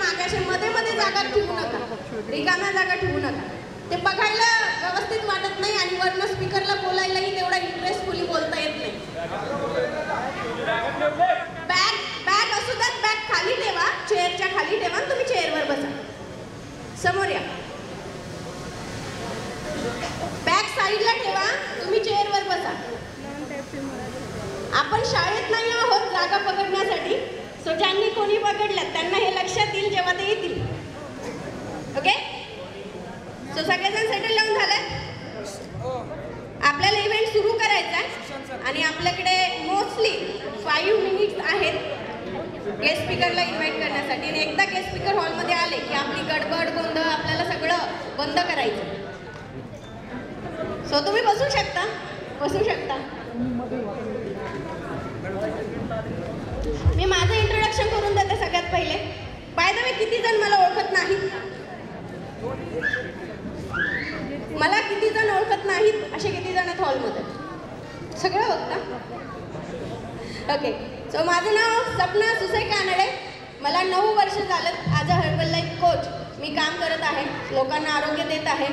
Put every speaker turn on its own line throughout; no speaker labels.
मागे असे मध्ये मध्ये जागा ठेवू नका, रिकाम्या जागा ठेवू नका. ते बघायला व्यवस्थित वाटत नाही आणि वरनं स्पीकरला बोलायलाही तेवढा इंटरेस्टफुली बोलता येत नाही. बॅग असू द्यात, बॅग खाली ठेवा, चेअरच्या खाली ठेवा, तुम्ही चेअरवर बसा. समोर या. बॅग साईडला ठेवा, तुम्ही चेअरवर बसा. आपण शाळेत नाही आहोत जागा पकडण्यासाठी. सो ज्यांनी कोणी पकडलं त्यांना हे लक्षात येईल जेव्हा ते येतील. ओके, सो सगळेजण सेटल लावून झाले. आपल्याला इव्हेंट सुरू करायचा आहे आणि आपल्याकडे मोस्टली 5 मिनिट्स आहेत गेस्ट स्पीकरला इन्व्हाइट करण्यासाठी. आणि एकदा गेस्ट स्पीकर हॉलमध्ये आले की आपली गडबड गोंधळ आपल्याला सगळं बंद करायचं. सो तुम्ही बसू शकता, बसू शकता. मी माझं इंट्रोडक्शन करून देते सगळ्यात पहिले. बाय द वे, किती जण मला ओळखत नाहीत, मला किती जण ओळखत नाहीत असे किती जण आहेत हॉलमध्ये? सगळं बघता? ओके, सो माझं नाव सपना सुसे कानडे. मला 9 वर्ष झालं as a Herbalife coach मी काम करत आहे. लोकांना आरोग्य देत आहे,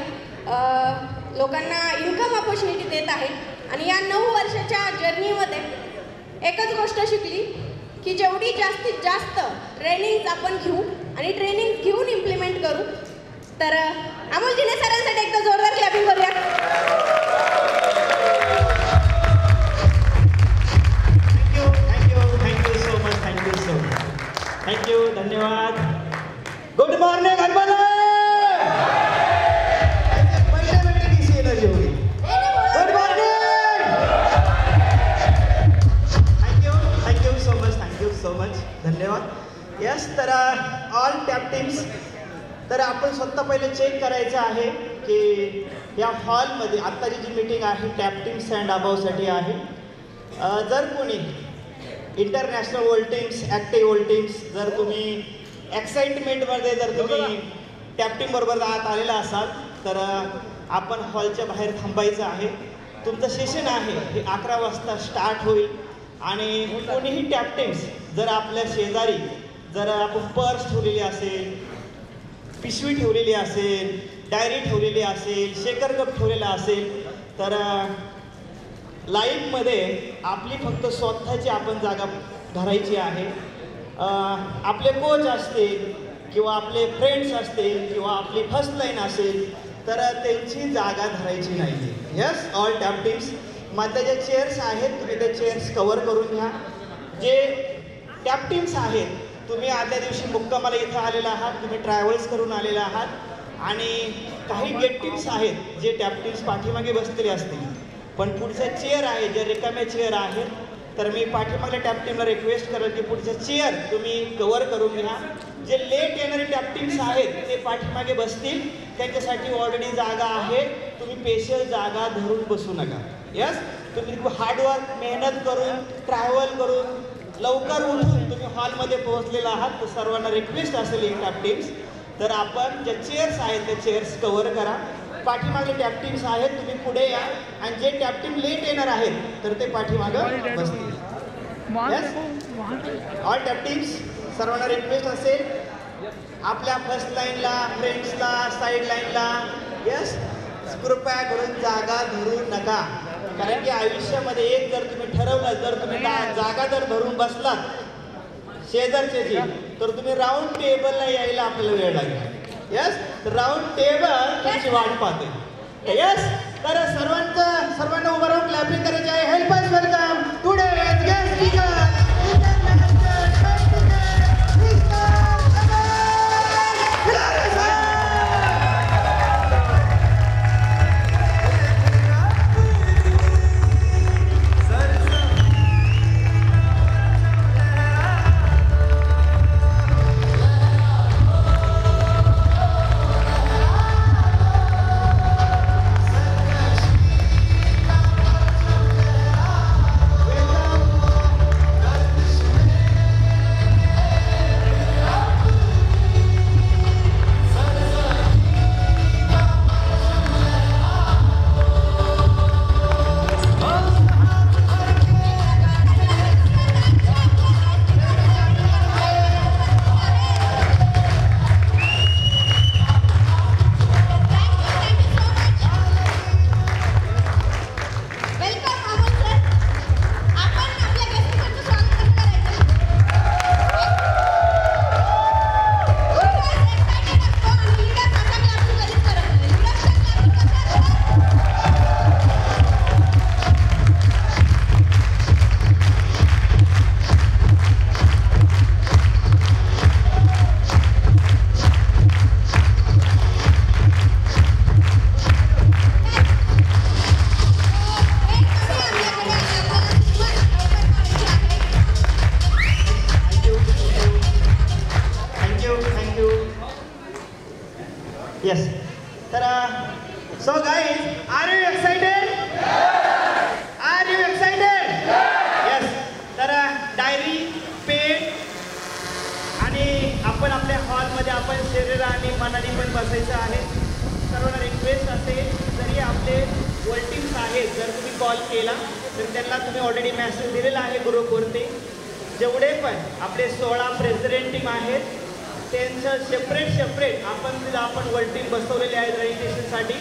लोकांना इन्कम ऑपॉर्च्युनिटी देत आहे. आणि या 9 वर्षाच्या जर्नीमध्ये एकच गोष्ट शिकली की जेवढी जास्तीत जास्त ट्रेनिंग आपण घेऊ आणि ट्रेनिंग घेऊन इम्प्लिमेंट करू. तर अमोल जिने सरांसाठी एकदा जोरदार क्लॅपिंग करूया.
Thank you so much. थँक्यू, धन्यवाद. Good morning herbal. पहिल्या वेळेची एनर्जी होती. Good morning. Thank you so much. धन्यवाद. यस, तर ऑल टॅप टीम्स, तर आपण स्वतः पहिले चेक करायचं आहे की या हॉलमध्ये आत्ताची जी मीटिंग आहे टॅप टीम्स अँड अबावसाठी आहे. जर कोणी international world teams, active world teams, जर तुम्ही एक्साइटमेंटमध्ये जर तुम्ही टॅप टीमबरोबर आत आलेला असाल तर आपण हॉलच्या बाहेर थांबायचं आहे. तुमचं सेशन आहे हे 11 वाजता स्टार्ट होईल. आणि कोणीही टॅप टीम्स जर आपल्या शेजारी जर आपण पर्स ठेवलेली असेल, पिशवी ठेवलेली असेल, डायरी ठेवलेली असेल, शेकर कप ठेवलेला असेल तर लाईफमध्ये आपली फक्त स्वतःची आपण जागा धरायची आहे. आपले कोच असतील किंवा आपले फ्रेंड्स असतील किंवा आपली फर्स्ट लाईन असेल तर त्यांची जागा धरायची नाही. Yes, all tap teams. माझ्या ज्या चेअर्स आहेत तुम्ही त्या चेअर्स कवर करून घ्या. जे टॅप टीम्स आहेत, तुम्ही आदल्या दिवशी मुक्कामाला इथं आलेला आहात, तुम्ही ट्रॅव्हल्स करून आलेला आहात. आणि काही गेट टीम्स आहेत जे टॅप टीम्स पाठीमागे बसलेले असतील, पण पुढच्या चेअर आहे ज्या रिकाम्या चेअर आहेत, तर मी पाठीमागल्या टॅप टीमला रिक्वेस्ट करेल की पुढच्या चेअर तुम्ही कवर करून घ्या. जे लेट येणारे टॅप टीम्स आहेत ते पाठीमागे बसतील, त्यांच्यासाठी ऑलरेडी जागा आहे. तुम्ही स्पेशल जागा धरून बसू नका. यस, तुम्ही हार्डवर्क मेहनत करून ट्रॅव्हल करून लवकर उठून तुम्ही हॉलमध्ये पोहोचलेला आहात. तर सर्वांना रिक्वेस्ट असेल एक टॅप टीम्स, तर आपण ज्या चेअर्स आहेत त्या चेअर्स कवर करा. पाठीमागे टॅप टीम्स आहेत, तुम्ही पुढे या. आणि जे टॅप टीम लेट येणार आहेत तर ते पाठीमागं बसतील. यस, ऑल टॅप टीम्स, सर्वांना रिक्वेस्ट असेल आपल्या फर्स्ट लाईनला, फ्रेंड्सला, साईड लाईनला यस कृपया करून जागा धरू नका. कारण की आयुष्यामध्ये एक जर तुम्ही ठरवलं, जर तुम्ही जागा जर धरून बसलात शेजारच्याची, तर तुम्ही राऊंड टेबलला यायला आपल्याला वेळ लागेल. यस, राऊंड टेबल तुमची वाट पाहते. यस, तर सर्वांना उभं राहून क्लॅपिंग करायचे आहे. Help us welcome today guest speaker yes. तर so guys, are you excited? Are you excited? Yes. तर डायरी, पेन आणि आपण आपल्या हॉलमध्ये आपण शरीर आणि मनाने पण बसायचं आहे. सर्वांना रिक्वेस्ट असेल, जरी आपले वर्ल्ड टीम्स आहेत, जर तुम्ही कॉल केला तर त्यांना तुम्ही ऑलरेडी मेसेज दिलेला आहे ग्रुपवरती. जेवढे पण आपले 16 प्रेसिडेंट टीम आहेत त्यांचं सेपरेट आपण वर्ल्ड टीम बसवलेले आहेत रजिस्ट्रेशनसाठी.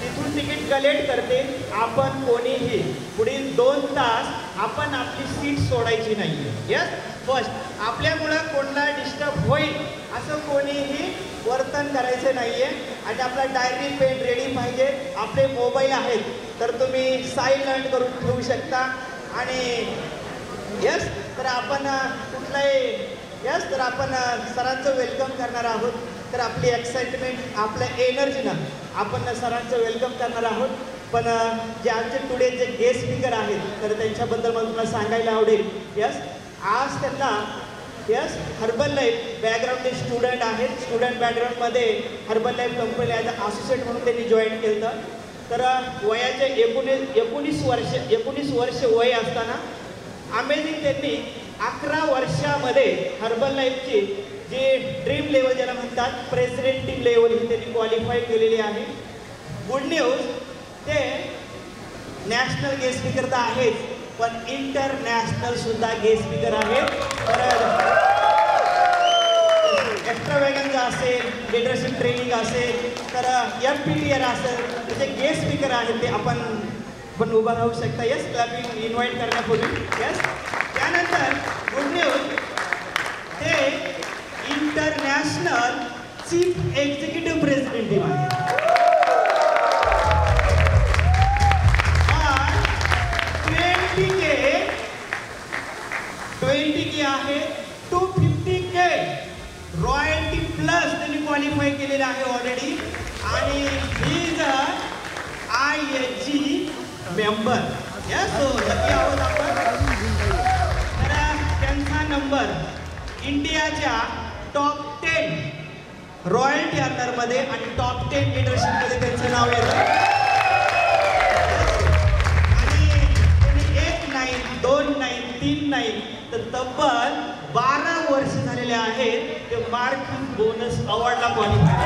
तिथून तिकीट कलेक्ट करते. आपण कोणीही पुढील 2 तास आपण आपली सीट सोडायची नाही आहे. यस. फर्स्ट, आपल्यामुळं कोणाला डिस्टर्ब होईल असं कोणीही वर्तन करायचं नाही आहे. आणि आपला डायरी पेन रेडी पाहिजे. आपले मोबाईल आहेत तर तुम्ही सायलेंट करून ठेवू शकता. आणि यस, तर आपण कुठलाही तर आपण सरांचं वेलकम करणार आहोत. तर आपली एक्साइटमेंट, आपल्या एनर्जीनं आपण सरांचं वेलकम करणार आहोत. पण जे आमचे टुडे जे गेस्ट स्पीकर आहेत तर त्यांच्याबद्दल मला तुम्हाला सांगायला आवडेल. यस, आज त्यांना हर्बल लाईफ बॅकग्राऊंडचे स्टुडंट आहेत. स्टुडंट बॅकग्राऊंडमध्ये Herbalife company as a associate म्हणून त्यांनी जॉईन केलं. तर वयाचे 19 वर्ष वय असताना अमेझिंग त्यांनी 11 वर्षामध्ये हर्बल लाईफची जे ड्रीम लेवल ज्याला म्हणतात प्रेसिडेंट टीम लेवल ही त्यांनी क्वालिफाय केलेली आहे. गुड न्यूज, ते नॅशनल गेस्ट स्पीकर तर आहेत पण इंटरनॅशनल सुद्धा गेस्ट स्पीकर आहेत. तर एक्स्ट्रा वॅगन असेल, लिडरशिप ट्रेनिंग असेल, तर FPTR असेल, त्याचे गेस्ट स्पीकर आहेत. ते आपण उभा राहू शकता. येस, क्लबिंग इन्व्हाइट करण्यापूर्वी. येस. त्यानंतर गुड न्यूज, ते international chief executive president team आहे. 20K आहे, 250K रॉयल्टी प्लस त्यांनी क्वालिफाय केलेलं आहे ऑलरेडी. आणि he is a IAG member. Yes, so lucky आहोत आपण. तर त्यांचा नंबर इंडियाच्या टॉप 10 रॉयल्टी अर्नरमध्ये आणि टॉप 10 लिडरशिपमध्ये त्यांचं नाव येतं. आणि त्यांनी 1 नाही, 2 नाही, 3 नाही, तर तब्बल 12 वर्ष झालेले आहेत ते मार्क बोनस अवॉर्डला क्वालिफाय.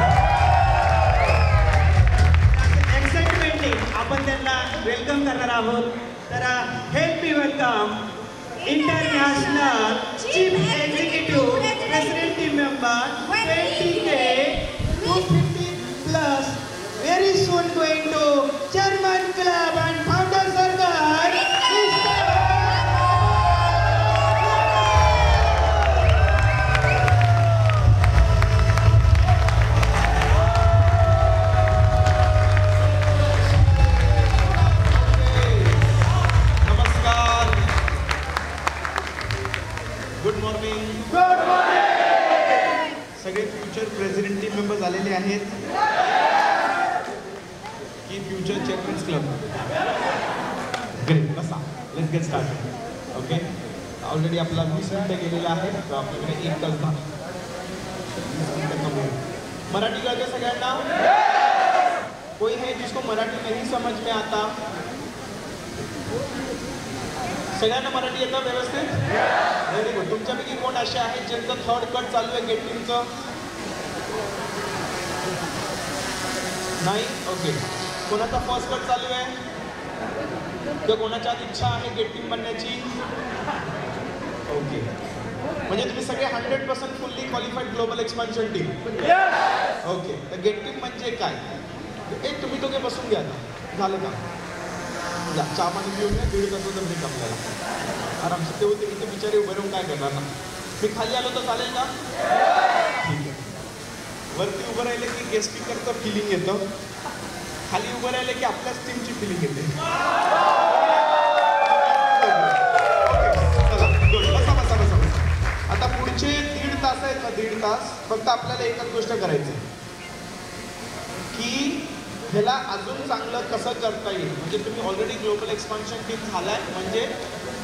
एक्साइटमेंटली आपण त्यांना वेलकम करणार आहोत. तर help me welcome international chief executive president team member 20K 250 plus very soon going to chairman club and founder circle.
सगळे फ्युचर प्रेसिडेंट टीम मेंबर्स आलेले आहेत की फ्युचर चेअरमन्स क्लब. ग्रेट, बसा, let's get start. Okay, already आपला 20 मिनिटं गेलेला आहे, तर आपल्याकडे 1 तास झाला. मराठी कळते सगळ्यांना? कोई है जिसको मराठी नहीं समझ में आता? सगळ्यांना मराठी येतं व्यवस्थित? Very good. तुमच्यापैकी कोण असे आहेत ज्यांचं 3rd कट चालू आहे गेट टीमचं? नाही? ओके. कोणाचा 1st कट चालू आहे? किंवा कोणाच्या इच्छा आहे गेट टीम बनण्याची? ओके. म्हणजे तुम्ही सगळे 100% fully qualified global expansion team. Okay. तर गेट टीम म्हणजे काय? तुम्ही दोघे बसून घ्या आता. झालं का? जा, चहा पाणी पिऊन घ्या. 1.5 तासाचं ब्रेक आपल्याला आरामशीर. ते होते इथे बिचारे उभे राहून काय करणार ना. मी खाली आलो तर चालेल का? ठीक आहे. वरती उभं राहिले की गेस्ट स्पीकरचं फिलिंग येतं, खाली उभं राहिले की आपल्याच टीमची फिलिंग येते. चला, गुड. बसा बसा बसा बसा. आता पुढचे 1.5 तास आहेत ना, 1.5 तास फक्त आपल्याला एकच गोष्ट करायची आहे की ह्याला अजून चांगलं कसं करता येईल. म्हणजे तुम्ही ऑलरेडी ग्लोबल एक्सपान्शन टीम झालाय, म्हणजे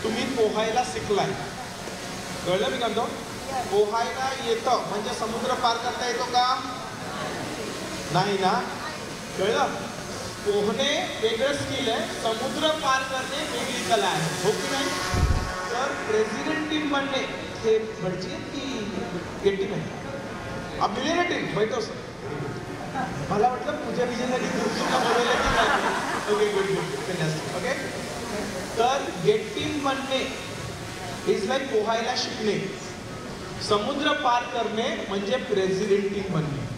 तुम्ही पोहायला शिकलाय. कळलं मी म्हणतो? पोहायला येतं म्हणजे समुद्र पार करता येतो का? नाही ना, कळलं? पोहणे वेगळं स्किल आहे, समुद्र पार करणे वेगळी कला आहे, हो की नाही? तर प्रेसिडेंट टीम बनणे हे म्हणजे की गेट टीम आहे, आप मिलियन टीम बैठो सर. मला वाटलं पूजा विजयसाठी दुसरीला बोलवलं की नाही. Okay, good good, fantastic. Okay, तर गेट टीम बनणे इज लाईक पोहायला शिकणे, समुद्र पार करणे म्हणजे प्रेसिडेंट टीम बनणे.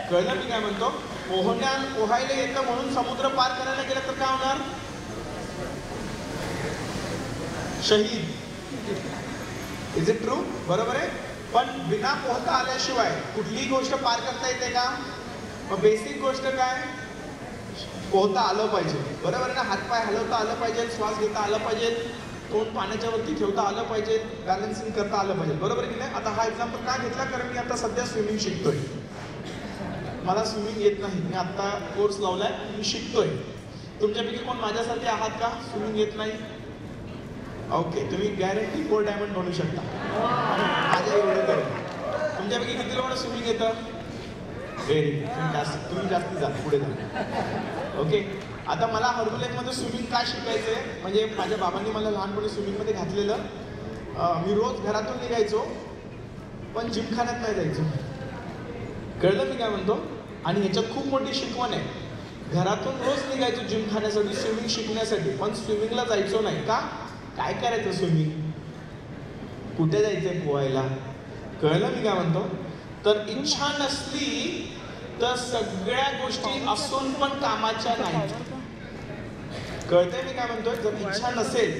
कळलं मी काय म्हणतो? पोहायला येतं म्हणून समुद्र पार करायला गेलं तर काय होणार? शहीद. Is it true? बरोबर आहे. पण बिना पोहता आल्याशिवाय कुठलीही गोष्ट पार करता येते का? मग बेसिक गोष्ट काय? पोहता आलं पाहिजे, बरोबर आहे ना? हातपाय हलवता आलं पाहिजे, श्वास घेता आलं पाहिजे, तोंड पाण्याच्या वरती ठेवता आलं पाहिजे, बॅलन्सिंग करता आलं पाहिजे, बरोबर की नाही? आता हा एक्झाम्पल का घेतला? कारण मी आता सध्या स्विमिंग शिकतोय. मला स्विमिंग येत नाही, मी आता कोर्स लावलाय, मी शिकतोय. तुमच्यापैकी कोण माझ्यासारखे आहात का स्विमिंग येत नाही? ओके, तुम्ही गॅरंटी 4 डायमंड बनवू शकता माझ्या एवढं करेल. तुमच्यापैकी किती लोकांना स्विमिंग येतं? व्हेरी फॅन्टॅस्टिक, तुम्ही जास्ती जा, पुढे जा. ओके, आता मला हर्बलेकमध्ये स्विमिंग का शिकायचं आहे? म्हणजे माझ्या बाबांनी मला लहानपणी स्विमिंगमध्ये घातलेलं. मी रोज घरातून निघायचो पण जिमखान्यात नाही जायचो. कळलं मी काय म्हणतो? आणि ह्याच्यात खूप मोठी शिकवण आहे. घरातून रोज निघायचो जिमखान्यासाठी स्विमिंग शिकण्यासाठी, पण स्विमिंगला जायचो नाही का? काय करायचं स्विमिंग? कुठे जायचंय पोहायला? कळलं मी काय म्हणतो? तर इच्छा नसली तर सगळ्या गोष्टी असून पण कामाच्या नाहीत. कळतंय मी काय म्हणतोय? जर इच्छा नसेल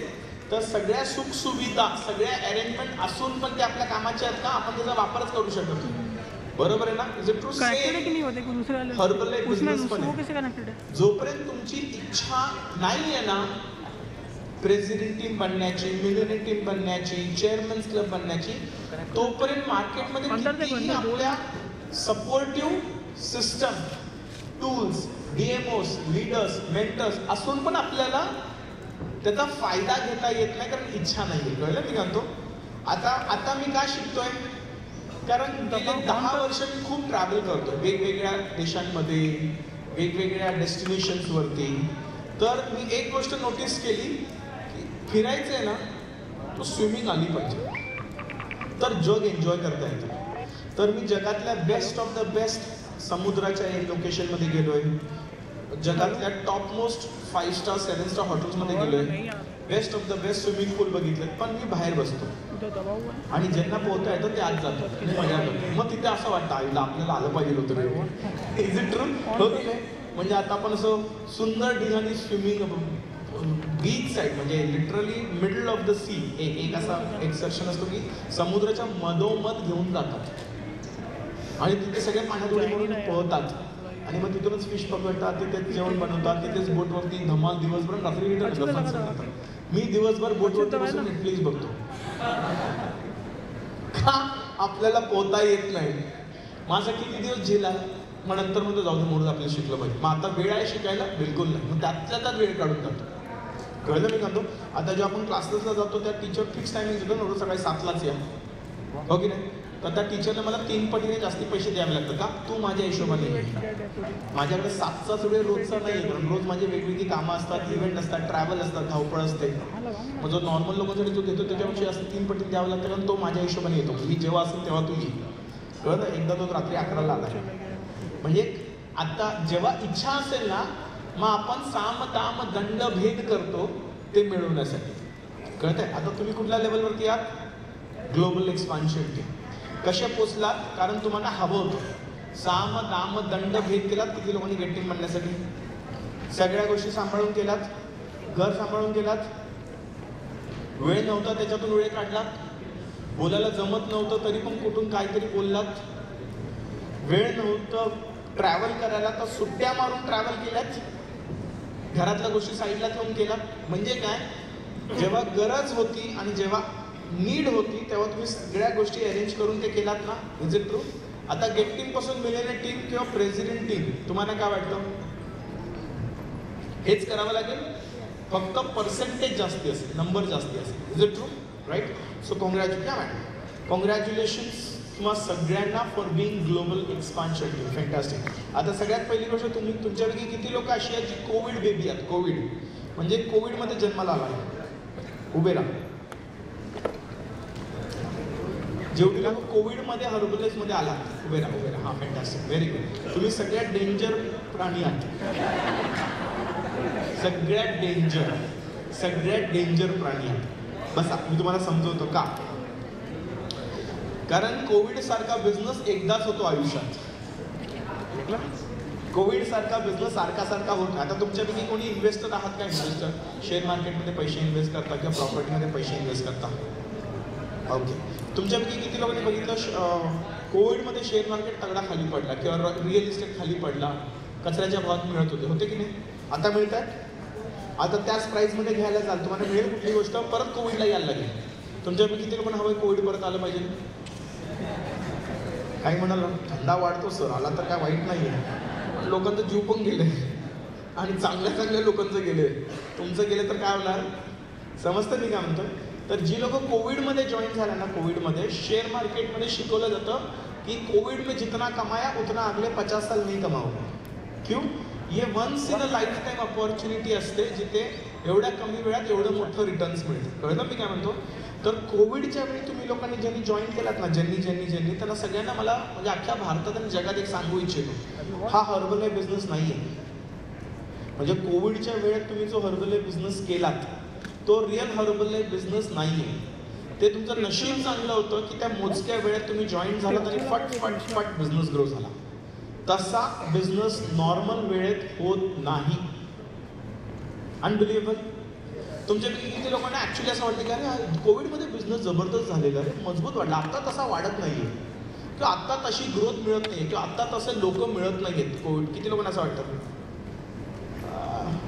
तर सगळ्या सुखसुविधा, सगळ्या अरेंजमेंट असून पण ते आपल्या कामाच्या आहेत का? आपण त्याचा वापरच करू शकत नाही, बरोबर आहे ना? Is it true? जोपर्यंत तुमची इच्छा नाही आहे ना प्रेसिडेंट टीम बनण्याची, मिलियनेअर टीम बनण्याची, चेअरमन्स क्लब बनण्याची, तोपर्यंत मार्केटमध्ये कितीही आपल्या supportive system, tools, DMOs, leaders, mentors असून पण आपल्याला त्याचा फायदा घेता येत नाही, कारण इच्छा नाही. कळलं मी म्हणतो? आता मी का शिकतोय? कारण गेले 10 वर्ष मी खूप ट्रॅव्हल करतो वेगवेगळ्या देशांमध्ये, वेगवेगळ्या डेस्टिनेशन्सवरती. तर मी एक गोष्ट नोटीस केली की फिरायचं आहे ना, तो स्विमिंग आली पाहिजे, तर जग एन्जॉय करता येतं. तर मी जगातल्या बेस्ट ऑफ द बेस्ट समुद्राच्या एक लोकेशनमध्ये गेलोय, जगातल्या टॉप मोस्ट 5 स्टार 7 स्टार हॉटेल्समध्ये गेलोय, best of the best swimming pool बघितले. पण मी बाहेर बसतो आणि ज्यांना पोहता येतं ते आज जातात आणि मजा करतो. मग तिथे असं वाटतं आईला आपल्याला आलं पाहिजे होतं. Is it true? हो की नाही? म्हणजे आता आपण असं सुंदर ठिकाणी स्विमिंग, बीच साईड म्हणजे literally middle of the sea, एक असा एक सेक्शन असतो की समुद्राच्या मधोमध घेऊन जातात आणि तिथे सगळे पाण्यात उडी मारून पोहतात आणि मग तिथूनच फिश पकडतात, तिथेच जेवण बनवतात, तिथेच बोटवरती धमाल दिवसभर, रात्री रिटर्न करतात. मी दिवसभर बोटवरती बसून नेटफ्लिक्स बघतो. का? आपल्याला पोहता येत नाही. माझा किती दिवस झेला, मग नंतर मग जाऊ दे, म्हणून आपल्याला शिकलं पाहिजे. मग आता वेळ आहे शिकायला? बिलकुल नाही. मग त्यातल्या त्यात वेळ काढून जातो. कळलं मी म्हणतो? आता जेव्हा आपण क्लासेसला जातो त्या टीचर फिक्स टायमिंग देतो ना, रोज सकाळी 7लाच या, हो की नाही? तर त्या टीचरने मला 3 पटीने जास्ती पैसे द्यावे लागतात. का? तू माझ्या हिशोबाने ये. माझ्याकडे 7चाच वेळ रोजचा नाही आहे, कारण रोज माझी वेगवेगळी कामं असतात, इव्हेंट असतात, ट्रॅव्हल असतात, धावपळ असते. मग जो नॉर्मल लोकांसाठी जो देतो त्याच्यापेक्षा जास्त 3 पटीने द्यावं लागतं, कारण तो माझ्या हिशोबाने येतो. मी जेव्हा असेल तेव्हा तू ये. कळलं? एकदा तो रात्री 11ला आला. म्हणजे आता जेव्हा इच्छा असेल ना, मग आपण साम दाम दंड भेद करतो ते मिळवण्यासाठी. कळतंय? आता तुम्ही कुठल्या लेवलवरती आहात? Global expansion team. कसे पोचलात? कारण तुम्हाला हवं होतं. साम दाम दंड भेद केलात. किती लोकांनी गेट टीम बनण्यासाठी? सगळ्या गोष्टी सांभाळून केलात, घर सांभाळून केलात, वेळ नव्हता त्याच्यातून वेळ काढलात, बोलायला जमत नव्हतं तरी पण कुठून काहीतरी बोललात, वेळ नव्हतं ट्रॅव्हल करायला तर सुट्ट्या मारून ट्रॅव्हल केल्यात, घरातल्या गोष्टी साईडला ठेवून केलात. म्हणजे काय? जेव्हा गरज होती आणि जेव्हा नीड होती तेव्हा तुम्ही सगळ्या गोष्टी अरेंज करून ते केलात ना. Is it true? आता गेट टीम पासून मिलियनेअर टीम किंवा प्रेसिडेंट टीम, तुम्हाला काय वाटतं? हेच करावं लागेल, फक्त पर्सेंटेज जास्ती असेल, नंबर जास्ती असेल. Is it true? Right? So congratulations तुम्हा सगळ्यांना for being global expansion team. Fantastic. आता सगळ्यात पहिली गोष्ट, तुमच्यापैकी किती लोक अशी आहेत जी कोविड बेबी आहेत? कोविड म्हणजे कोविडमध्ये जन्माला आला. उभे राहा. जेवढी लोक कोविडमध्ये हर्बलेसमध्ये आला, उभे राहा, उभे राहा. हा, फॅन्टॅस्टिक, व्हेरी गुड. तुम्ही सगळ्यात डेंजर प्राणी आहात. सगळ्यात डेंजर प्राणी आहात. बसा, मी तुम्हाला समजवतो का. कारण कोविड सारखा बिझनेस एकदाच होतो आयुष्यात. कोविड सारखा बिझनेस सारखा होत. आता तुमच्यापैकी कोणी इन्व्हेस्टर आहात का? इन्व्हेस्टर शेअर मार्केटमध्ये पैसे इन्व्हेस्ट करता किंवा प्रॉपर्टीमध्ये पैसे इन्व्हेस्ट करता? ओके. तुमच्यापैकी किती लोकांनी बघितलं कोविडमध्ये शेअर मार्केट तगडा खाली पडला किंवा रिअल इस्टेट खाली पडला, कचऱ्याच्या भावात मिळत होते की नाही? आता मिळत आहे. आता त्याच प्राईसमध्ये घ्यायला जाल, तुम्हाला मिळेल कुठली गोष्ट? परत कोविडला यायला लागेल. तुमच्यापैकी किती लोकांना हवं कोविड परत आलं पाहिजे? काही म्हणाला धंदा वाढतो सर, आला तर काय वाईट नाही आहे. लोकांचं जीव पण गेले आणि चांगल्या लोकांचं गेले. तुमचं गेले तर काय होणार? समजतं मी काय म्हणतो? तर जी लोक कोविडमध्ये जॉईन झाल्या ना, कोविडमध्ये शेअर मार्केटमध्ये शिकवलं जातं की कोविड में जितना कमाया उतना अगले 50 साल नहीं कमाओ. क्यों? ये once in a life time opportunity असते जिथे एवढ्या कमी वेळात एवढं मोठं रिटर्न्स मिळतं. कळलं मी काय म्हणतो? तर कोविडच्या वेळी तुम्ही लोकांनी ज्यांनी जॉईन केलात ना, ज्यांनी त्यांना सगळ्यांना मला म्हणजे अख्ख्या भारतात आणि जगात एक सांगू इच्छितो, हा हर्बल बिझनेस नाही आहे. म्हणजे कोविडच्या वेळेत तुम्ही जो हर्बल बिझनेस केलात तो रिअल हर्बल बिझनेस नाही आहे. ते तुमचं नशीब चांगलं होतं की त्या मोजक्या वेळेत तुम्ही जॉईन झालात आणि फट बिझनेस ग्रो झाला. तसा बिझनेस नॉर्मल वेळेत होत नाही. अनबिलिव्हेबल. तुमच्यापैकी किती लोकांना ॲक्च्युली असं वाटतं की अरे कोविडमध्ये बिझनेस जबरदस्त झालेला आहे, मजबूत वाटला, आत्ता तसा वाढत नाही आहे किंवा आत्ता तशी ग्रोथ मिळत नाही किंवा आत्ता तसे लोक मिळत नाही आहेत कोविड. किती लोकांना असं वाटतं?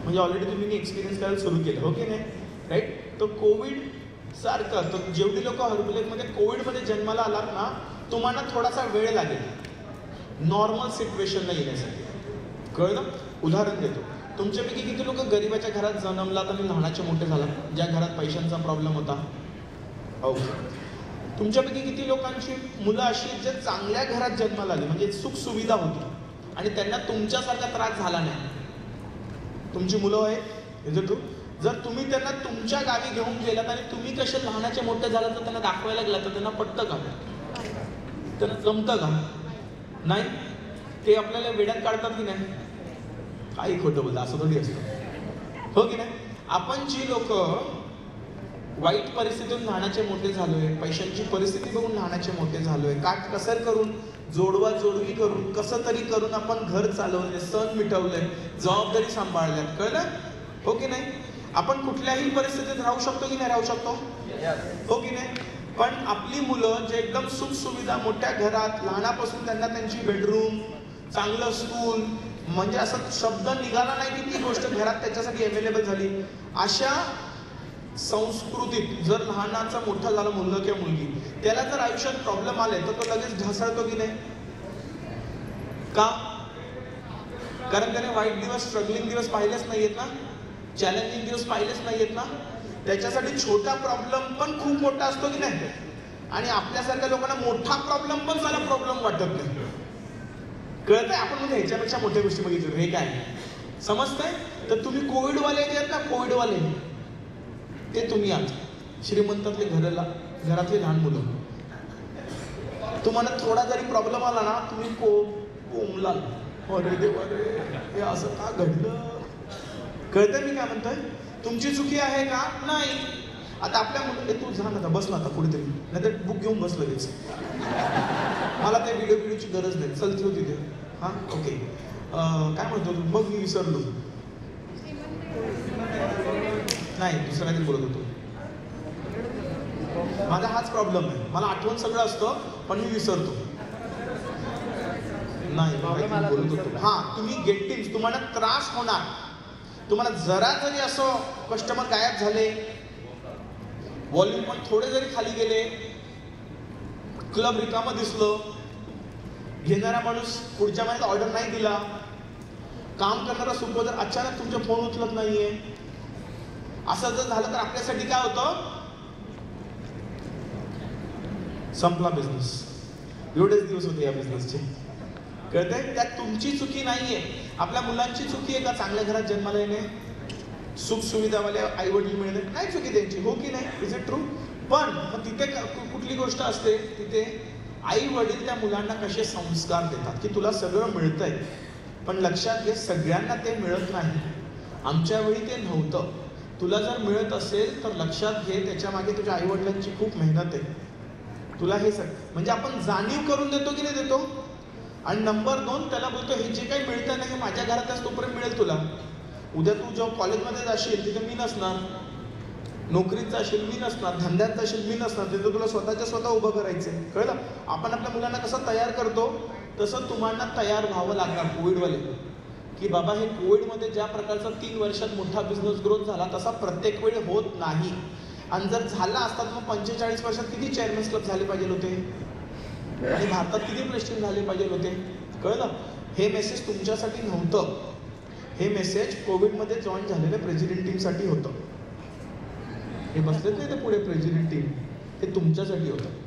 म्हणजे ऑलरेडी तुम्ही एक्सपिरियन्स करायला सुरू केलं, हो की नाही? राईट. तर कोविड सारखं, तर जेवढी लोक हर्बलेमध्ये कोविडमध्ये जन्माला आलात ना, तुम्हाला थोडासा वेळ लागेल नॉर्मल सिच्युएशनला येण्यासाठी. कळलं? उदाहरण देतो. तुमच्यापैकी किती लोक गरिबाच्या घरात जन्मलात आणि लहानाचे मोठे झालात, ज्या घरात पैशांचा प्रॉब्लेम होता? ओके. तुमच्यापैकी किती लोकांची मुलं अशी आहेत जे चांगल्या घरात जन्माला आली, म्हणजे सुख सुविधा होती आणि त्यांना तुमच्यासारखा त्रास झाला नाही? तुमची मुलं आहेत, इज इट ट्रू? जर तुम्ही त्यांना तुमच्या गावी घेऊन गेलात आणि तुम्ही कसे लहानाचे मोठे झालात तर त्यांना दाखवायला गेलात तर त्यांना पटतं का? त्यांना जमतं का? नाही. ते आपल्याला वेड्यात काढतात की नाही? काही खोटं बोलतं, असं थोडी असतं, हो की नाही? आपण जी लोक वाईट परिस्थितीतून लहानाचे मोठे झालोय, पैशांची परिस्थिती बघून लहानाचे मोठे झालोय, काटकसर करून, जोडवी करून, कसं तरी करून आपण घर चालवलंय, सण मिटवलंय, जबाबदारी सांभाळल्यात. कळलं? हो की नाही? आपण कुठल्याही परिस्थितीत राहू शकतो की नाही राहू शकतो? हो की नाही? पण आपली मुलं जे एकदम सुख सुविधा मोठ्या घरात, लहानापासून त्यांना त्यांची बेडरूम, चांगलं स्कूल, म्हणजे असं शब्द निघाला नाही की ती गोष्ट घरात त्याच्यासाठी अवेलेबल झाली, अशा संस्कृतीत जर लहानाचा मोठा झाला मुलगा किंवा मुलगी, त्याला जर आयुष्यात प्रॉब्लेम आले तर तो लगेच ढासळतो की नाही? का? कारण त्याने वाईट दिवस, स्ट्रगलिंग दिवस पाहिलेच नाहीयेत ना, चॅलेंजिंग दिवस पाहिलेच नाहीयेत ना. त्याच्यासाठी छोटा प्रॉब्लेम पण खूप मोठा असतो की नाही? आणि आपल्यासारख्या लोकांना मोठा प्रॉब्लेम पण साला प्रॉब्लेम वाटत नाही. कळतंय? आपण म्हणजे ह्याच्यापेक्षा मोठ्या गोष्टी बघितल्या, हे काय समजतंय? तर तुम्ही कोविडवाले जे आहेत ना, कोविडवाले ते तुम्ही आहात. श्रीमंतातले घरातले लहान मुलं. तुम्हाला थोडा जरी प्रॉब्लेम आला ना, तुम्ही कोंबलाल, अरे देवा रे, हे असं का घडलं? कळतंय मी काय म्हणतोय? तुमची चुकी आहे का? नाही. आता आपल्या मुलं, तू जा ना, बस ना आता कुठेतरी, नाही तर बुक घेऊन बस लगेच, मला त्या व्हिडिओची गरज नाही, चलती होती ते. हां, ओके. काय म्हणतो तू? मग मी विसरलो. नाही, दुसरं काहीतरी बोलत होतो. माझा हाच प्रॉब्लेम आहे, मला आठवण सगळं असतं पण मी विसरतो. नाही, बोलत होतो. हां, तुम्ही गेटिंग, तुम्हाला त्रास होणार. तुम्हाला जरा जरी असं कस्टमर गायब झाले, व्हॉल्यूम पण थोडे जरी खाली गेले, क्लब रिकामं दिसलं, घेणारा माणूस पुढच्या महिन्यात ऑर्डर नाही दिला, काम करणारा सुपरवायझर अचानक तुमचा फोन उचलत नाहीये, असं जर झालं तर आपल्यासाठी काय होतं? संपला बिझनेस. एवढेच दिवस होते या बिझनेसचे. कळतंय? त्यात तुमची चुकी नाहीये, आपल्या मुलांची चुकी आहे का चांगल्या घरात जन्माला येणे, सुख सुविधावाले आई वडील मिळणे, नाही चुकी त्यांची, हो की नाही? Is it true? पण तिथे कुठली गोष्ट असते, तिथे आई वडील त्या मुलांना कसे संस्कार देतात की तुला सगळं मिळतंय, पण लक्षात घे सगळ्यांना ते मिळत नाही. आमच्या वेळी ते नव्हतं. तुला जर मिळत असेल तर लक्षात घे त्याच्या मागे तुझ्या आई वडिलांची खूप मेहनत आहे. तुला हे म्हणजे आपण जाणीव करून देतो की नाही देतो. आणि नंबर 2 त्याला बोलतो हे जे काही मिळतं नाही हे माझ्या घरातच तोपर्यंत मिळेल तुला. उद्या तू जेव्हा कॉलेजमध्ये जाशील तिथे मी नसणार, नोकरीत जाशील मी नसणार, धंद्यात जाशील मी नसणार, तिथं तुला स्वतः उभं करायचंय. कळलं? आपण आपल्या मुलांना कसं तयार करतो तसं तुम्हाला तयार व्हावं लागणार कोविडवाले, की बाबा हे कोविडमध्ये ज्या प्रकारचा 3 वर्षात मोठा बिझनेस ग्रोथ झाला तसा प्रत्येक वेळी होत नाही. आणि जर झाला असता तर मग 45 वर्षात किती चेअरमन्स क्लब झाले पाहिजे होते आणि भारतात किती प्रेस्टिज झाले पाहिजे होते. कळलं? हे मेसेज तुमच्यासाठी नव्हतं, हे मेसेज कोविडमध्ये जॉईन झालेल्या प्रेसिडेंट टीमसाठी होतं. हे बसलेच नाही ते पुढे प्रेसिडेंट टीम, हे तुमच्यासाठी होतं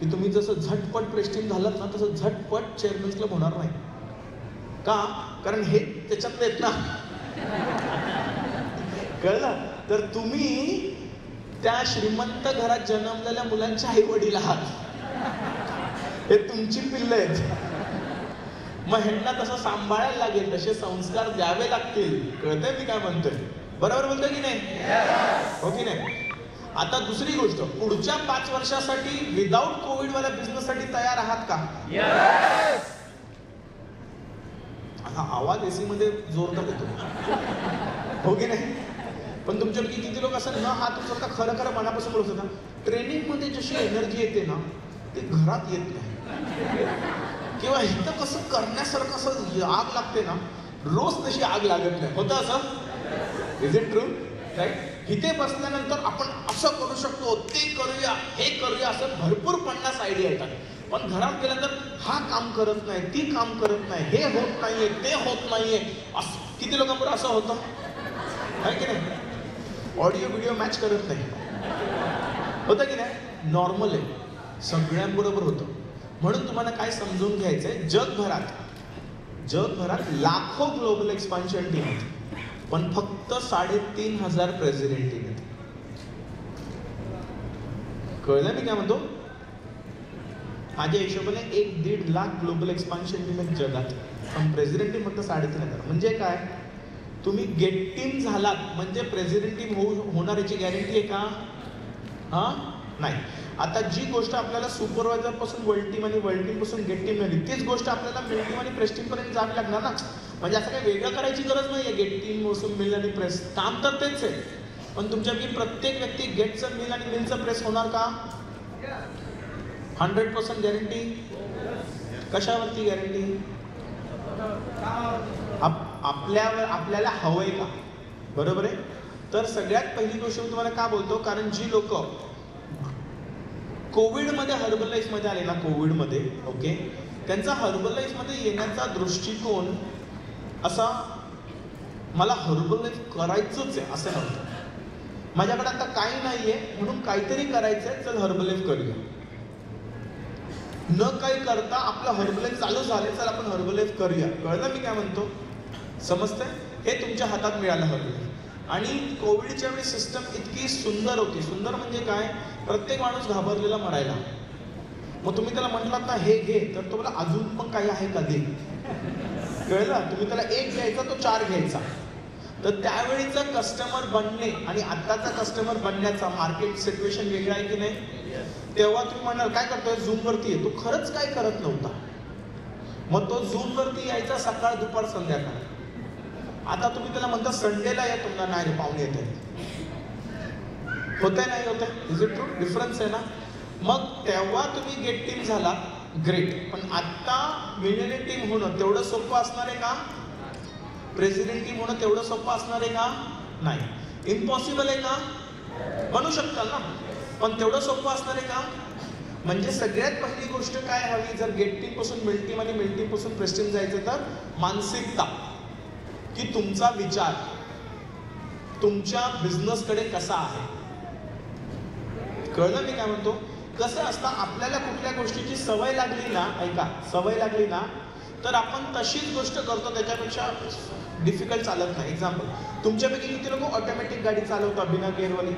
की तुम्ही जसं झटपट प्रेस्टिज झालात ना तसं झटपट चेअरमन्स क्लब होणार नाही. का? कारण हे त्याच्यात येत ना. कळलं? तर तुम्ही त्या श्रीमंत घरात जन्मलेल्या मुलांचे आई वडील आहात, हे तुमची पिल्लं आहेत. मग ह्यांना तसं सांभाळायला लागेल, तसे संस्कार द्यावे लागतील. कळतंय मी काय म्हणतोय? बरोबर बोलतोय की नाही? हो की नाही? आता दुसरी गोष्ट, पुढच्या 5 वर्षासाठी विदाऊट कोविडवाल्या बिझनेससाठी तयार आहात का? हा आवाज एसी मध्ये जोरदार येतो, हो की नाही? पण तुमच्यापैकी किती लोक असं ना हात उचलता खरं खरं मनापासून बोलत होता, ट्रेनिंग मध्ये जशी एनर्जी येते ना ती घरात येत नाही, किंवा इथं कसं करण्यासारखं असं आग लागते ना रोज तशी आग लागत नाही. होतं असं? Is it true? राईट? इथे बसल्यानंतर आपण असं करू शकतो, ते करूया, हे करूया, असं भरपूर 50 आयडिया येतात. पण घरात गेल्यानंतर हा काम करत नाही, ती काम करत नाही, हे होत नाहीये, ते होत नाहीये. असं किती लोकांबरोबर असं होतं, आहे की नाही? ऑडिओ व्हिडिओ मॅच करत नाही, होतं की नाही? नॉर्मल आहे, सगळ्यांबरोबर होतं. म्हणून तुम्हाला काय समजून घ्यायचंय, जगभरात लाखो ग्लोबल एक्सपान्शन टीम आहेत, पण फक्त 3,500 प्रेसिडेंट टीम आहेत. कळलं मी काय म्हणतो? माझ्या हिशोबाने 1-1.5 लाख ग्लोबल एक्सपान्शन टीम आहेत जगात, पण प्रेसिडेंट टीम फक्त 3,500. म्हणजे काय? तुम्ही गेट टीम झालात म्हणजे प्रेसिडेंट टीम होणार याची गॅरंटी आहे का? हा नाही. आता जी गोष्ट आपल्याला सुपरवायझर पासून वर्ल्ड टीम आणि वर्ल्ड टीम पासून गेट टीम मिळाली, तीच गोष्ट आपल्याला मिल टीम आणि प्रेस टीम पर्यंत जावी लागणार ना. म्हणजे असं काही वेगळं करायची गरज नाहीये. गेट टीम पासून मिल आणि प्रेस काम तर तेच आहे, पण तुमच्यापैकी प्रत्येक व्यक्ती गेटचं मिल आणि मिलचं प्रेस होणार का? 100% गॅरंटी. कशावरती गॅरंटी? आपल्याला हवंय का? बरोबर आहे. तर सगळ्यात पहिली गोष्ट मी तुम्हाला का बोलतो, कारण जी लोक कोविडमध्ये हर्बल लाईफमध्ये आले ना, कोविडमध्ये ओके, त्यांचा हर्बल लाईफमध्ये येण्याचा दृष्टिकोन असा, मला हर्बल लाईफ करायचंच आहे असं नव्हतं. माझ्याकडे आता काही नाहीये म्हणून काहीतरी करायचंय, चल हर्बल लाईफ करूया. न काही करता आपलं हर्बल लाईफ चालू झाले, चल आपण हर्बल लाईफ करूया. कळलं मी काय म्हणतो? समजतंय? हे तुमच्या हातात मिळालं हर्बल लाईफ. आणि कोविडच्या वेळी सिस्टम इतकी सुंदर होती. सुंदर म्हणजे काय? प्रत्येक माणूस घाबरलेला मरायला. मग तुम्ही त्याला म्हटलात ना हे घे, तर तो बोला अजून पण काही आहे का दे. कळलं? तुम्ही त्याला 1 घ्यायचा, तो 4 घ्यायचा. तर त्यावेळीचा कस्टमर बनणे आणि आत्ताचा कस्टमर बनण्याचा मार्केट सिच्युएशन वेगळं आहे की नाही? तेव्हा तुम्ही म्हणाल काय करतोय, झूमवरती आहे. तो खरंच काय करत नव्हता. मग तो झूमवरती यायचा सकाळ दुपार संध्याकाळ. आता तुम्ही त्याला म्हणता संडेला या, तुम्हाला नाही रे पाहुणे येत आहेत. होतंय नाही होतंय? Is it true? डिफरन्स आहे ना. मग तेव्हा तुम्ही गेट टीम झाला, ग्रेट. पण आता मिलेनियम टीम होणं तेवढं सोपं असणार आहे का? प्रेसिडेंट टीम होणं तेवढं सोपं असणार आहे का? नाही. इम्पॉसिबल आहे का? म्हणू शकता ना, पण तेवढं सोपं असणार आहे का? म्हणजे सगळ्यात पहिली गोष्ट काय हवी, जर गेट टीम पासून मिल टीम आणि मिल टीम पासून प्रेस टीम जायचं, तर मानसिकता, की तुमचा विचार तुमच्या बिझनेसकडे कसा आहे. कळलं मी काय म्हणतो? कसं असतं, आपल्याला कुठल्या गोष्टीची सवय लागली ना, ऐका, सवय लागली ना तर आपण तशीच गोष्ट करतो, त्याच्यापेक्षा डिफिकल्ट चालत नाही. एक्झाम्पल, तुमच्यापैकी किती लोक ऑटोमॅटिक गाडी चालवतात बिना गिअरवाली?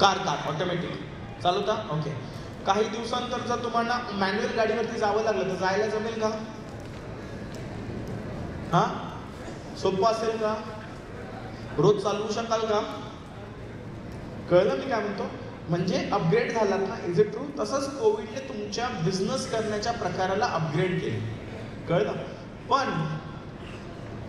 कार ऑटोमॅटिक चालवता? ओके. काही दिवसांतर जर तुम्हाला मॅन्युअल गाडीवरती जावं लागलं तर जायला जमेल का? हा, सोपं असेल का? रोज चालवू शकाल का? कळलं मी काय म्हणतो? म्हणजे अपग्रेड झालात ना, इज इट ट्रू? तसंच कोविडने तुमच्या बिझनेस करण्याच्या प्रकाराला अपग्रेड केले, कळलं? पण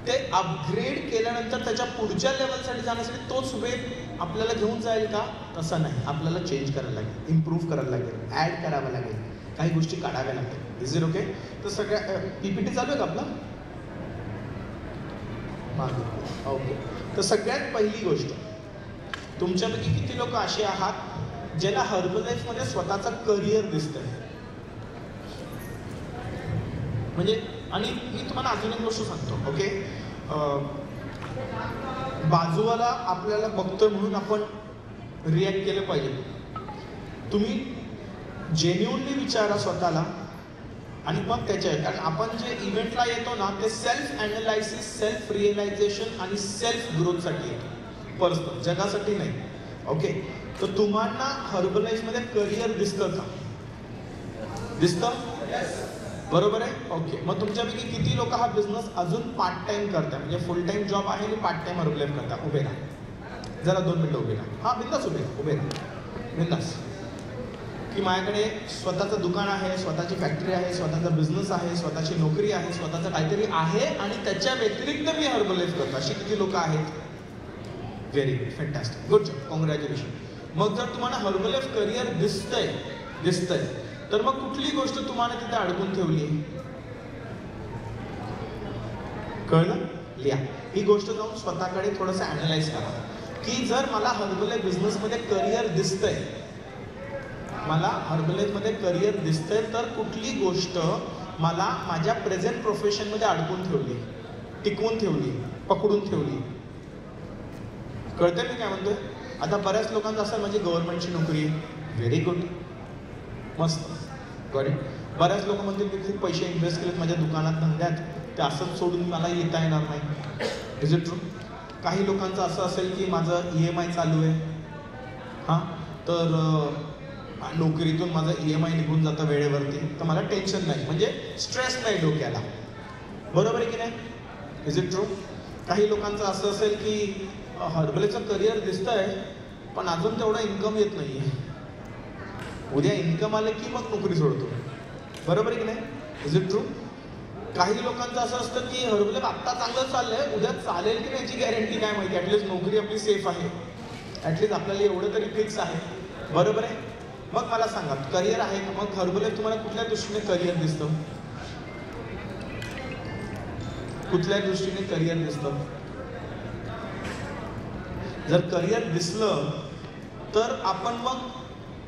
ते अपग्रेड केल्यानंतर त्याच्या पुढच्या लेवलसाठी जाण्यासाठी तोच वेग आपल्याला घेऊन जाईल का? तसं नाही, आपल्याला चेंज करायला लागेल, इम्प्रूव्ह करायला लागेल, ॲड करावं लागेल, काही गोष्टी काढाव्या लागतील. Is it okay? तर सगळ्या PPT चालू आहे का आपला? ओके. तर सगळ्यात पहिली गोष्ट, तुमच्यापैकी किती लोक असे आहात ज्याला हर्बलाईफमध्ये स्वतःचं करिअर दिसतंय? म्हणजे, आणि मी तुम्हाला अजून एक गोष्ट सांगतो, ओके? बाजूवाला आपल्याला बघतोय म्हणून आपण रिॲक्ट केलं पाहिजे. तुम्ही जेन्युअनली विचारा स्वतःला आणि मग त्याच्या, कारण आपण जे इव्हेंटला येतो ना ते सेल्फ ॲनालायसिस, सेल्फ रिअलायझेशन आणि सेल्फ ग्रोथसाठी येतो, पर्सनल, जगासाठी नाही. ओके. तर तुम्हाला हर्बलाईफमध्ये करिअर दिसतं का? दिसतं? बरोबर आहे? ओके. मग तुमच्यापैकी किती लोक हा बिझनेस अजून पार्ट टाइम करतात, म्हणजे फुल टाइम जॉब आहे आणि पार्ट टाइम हर्बलाईफ करतात? उभे राहा जरा, 2 मिनिटं उभे राहा. हा, बिंदास उभे राहा, बिंदास. की माझ्याकडे स्वतःचं दुकान आहे, स्वतःची फॅक्टरी आहे, स्वतःचा बिझनेस आहे, स्वतःची नोकरी आहे, स्वतःचं काहीतरी आहे आणि त्याच्या व्यतिरिक्त मी हर्बलाईफ करतो, अशी किती लोक आहेत? Very good, fantastic, good job, congratulation. मग जर तुम्हाला हर्बलाईफ करिअर दिसतंय तर मग कुठली गोष्ट तुम्हाला तिथे अडकून ठेवली? कळलं? लिहा. ही गोष्ट जाऊन स्वतःकडे थोडंसं ॲनालाइज करा की जर मला हर्बलाईफ बिझनेसमध्ये करिअर दिसतंय, मला हर्बलाईफमध्ये करिअर दिसतंय, तर कुठली गोष्ट मला माझ्या प्रेझेंट प्रोफेशनमध्ये अडकून ठेवली, टिकवून ठेवली, पकडून ठेवली? कळतंय मी काय म्हणतोय? आता बऱ्याच लोकांचं असं म्हणजे गव्हर्नमेंटची नोकरी, व्हेरी गुड, मस्त, गॉट इट. बऱ्याच लोक म्हणतील मी खूप पैसे इन्व्हेस्ट केलेत माझ्या दुकानात, धंद्यात, ते असंच सोडून मला येता येणार नाही. Is it true? काही लोकांचं असं असेल की माझं EMI चालू आहे, हां, तर नोकरीतून माझं EMI निघून जातं वेळेवरती, तर मला टेन्शन नाही, म्हणजे स्ट्रेस नाही डोक्याला. बरोबर आहे की नाही? Is it true? काही लोकांचं असं असेल की हर्बलाईफचं करिअर दिसतंय पण अजून तेवढा इन्कम येत नाही आहे, उद्या इन्कम आलं की मग नोकरी सोडतो. बरोबर आहे की नाही? Is it true? काही लोकांचं असं असतं की हर्बलाईफ आत्ता चांगलं चाललंय, उद्या चालेल की नाही याची गॅरंटी काय माहिती, ॲटलिस्ट नोकरी आपली सेफ आहे, ॲटलिस्ट आपल्याला एवढं तरी फिक्स आहे. बरोबर आहे? मग मला सांगा, करिअर आहे का? मग हर्बलाईफ तुम्हाला कुठल्या दृष्टीने करिअर दिसतं? कुठल्या दृष्टीने करिअर दिसतं? जर करिअर दिसलं तर आपण मग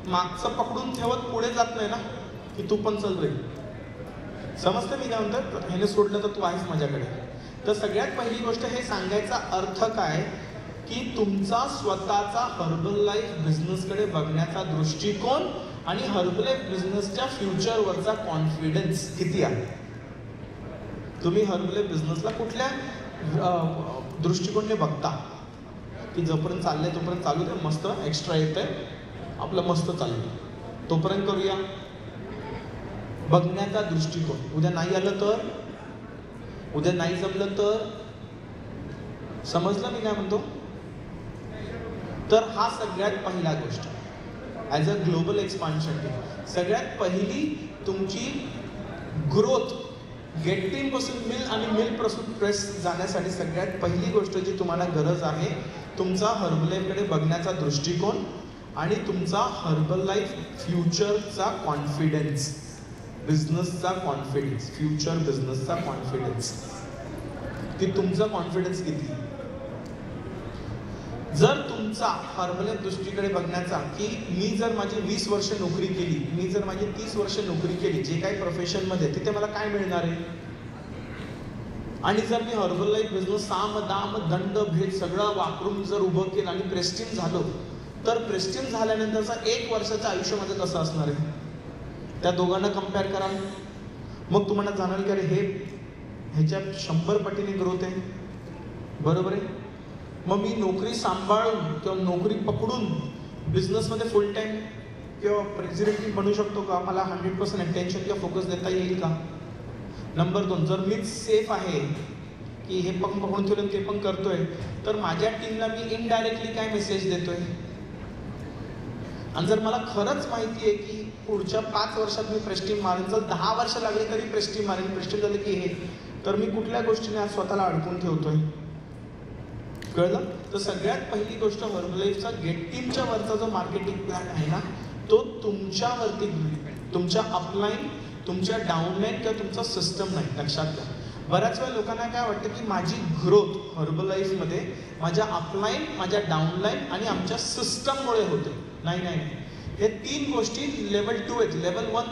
मागचं पकडून ठेवत पुढे जात नाही ना, की तू पण चल रे. समजतं मी काय म्हणतो? ह्याने सोडलं तर तू आहेस माझ्याकडे. तर सगळ्यात पहिली गोष्ट हे सांगायचा अर्थ काय की तुमचा स्वतःचा हर्बलाईफ बिझनेसकडे बघण्याचा दृष्टिकोन आणि हर्बलाईफ बिझनेसच्या फ्युचरवरचा कॉन्फिडन्स किती आहे. तुम्ही हर्बलाईफ बिझनेसला कुठल्या दृष्टिकोनाने बघता? की जोपर्यंत चाललंय तोपर्यंत चालू दे, मस्त एक्स्ट्रा येतंय, आपलं मस्त चाललंय, तोपर्यंत करूया. बघण्याचा दृष्टिकोन, उद्या नाही आलं तर, उद्या नाही जमलं तर, समजलं मी काय म्हणतो? तर हा सगळ्यात पहिला गोष्ट as a global expansion team. सगळ्यात पहिली तुमची ग्रोथ गेट टीमपासून मिल आणि मिलपासून प्रेस जाण्यासाठी सगळ्यात पहिली गोष्ट जी तुम्हाला गरज आहे, तुमचा हर्बलाईफकडे बघण्याचा दृष्टिकोन आणि तुमचा हर्बलाईफ फ्युचरचा कॉन्फिडन्स, बिझनेसचा कॉन्फिडन्स, फ्युचर बिझनेसचा कॉन्फिडन्स, की तुमचा कॉन्फिडन्स किती. जर तुमचा हर्बलाईफ दृष्टीकडे बघण्याचा की मी जर माझी 20 वर्ष नोकरी केली, मी जर माझी 30 वर्ष नोकरी केली, जे काही प्रोफेशनमध्ये तिथे मला काय मिळणार आहे, आणि जर मी हर्बलाईफ बिझनेस साम दाम दंड भेद सगळं वापरून जर उभं केलं आणि प्रेस्टिज झालो, तर प्रेस्टीम झाल्यानंतरचा 1 वर्षाचं आयुष्य माझं कसं असणार आहे? त्या दोघांना कम्पेअर करा, मग तुम्हाला जाणवेल की अरे ह्याच्यात 100 पटीने ग्रोथ आहे. बरोबर आहे? मग मी नोकरी सांभाळून किंवा नोकरी पकडून बिझनेसमध्ये फुल टाईम किंवा प्रेसिडेंट बनू शकतो का? मला 100% अटेन्शन किंवा फोकस देता येईल का? नंबर 2, जर मीच सेफ आहे की हे पण पकडून ठेवलं ते पण करतोय, तर माझ्या टीमला मी इनडायरेक्टली काय मेसेज देतोय? आणि जर मला खरंच माहिती आहे की पुढच्या 5 वर्षात मी प्रेस्टीम मारेन, जर 10 वर्ष लागली तरी प्रेस्टीम मारेन, प्रेस्टीम झालं की हे, तर मी कुठल्या गोष्टीने आज स्वतःला अडकून ठेवतोय? कळलं? तर सगळ्यात पहिली गोष्ट हर्बलाईफचा गेट टीमच्या वरचा जो मार्केटिंग प्लॅन आहे ना, तो तुमच्यावरती, तुमच्या अपलाईन, तुमच्या डाऊनलाईन किंवा तुमचा सिस्टम नाही. लक्षात घ्या. बऱ्याच वेळा लोकांना काय वाटतं की माझी ग्रोथ हर्बलाईफमध्ये माझ्या अपलाईन, माझ्या डाऊनलाईन आणि आमच्या सिस्टममुळे होते. नाही नाही, हे 3 गोष्टी लेवल 2 आहेत. लेवल 1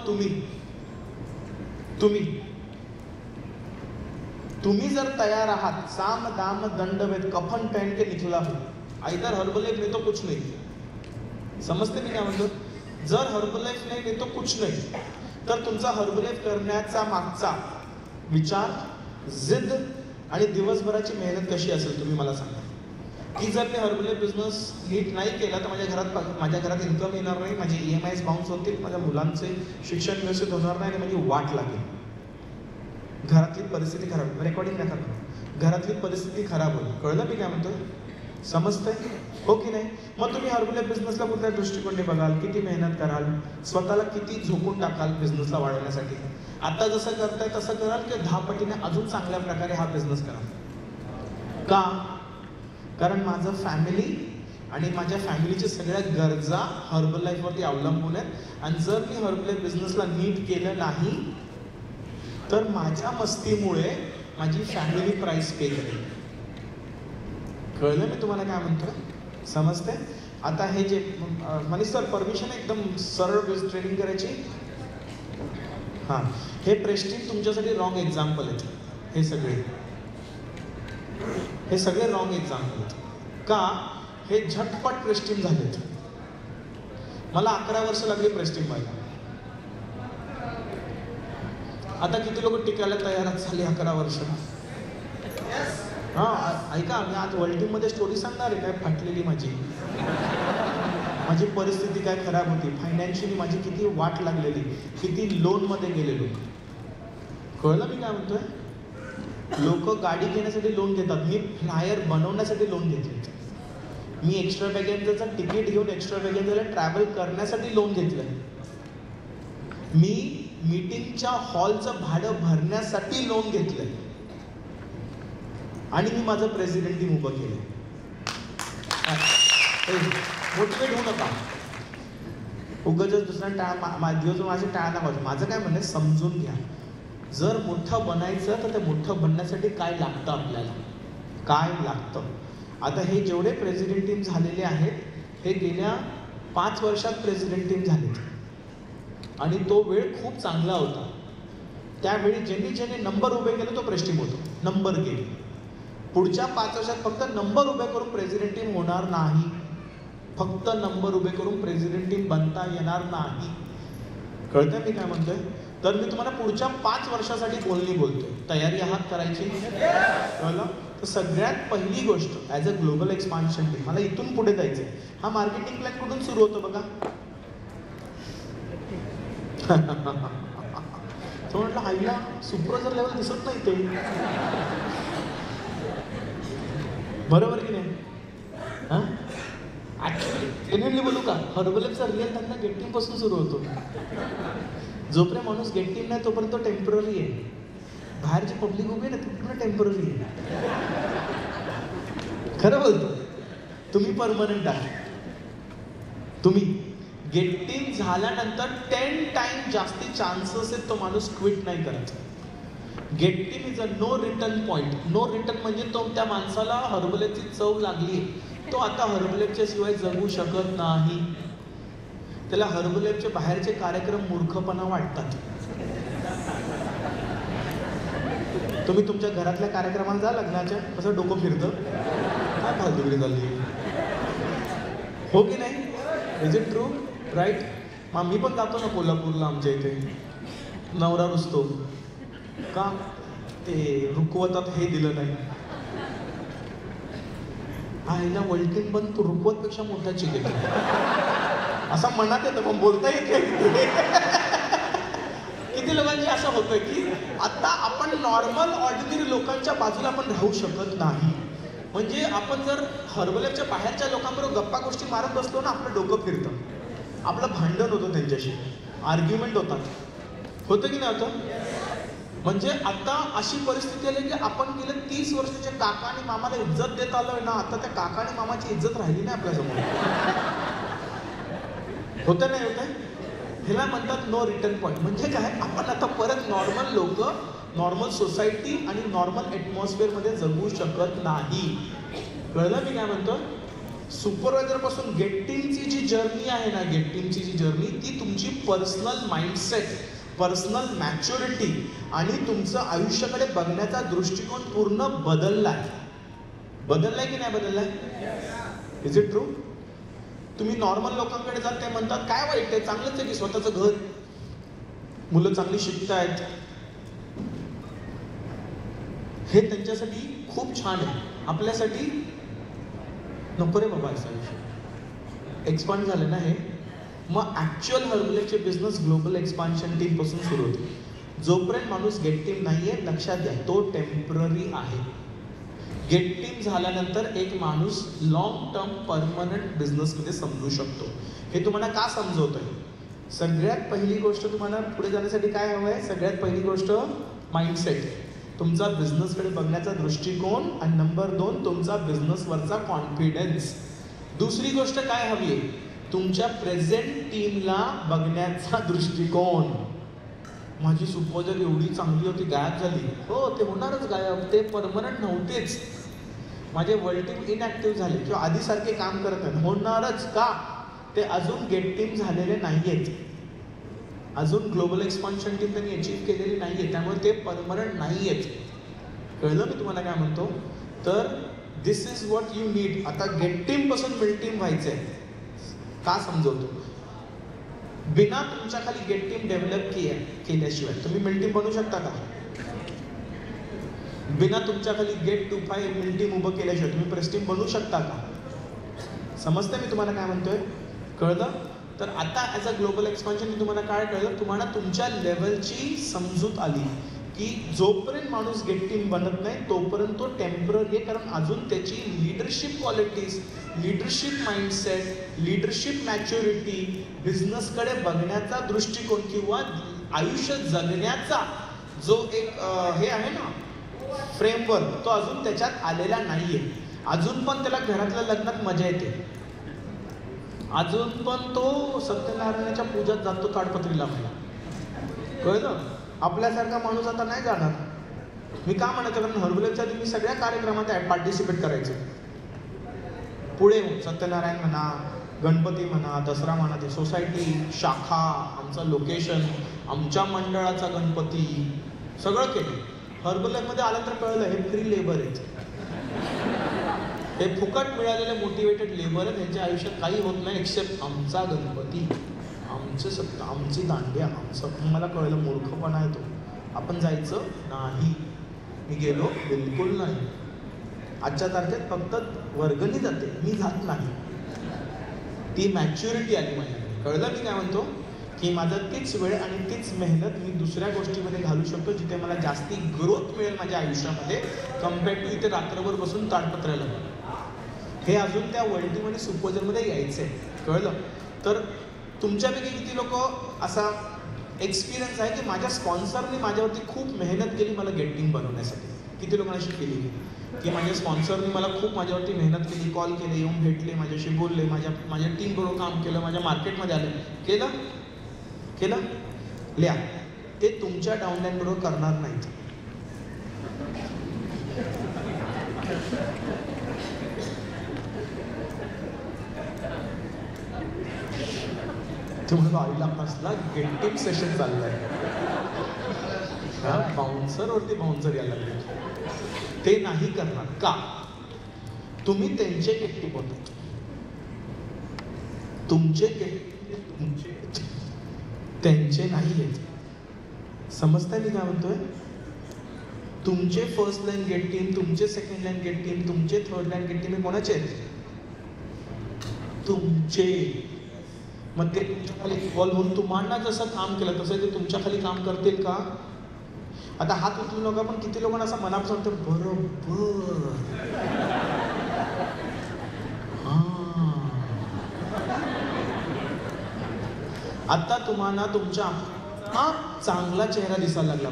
तुम्ही जर तयार आहात, साम दाम दंड वेद कफन पहन के निकला हो, आइदर हर्बलाईफ नाही तो कुछ नाही. समजते मी काय म्हणतो? जर हर्बलाईफ नाही तो कुछ नाही, तर तुमचा हर्बलाईफ करण्याचा मागचा विचार, जिद्द आणि दिवसभराची मेहनत कशी असेल तुम्ही मला सांगा. की जर मी हर्बलाईफ बिझनेस नीट नाही केला तर माझ्या घरात इन्कम येणार नाही, माझे EMIs बाउन्स होतील, माझ्या मुलांचे शिक्षण व्यवस्थित होणार नाही आणि माझी वाट लागेल, घरातली परिस्थिती खराब, रेकॉर्डिंग नका करू, घरातली परिस्थिती खराब होईल. कळलं मी काय म्हणतोय? समजतंय? हो की नाही? मग तुम्ही हर्बलाईफ बिझनेसला कुठल्या दृष्टिकोनाने बघाल, किती मेहनत कराल, स्वतःला किती झोकून टाकाल बिझनेसला वाढवण्यासाठी. आता जसं करताय तसं कराल की 10 पटीने अजून चांगल्या प्रकारे हा बिझनेस कराल. का? कारण माझं फॅमिली आणि माझ्या फॅमिलीच्या सगळ्या गरजा हर्बलाईफवरती अवलंबून आहेत. आणि जर मी हर्बलाईफ बिझनेसला नीट केलं नाही तर माझ्या मस्तीमुळे माझी फॅमिली प्राइस पे करेल. कळलं मी तुम्हाला काय म्हणतो? समजते? आता हे जे मनीष सर परमिशन एकदम सरळ ट्रेनिंग करायची. हां, हे प्रेस्टीज तुमच्यासाठी रॉंग एक्झाम्पल आहेत. हे सगळे रॉंग एक्झाम्पल आहेत. का? हे झटपट प्रेस्टीज झालेत. मला 11 वर्ष लागली प्रेस्टीज व्हायला. आता किती लोक टिकायला तयार झाले 11 वर्ष? हां, ऐका, मी आज वर्ल्ड टीममध्ये स्टोरी सांगणार आहे काय फाटलेली माझी परिस्थिती काय खराब होती, फायनान्शियली माझी किती वाट लागलेली, किती लोनमध्ये गेलेलो. कळलं मी काय म्हणतोय? लोक गाडी घेण्यासाठी लोन घेतात, मी फ्लायर बनवण्यासाठी लोन घेतले. मी एक्स्ट्रा बॅगेजचं तिकीट घेऊन एक्स्ट्रा बॅगेजला ट्रॅव्हल करण्यासाठी लोन घेतलं. मी मीटिंगच्या हॉलचं भाडं भरण्यासाठी लोन घेतलंय आणि मी माझं प्रेसिडेंट टीम उभं केलं. मोटिवेट होऊ नका, उगाचच दुसऱ्या दिवस माझे टाळा नका. माझं काय म्हणणं, समजून घ्या. जर मोठं बनायचं तर ते मोठं बनण्यासाठी काय लागतं, आपल्याला काय लागतं. आता हे जेवढे प्रेसिडेंट टीम झालेले आहेत हे गेल्या 5 वर्षात प्रेसिडेंट टीम झालेत आणि तो वेळ खूप चांगला होता. त्यावेळी ज्यांनी नंबर उभे केले तो प्रेस्टीम होतो, नंबर गेले. पुढच्या 5 वर्षात फक्त नंबर उभे करून प्रेसिडेंट टीम होणार नाही, फक्त नंबर उभे करून प्रेसिडेंट टीम बनता येणार नाही. कळतं मी काय म्हणतोय? तर मी तुम्हाला पुढच्या 5 वर्षासाठी बोलतोय. तयारी आहात करायची? कळलं? तर सगळ्यात पहिली गोष्ट as a global expansion team मला इथून पुढे जायचं. हा मार्केटिंग प्लॅन कुठून सुरू होतो बघा. तो म्हटलं आईला सुपरवायझर लेवल दिसत नाही ते. बरोबर की नाही? हां, ॲक्च्युली जेन्युइनली बोलू का, हर्बलाईफचा रिअल धंदा गेट टीम पासून सुरू होतो. जोपर्यंत माणूस गेट टीम नाही तोपर्यंत तो टेम्पररी आहे. बाहेरची पब्लिक उभी आहे ना, ती पूर्ण टेम्पररी आहे. खरं बोलतो, तुम्ही परमनंट आहे. तुम्ही गेट टीम झाल्यानंतर 10 टाइम जास्ती चान्सेस आहेत तो माणूस क्विट नाही करत. Get team is a no return point. No return म्हणजे तो त्या माणसाला हर्बलाईफची चव लागली, तो आता हर्बलाईफच्या शिवाय जगू शकत नाही. त्याला हर्बलाईफचे बाहेरचे कार्यक्रम मूर्खपणा वाटतात. तुम्ही तुमच्या घरातल्या कार्यक्रमाला जा, लग्नाच्या, कसं डोकं फिरतं, काय फालतूगिरी झाली, हो की नाही? Is it true? राईट. मग मी पण जातो ना कोल्हापूरला, आमच्या इथे नवरा रुसतो का ते रुकवतात हे दिलं नाही. आईला वळकीन पण तू रुकवतपेक्षा मोठा चिकेल असं मनात येतं, पण बोलता येत नाही. किती लोकांची असं होतं की आता आपण नॉर्मल ऑर्डिनरी लोकांच्या बाजूला आपण राहू शकत नाही. म्हणजे आपण जर हर्बलच्या बाहेरच्या लोकांबरोबर गप्पा गोष्टी मारत बसलो ना, आपलं डोकं फिरतं, आपलं भांडण होतं, त्यांच्याशी आर्ग्युमेंट होतात, होतं की नाही होतं? म्हणजे आता अशी परिस्थिती आली की आपण गेले 30 वर्षाचे काका आणि मामाला इज्जत देत आलोय ना, आता त्या काका आणि मामाची इज्जत राहिली नाही आपल्यासमोर. होतं नाही होतं? ह्याला म्हणतात नो रिटर्न पॉईंट. म्हणजे काय, आपण आता परत नॉर्मल लोक, नॉर्मल सोसायटी आणि नॉर्मल ॲटमॉस्फिअरमध्ये जगू शकत नाही. कळलं मी काय म्हणतो? सुपरवायझर पासून गेट टीमची जी जर्नी आहे ना, गेट टीमची जी जर्नी, ती तुमची पर्सनल माइंडसेट, पर्सनल मॅच्युरिटी आणि तुमचं आयुष्याकडे बघण्याचा दृष्टिकोन पूर्ण बदललाय. बदललाय की नाही बदललाय? Is it true? तुम्ही नॉर्मल लोकांकडे जात, ते म्हणतात काय वाईट आहे, चांगलंच आहे की स्वतःचं घर, मुलं चांगली शिकतायत, हे त्यांच्यासाठी खूप छान आहे. आपल्यासाठी नको रे बाबा असा विषय. एक्सपांड झालं ना हे. मग ॲक्च्युअल हर्बलचे बिझनेस ग्लोबल एक्सपान्शन टीम पासून सुरू होते. जोपर्यंत माणूस गेट टीम नाही आहे, लक्षात घ्या तो टेम्पररी आहे. गेट टीम झाल्यानंतर एक माणूस लॉंग टर्म परमनंट बिझनेसमध्ये समजू शकतो. हे तुम्हाला का समजवतोय? सगळ्यात पहिली गोष्ट, तुम्हाला पुढे जाण्यासाठी काय हवं आहे? सगळ्यात पहिली गोष्ट माइंडसेट, तुमचा बिझनेसकडे बघण्याचा दृष्टिकोन, आणि नंबर 2 तुमचा बिझनेसवरचा कॉन्फिडन्स. दुसरी गोष्ट काय हवी आहे? तुमच्या प्रेझेंट टीमला बघण्याचा दृष्टिकोन. माझी सुपरवायझर एवढी चांगली होती, गायब झाली. हो, ते होणारच गायब, ते परमनंट नव्हतेच. माझे वर्ल्ड टीम इनॅक्टिव्ह झाले किंवा आधीसारखे काम करत नाही, होणारच का? ते अजून गेट टीम झालेले नाहीयेत, अजून ग्लोबल एक्सपान्शन टीम त्यांनी अचीव्ह केलेली नाहीये, त्यामुळे ते परमनंट नाहीयेत. कळलं मी तुम्हाला काय म्हणतो? तर this is what you need. आता गेट टीम पासून बिल्ड टीम व्हायचंय. का समजवतो? बिना तुमच्या खाली गेट टीम डेव्हलप केल्याशिवाय तुम्ही मिल टीम बनवू शकता का? बिना तुमच्या खाली गेट 2-5 मिल टीम उभं केल्याशिवाय तुम्ही प्रेस टीम बनवू शकता का? समजतं मी तुम्हाला काय म्हणतोय? कळलं? तर आता ॲज अ ग्लोबल एक्सपान्शन मी तुम्हाला काय कळलं, तुम्हाला तुमच्या लेवलची समजूत आली की जोपर्यंत माणूस गेट टीम बनत नाही तोपर्यंत तो टेम्पररी आहे. कारण अजून त्याची leadership qualities, leadership mindset, leadership maturity, बिझनेसकडे बघण्याचा दृष्टिकोन किंवा आयुष्य जगण्याचा जो एक हे आहे ना फ्रेमवर्क, तो अजून त्याच्यात आलेला नाहीये. अजून पण त्याला घरातल्या लग्नात मजा येते, अजून पण तो सत्यनारायणाच्या पूजात जातो ताडपत्री लावायला. कळलं? आपल्यासारखा माणूस आता नाही जाणार. मी का म्हणायचं? कारण हर्बलच्या आधी मी सगळ्या कार्यक्रमात पार्टिसिपेट करायचे. पुढे सत्यनारायण म्हणा, गणपती म्हणा, दसरा म्हणा, ते सोसायटी, शाखा, आमचं लोकेशन, आमच्या मंडळाचा गणपती, सगळं केलं. हर्बलमध्ये आलं तर कळलं हे फ्री लेबर आहेत, हे फुकट मिळालेले मोटिवेटेड लेबर आहेत. त्यांच्या आयुष्यात काही होत नाही एक्सेप्ट आमचा गणपती, आमचं सत्ता, आमची दांड्या, आमचं. मला कळलं मूर्खपणा आहे तो. आपण जायचं नाही. मी गेलो बिलकुल नाही. आजच्या तारखेत फक्त वर्गणी जाते, मी जात नाही. ती मॅच्युरिटी आली माझ्याकडे. कळलं मी काय म्हणतो? की माझं तीच वेळ आणि तीच मेहनत मी दुसऱ्या गोष्टीमध्ये घालू शकतो जिथे मला जास्ती ग्रोथ मिळेल माझ्या आयुष्यामध्ये, कम्पेअर्ड टू इथे रात्रभर बसून ताडपत्रायला. हे अजून त्या वर्ल्ड टीम आणि सुपरवायझरमध्ये यायचं आहे. कळलं? तर तुमच्यापैकी किती लोक असा एक्सपिरियन्स आहे की माझ्या स्पॉन्सरने माझ्यावरती खूप मेहनत केली मला गेट टीम बनवण्यासाठी? किती लोकांना अशी केली की माझ्या स्पॉन्सरने मला खूप माझ्यावरती मेहनत केली, कॉल केले, येऊन भेटले, माझ्याशी बोलले, माझ्या टीमबरोबर काम केलं, माझ्या मार्केटमध्ये आले, केलं? लिहा. ते तुमच्या डाऊनलाईन बरोबर करणार नाहीत. तुम्हाला आईला कसला गेट टीम सेशन चाललाय, बाउन्सरवरती बाउन्सर यायला लागले. ते नाही करणार. का? तुम्ही त्यांचे गेट टीम होतात. तुमचे त्यांचे नाही आहेत. समजताय मी काय म्हणतोय? तुमचे फर्स्ट लाईन गेट टीम, तुमचे सेकंड लाईन गेट टीम, तुमचे थर्ड लाईन गेट टीम हे कोणाचे आहेत? तुमचे. मग ते तुमच्या खाली इन्व्हॉल्व होऊन तुम्हाला जसं काम केलं तसं ते तुमच्या खाली काम करतील का? आता हात उचलू नका, पण किती लोकांना असं मनापासून वाटतं बरोबर आता तुम्हाला तुमच्या हा चांगला चेहरा दिसायला लागला.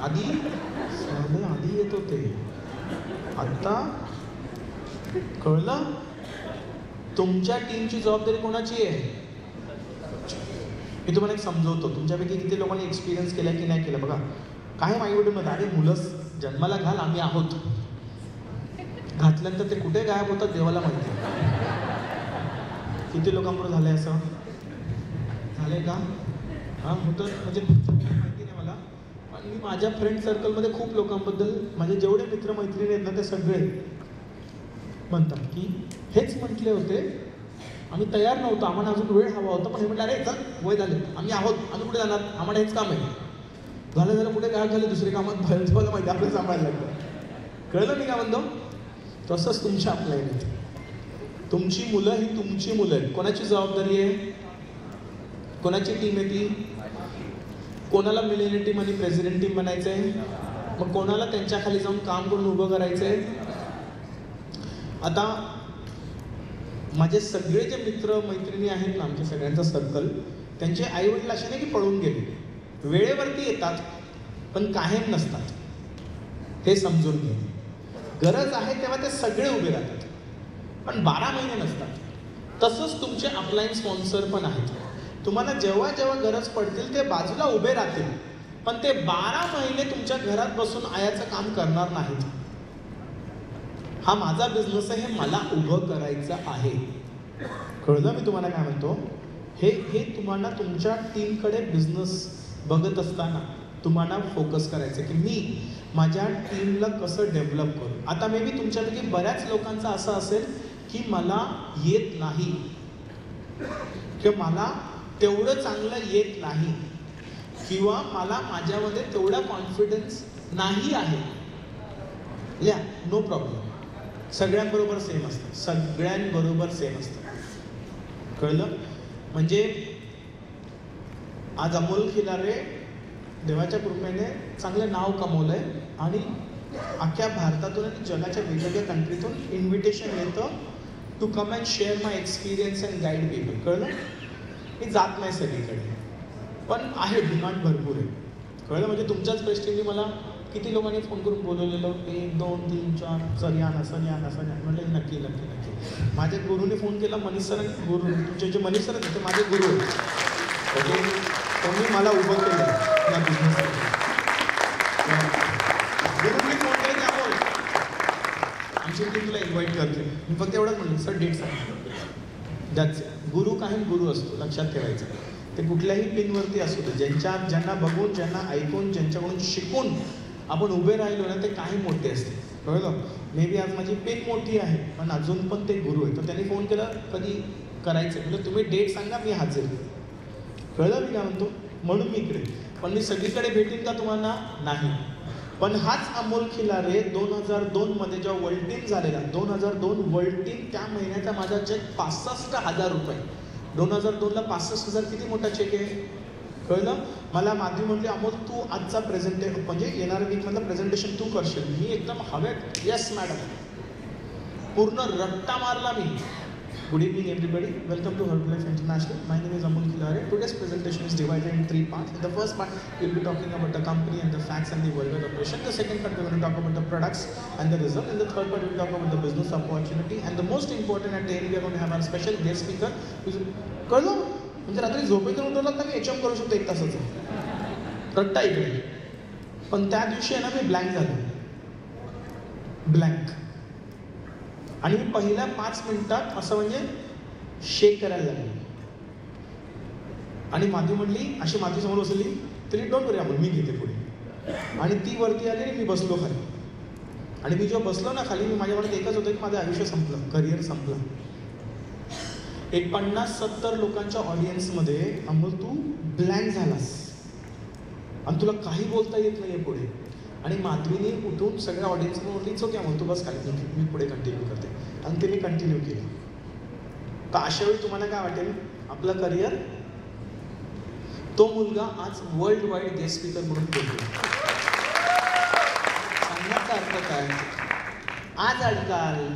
आधी येत होते, आता कळलं? तुमच्या टीमची जबाबदारी कोणाची आहे? मी तुम्हाला एक समजवतो. तुमच्यापैकी किती लोकांनी एक्सपिरियन्स केला की नाही केलं बघा. काय आई वडील म्हणतात, अरे मुलं जन्माला घाल, आम्ही आहोत. घातल्यानंतर ते कुठे गायब होतात देवाला माहिती. किती लोकांबरोबर झालंय असं? झालंय का? हां होतं, म्हणजे माहिती नाही मला, पण मी माझ्या फ्रेंड सर्कलमध्ये खूप लोकांबद्दल, माझे जेवढे मित्रमैत्रिणी आहेत ना ते सगळे म्हणतात की हेच म्हटले होते, आम्ही तयार नव्हतो, आम्हाला अजून वेळ हवा होता, पण हे म्हटलं अरे चल वय झाले, आम्ही आहोत, आम्ही कुठे जाणार, आम्हाला हेच काम आहे. झालं कुठे गायब झाले, दुसरे कामात बाहेर ठेवायला माहिती आपलं सांभाळायला लागतं. कळलं मी काय म्हणतो? तसंच तुमच्या आपल्या आहेत. तुमची मुलं ही तुमची मुलं आहेत. कोणाची जबाबदारी आहे? कोणाची टीम आहे ती? कोणाला मिलेनियर टीम आणि प्रेसिडेंट टीम बनायचं आहे? मग कोणाला त्यांच्या खाली जाऊन काम करून उभं करायचं आहे? आता माझे सगळे जे मित्र मैत्रिणी आहेत ना, आमच्या सगळ्यांचं सर्कल, त्यांचे आई वडील असे नाही की पळून गेले, वेळेवरती येतात पण कायम नसतात. हे समजून घे. गरज आहे तेव्हा ते सगळे उभे राहतात, पण 12 महिने नसतात. तसंच तुमचे अपलाईन स्पॉन्सर पण आहेत. तुम्हाला जेव्हा जेव्हा गरज पडतील ते बाजूला उभे राहतील, पण ते 12 महिने तुमच्या घरात बसून आयाचं काम करणार नाहीत. हा माझा बिझनेस आहे, हे मला उभं करायचं आहे. कळलं मी तुम्हाला काय म्हणतो? हे तुम्हाला तुमच्या टीमकडे बिझनेस बघत असताना तुम्हाला फोकस करायचं की मी माझ्या टीमला कसं डेव्हलप करू. आता मे बी तुमच्यापैकी बऱ्याच लोकांचं असं असेल की मला येत नाही किंवा मला तेवढं चांगलं येत नाही किंवा मला माझ्यामध्ये तेवढा कॉन्फिडन्स नाही आहे. या नो प्रॉब्लेम, सगळ्यांबरोबर सेम असतं, सगळ्यांबरोबर सेम असतं. कळलं? म्हणजे आज अमोल खिलारे देवाच्या कृपेने चांगलं नाव कमवलंय आणि अख्ख्या भारतातून आणि जगाच्या वेगवेगळ्या कंट्रीतून इन्व्हिटेशन येतं to come and share my experience and guide people. कळलं? मी जात नाही सगळीकडे, पण आहे डिमांड भरपूर आहे. कळलं? म्हणजे तुमच्याच प्रेस्टिजने मला किती लोकांनी फोन करून बोलवलेलं, 1 2 3 4 सर या ना, सर या ना, सर या. म्हणलं नक्की नक्की नक्की. माझ्या गुरुने फोन केला, मनीष सरांनी. गुरु तुमचे जे मनीष सर आहेत ते माझे गुरु आहेत. ओके, त्यांनी मला उभं केलं या बिझनेसमध्ये. गुरुंनी फोन केला की अमोल आमची टीम तुला इन्व्हाइट करते. मी फक्त एवढंच म्हणलं सर डेट सांग. That's it. गुरु काही गुरु असतो, लक्षात ठेवायचं. ते कुठल्याही पिनवरती असू दे, ज्यांना बघून, ज्यांना ऐकून, ज्यांच्याकडून शिकून आपण उभे राहिलो ना ते काही मोठे असते. कळलं? मे बी आज माझी पिन मोठी आहे पण अजून पण ते गुरु आहे. तर त्यांनी फोन केला कधी करायचं, म्हणजे तुम्ही डेट सांगा, मी हजर. कळलं मी काय म्हणतो? म्हणून मी इकडे. पण मी सगळीकडे भेटेन का तुम्हाला? नाही. पण हाच अमोल खिलारे 2002 मध्ये जेव्हा वर्ल्ड टीम झालेला, 2002 वर्ल्ड टीम, त्या महिन्याचा माझा चेक 65,000 रुपये. 2002ला 65,000 किती मोठा चेक आहे? कळलं? मला माधवी म्हटली अमोल तू आजचा म्हणजे येणाऱ्या वीकमधलं प्रेझेंटेशन तू करशील. मी एकदम हवेत येस मॅडम, पूर्ण रट्टा मारला मी. Good evening everybody, welcome to Herbalife international. My name is Amol Khilare. Today's presentation is divided in 3 parts. In the first part, we'll be talking about the company and the facts and the worldwide operation. The second part, we're going to talk about the products and the result. And the third part, we'll talk about the business opportunity. And the most important, at the end, we are going to have our special guest speaker. कळलं? म्हणजे रात्री झोपेतून उठवलं तर मी HM करू शकतो 1 तासाचं. रट्टा इकडे. पण त्या दिवशी आहे ना मी ब्लँक झालो. ब्लँक. आणि मी पहिल्या 5 मिनिटात असं म्हणजे शेक करायला लागलो. आणि माधवी म्हणली, अशी माधवी समोर बसली, तरी डोंट वरी आपण मी घेते पुढे. आणि ती वरती आली आणि मी बसलो खाली. आणि मी जेव्हा बसलो ना खाली, मी माझ्या मनात एकच होतं की माझं आयुष्य संपलं, करिअर संपलं. एक 50-70 लोकांच्या ऑडियन्समध्ये अमोल तू ब्लँक झालास आणि तुला काही बोलता येत नाहीये पुढे. आणि माधवीने उठून सगळ्या ऑडियन्सला म्हटली इट्स ओके अमोल, तू बस काय मी पुढे कंटिन्यू करते. आणि ते मी कंटिन्यू केलं. तर अशा वेळी तुम्हाला काय वाटेल, आपलं करिअर, तो मुलगा आज वर्ल्ड वाईड गेस्ट स्पीकर म्हणून बोलतो. सांगण्याचा अर्थ काय, आज अडकाल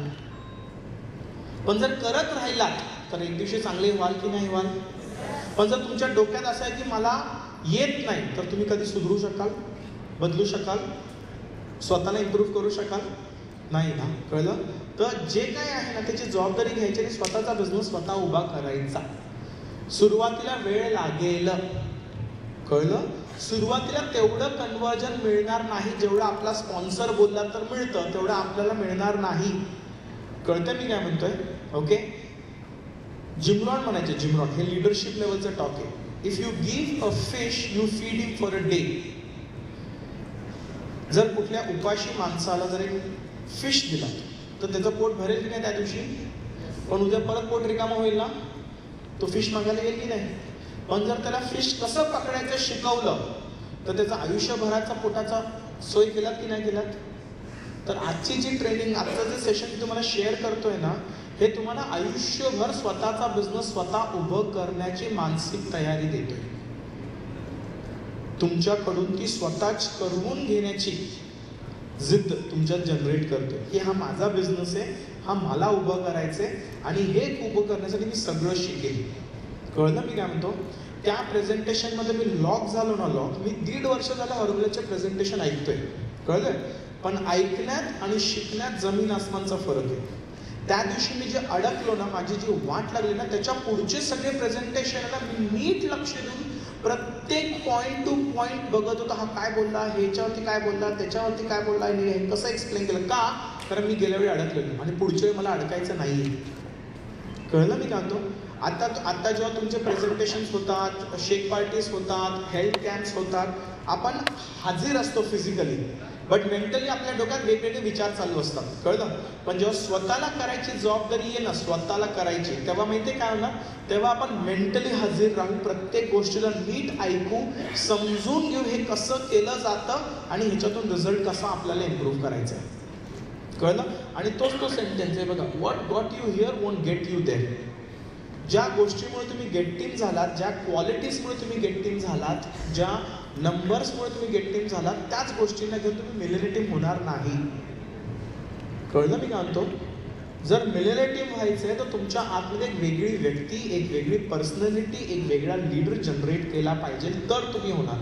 पण जर करत राहिलात तर एक दिवशी चांगले व्हाल की नाही व्हाल. पण जर तुमच्या डोक्यात असं आहे की मला येत नाही, तर तुम्ही कधी सुधरू शकाल, बदलू शकाल, स्वतःला इम्प्रूव्ह करू शकाल नाही ना. कळलं. तर जे काय आहे ना त्याची जबाबदारी घ्यायची आणि स्वतःचा बिझनेस स्वतः उभा करायचा. सुरुवातीला वेळ लागेल, कळलं. सुरुवातीला तेवढं कन्वर्जन मिळणार नाही जेवढं आपला स्पॉन्सर बोलला तर मिळतं, तेवढं आपल्याला मिळणार नाही. कळतं मी काय म्हणतोय. ओके. जिमरॉन म्हणायचे, जिमरॉन हे लिडरशिप लेवलचं टॉक आहे. If you give a fish you feed him for a day. जर कुठल्या उपाशी माणसाला जर एक फिश दिला तर त्याचं पोट भरेल की नाही त्या दिवशी, पण उद्या परत पोट रिकामं होईल ना, तो फिश मागायला येईल की नाही. पण जर त्याला फिश कसं पकडायचं शिकवलं तर त्याचा आयुष्यभराचा पोटाचा सोय केलात की नाही केलात. तर आजची जी ट्रेनिंग, आजचं जे सेशन मी तुम्हाला शेअर करतोय ना, हे तुम्हाला आयुष्यभर स्वतःचा बिझनेस स्वतः उभं करण्याची मानसिक तयारी देतोय. तुमच्याकडून ती स्वतःच करून घेण्याची जिद्द तुमच्यात जनरेट करतोय की हा माझा बिझनेस आहे, हा मला उभं करायचंय आणि हे उभं करण्यासाठी मी सगळं शिकेल. कळलं मी काय म्हणतो. त्या प्रेझेंटेशनमध्ये मी लॉक झालो ना, मी 1.5 वर्ष झालं हरभल्याचे प्रेझेंटेशन ऐकतोय. कळलं. पण ऐकण्यात आणि शिकण्यात जमीन आसमानचा फरक आहे. त्या दिवशी मी जे अडकलो ना, माझी जी वाट लागली ना, त्याच्या पुढचे सगळे प्रेझेंटेशनला मी नीट लक्ष देऊन प्रत्येक पॉईंट टू पॉईंट बघत होता. हा काय बोलला, ह्याच्यावरती काय बोलला, त्याच्यावरती काय बोलला, हे कसं एक्सप्लेन केलं. का, कारण मी गेल्या वेळी अडकलेलो आणि पुढच्या वेळी मला अडकायचं नाहीये. कळलं मी काय म्हणतो. आता जेव्हा तुमचे प्रेझेंटेशन्स होतात, शेक पार्टीज होतात, हेल्थ कॅम्प्स होतात, आपण हाजीर असतो फिजिकली, बट मेंटली आपल्या डोक्यात वेगवेगळे विचार चालू असतात. कळलं. पण जेव्हा स्वतःला करायची जबाबदारी आहे ना, स्वतःला करायची, तेव्हा माहिती काय होणार, तेव्हा आपण मेंटली हजर राहून प्रत्येक गोष्टीला नीट ऐकू, समजून घेऊ हे कसं केलं जातं आणि ह्याच्यातून रिझल्ट कसा आपल्याला इम्प्रूव्ह करायचा आहे. कळलं. आणि तोच तो सेंटेन्स आहे बघा, what got you here won't get you there. ज्या गोष्टीमुळे तुम्ही गेट टीम झालात, ज्या क्वालिटीजमुळे तुम्ही गेट टीम झालात, ज्या नंबर्समुळे तुम्ही गेट टीम झालात, त्याच गोष्टींना घेऊन तुम्ही मिलेनियर टीम होणार नाही. कळलं मी काय म्हणतो. जर मिलेनियर टीम व्हायचंय तर तुमच्या आतमध्ये एक वेगळी व्यक्ती, एक वेगळी पर्सनॅलिटी, एक वेगळा लीडर जनरेट केला पाहिजे, तर तुम्ही होणार.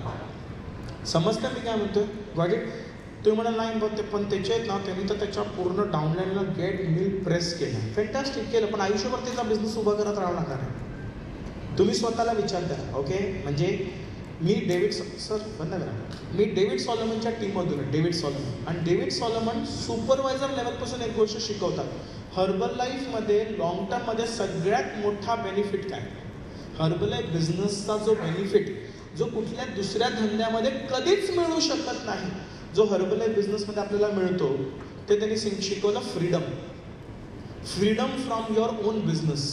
समजतं मी काय म्हणतोय. Got it. तुम्ही म्हणाल नाही पण त्याचे आहेत ना, त्यांनी तर त्याच्या पूर्ण डाऊनलाईनला गेट मिल प्रेस केलं, फॅन्टॅस्टिक केलं, पण आयुष्यभर त्याचा बिझनेस उभा करत राहावं लागणार आहे. तुम्ही स्वतःला विचार करा. ओके. म्हणजे मी डेव्हिड सॉलोमनच्या टीममधून आहे. David Solomon. आणि डेव्हिड सॉलोमन सुपरवायझर लेवलपासून एक गोष्ट शिकवतात. हर्बल लाईफमध्ये लॉंग टर्ममध्ये सगळ्यात मोठा बेनिफिट काय, हर्बल लाईफ बिझनेसचा जो बेनिफिट, जो कुठल्या दुसऱ्या धंद्यामध्ये कधीच मिळू शकत नाही, जो हर्बल लाईफ बिझनेसमध्ये आपल्याला मिळतो, ते त्यांनी शिकवलं freedom. Freedom from your on business.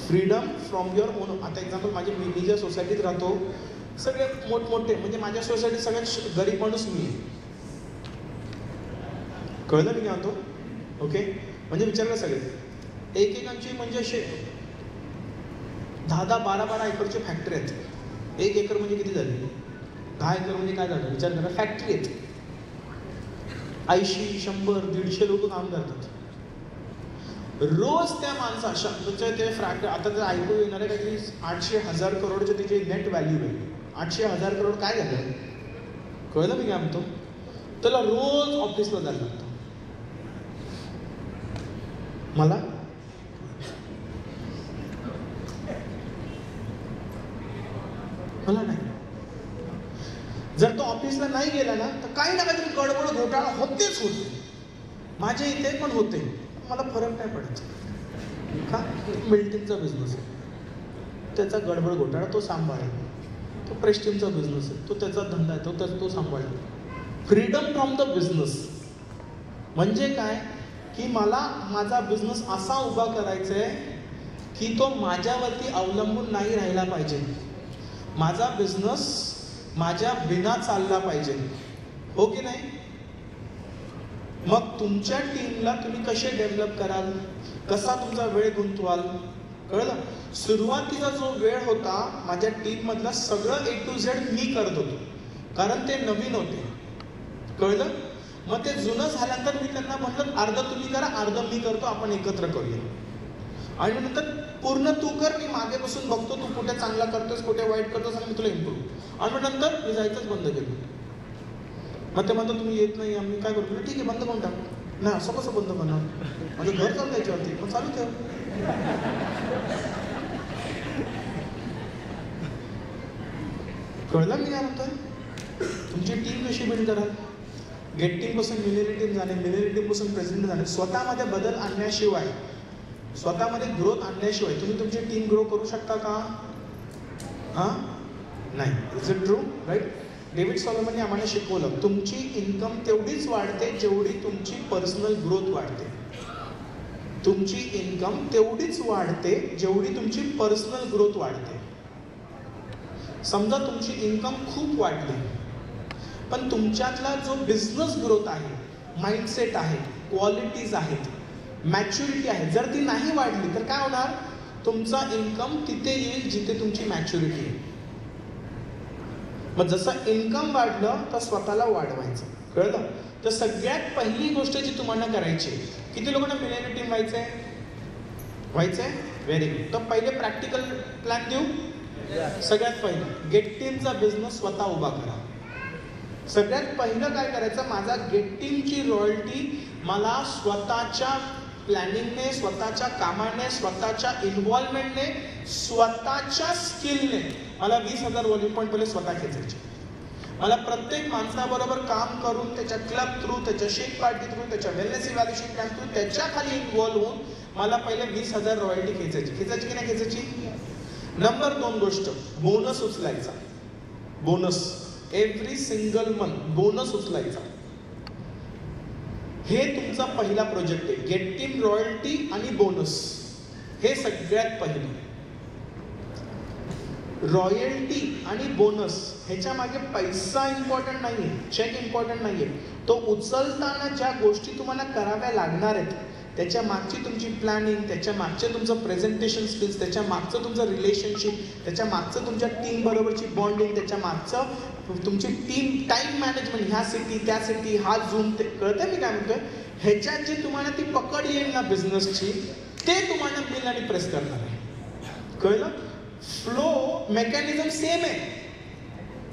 Freedom from your on. आता एक्झाम्पल मी ज्या सोसायटीत राहतो, सगळे मोठमोठे, म्हणजे माझ्या सोसायटीत सगळ्यात गरीब माणूस मी आहे. कळलं मी काय म्हणतो. ओके. म्हणजे विचारलं सगळे एकेकांची म्हणजे असे 10-12 एकरची फॅक्टरी आहेत. 1 एकर म्हणजे किती झाली, 10 एकर म्हणजे काय झालं विचार करा. फॅक्टरी आहेत. 80, 100, 150 लोक काम करतात रोज. त्या माणसाच्या ते फ्रॅक्ट आता तर ऐकू येणार आहे काहीतरी 800,000 करोडचे तिचे नेट व्हॅल्यू आहे. 800,000 करोड काय झालं. कळलं मी काय म्हणतो. त्याला रोज ऑफिसला जायला लागतं. मला नाही. जर तो ऑफिसला नाही गेला ना तर काही ना काहीतरी गडबड घोटाळा होतेच होते. माझ्या इथे पण होते, मला फरक नाही पडत. का, मिल्टिंगचा बिझनेस आहे, त्याचा गडबड घोटाळा तो सांभाळेल. तो प्रेस्टिमचा बिझनेस आहे, तो त्याचा धंदा आहे, तो सांभाळेल. फ्रीडम फ्रॉम द बिझनेस म्हणजे काय, की मला माझा बिझनेस असा उभा करायचा आहे की तो माझ्यावरती अवलंबून नाही राहिला पाहिजे. माझा बिझनेस माझ्या बिना चालला पाहिजे, हो की नाही? मग तुमच्या टीमला तुम्ही कसे डेव्हलप कराल, कसा तुमचा वेळ गुंतवाल, कळलं? सुरुवातीचा जो वेळ होता माझ्या टीम मधला सगळं A to Z मी करत होतो, कारण ते नवीन होते, कळलं? मग ते जुनं झाल्यानंतर मी त्यांना म्हटलं अर्ध तुम्ही करा, अर्ध मी करतो, आपण एकत्र करूया. आणि नंतर पूर्ण तू कर, मी मागे बसून बघतो तू कुठे चांगला करतोस, कुठे वाईट करतोस, आणि मी तुला इम्प्रूव्ह. आणि मग नंतर मी जायचंच बंद केलं. मग ते म्हणतात तुम्ही येत नाही, आम्ही काय करू? ठीक आहे, बंद करून टाकू. नाही, असं कसं बंद करणार, माझं घर चालतं याच्यावरती, मग चालू ठेव. कळलं मी काय म्हणतोय? तुमची टीम कशी बिल्ड कराल? गेट टीम पासून मिलेनियम टीम झाले, मिलेनियम टीम पासून प्रेसिडेंट झाले. स्वतःमध्ये बदल आणण्याशिवाय, स्वतःमध्ये ग्रोथ आणण्याशिवाय तुम्ही तुमची टीम ग्रो करू शकता का? नाही. Is it true? Right? David सॉलोमनने आम्हाला शिकवलं, तुमची इन्कम तेवढीच वाढते जेवढी तुमची पर्सनल ग्रोथ वाढते. तुमची इन्कम तेवढीच वाढते जेवढी तुमची पर्सनल ग्रोथ वाढते. समजा तुमची इन्कम खूप वाढली, पण तुमच्यातला जो बिझनेस ग्रोथ आहे, माइंडसेट आहे, क्वालिटीज आहेत, मॅच्युरिटी आहे, जर ती नाही वाढली तर काय होणार? तुमचा इन्कम तिथे येईल जिथे तुमची मॅच्युरिटी आहे. मग जसं इन्कम वाढलं तर स्वतःला वाढवायचं, कळलं? तर सगळ्यात पहिली गोष्ट जी तुम्हाला करायची, किती लोकांना मिलेनियम टीम व्हायचंय? Very good. तर पहिले प्रॅक्टिकल प्लॅन देऊ. सगळ्यात पहिलं गेट टीमचा बिझनेस स्वतः उभा करा. सगळ्यात पहिलं काय करायचं, माझा गेट टीमची रॉयल्टी मला स्वतःच्या प्लॅनिंगने, स्वतःच्या कामाने, स्वतःच्या इन्व्हॉल्वमेंटने, स्वतःच्या स्किलने मला 20,000 व्हॉल्यूम पॉईंट पहिले स्वतः खेचायचे. मला प्रत्येक माणसाबरोबर काम करून, त्याच्या क्लब थ्रू, त्याच्या शेक पार्टी थ्रू, त्याच्या वेलनेस इव्हॅल्युएशन कॅम्प थ्रू, त्याच्या खाली इन्व्हॉल्व होऊन मला पहिले 20,000 रॉयल्टी खेचायची की नाही खेचायची? नंबर 2 गोष्ट, बोनस उचलायचा. Bonus every single month bonus उचलायचा. हे तुमचा पहिला प्रोजेक्ट आहे. गेट टीम, रॉयल्टी आणि बोनस, हे सगळ्यात पहिलं. रॉयल्टी आणि बोनस ह्याच्या मागे पैसा इम्पॉर्टंट नाहीये, चेक इम्पॉर्टंट नाहीये. तो उचलताना ज्या गोष्टी तुम्हाला कराव्या लागणार आहेत, त्याच्या मागची तुमची प्लॅनिंग, त्याच्या मागचे तुमचं प्रेझेंटेशन स्किल्स, त्याच्या मागचं तुमचं रिलेशनशिप, त्याच्या मागचं तुमच्या टीम बरोबरची बॉन्डिंग, त्याच्या मागचं तुमची टीम टाइम मॅनेजमेंट, ह्या सिटी त्या सिटी, हा झूम, ते कळतंय मी काय म्हणतोय? ह्याच्यात जी तुम्हाला ती पकड येईल ना बिझनेसची, ते तुम्हाला बिल आणि प्रेस करणार आहे. कळलं? फ्लो मेकॅनिझम सेम आहे,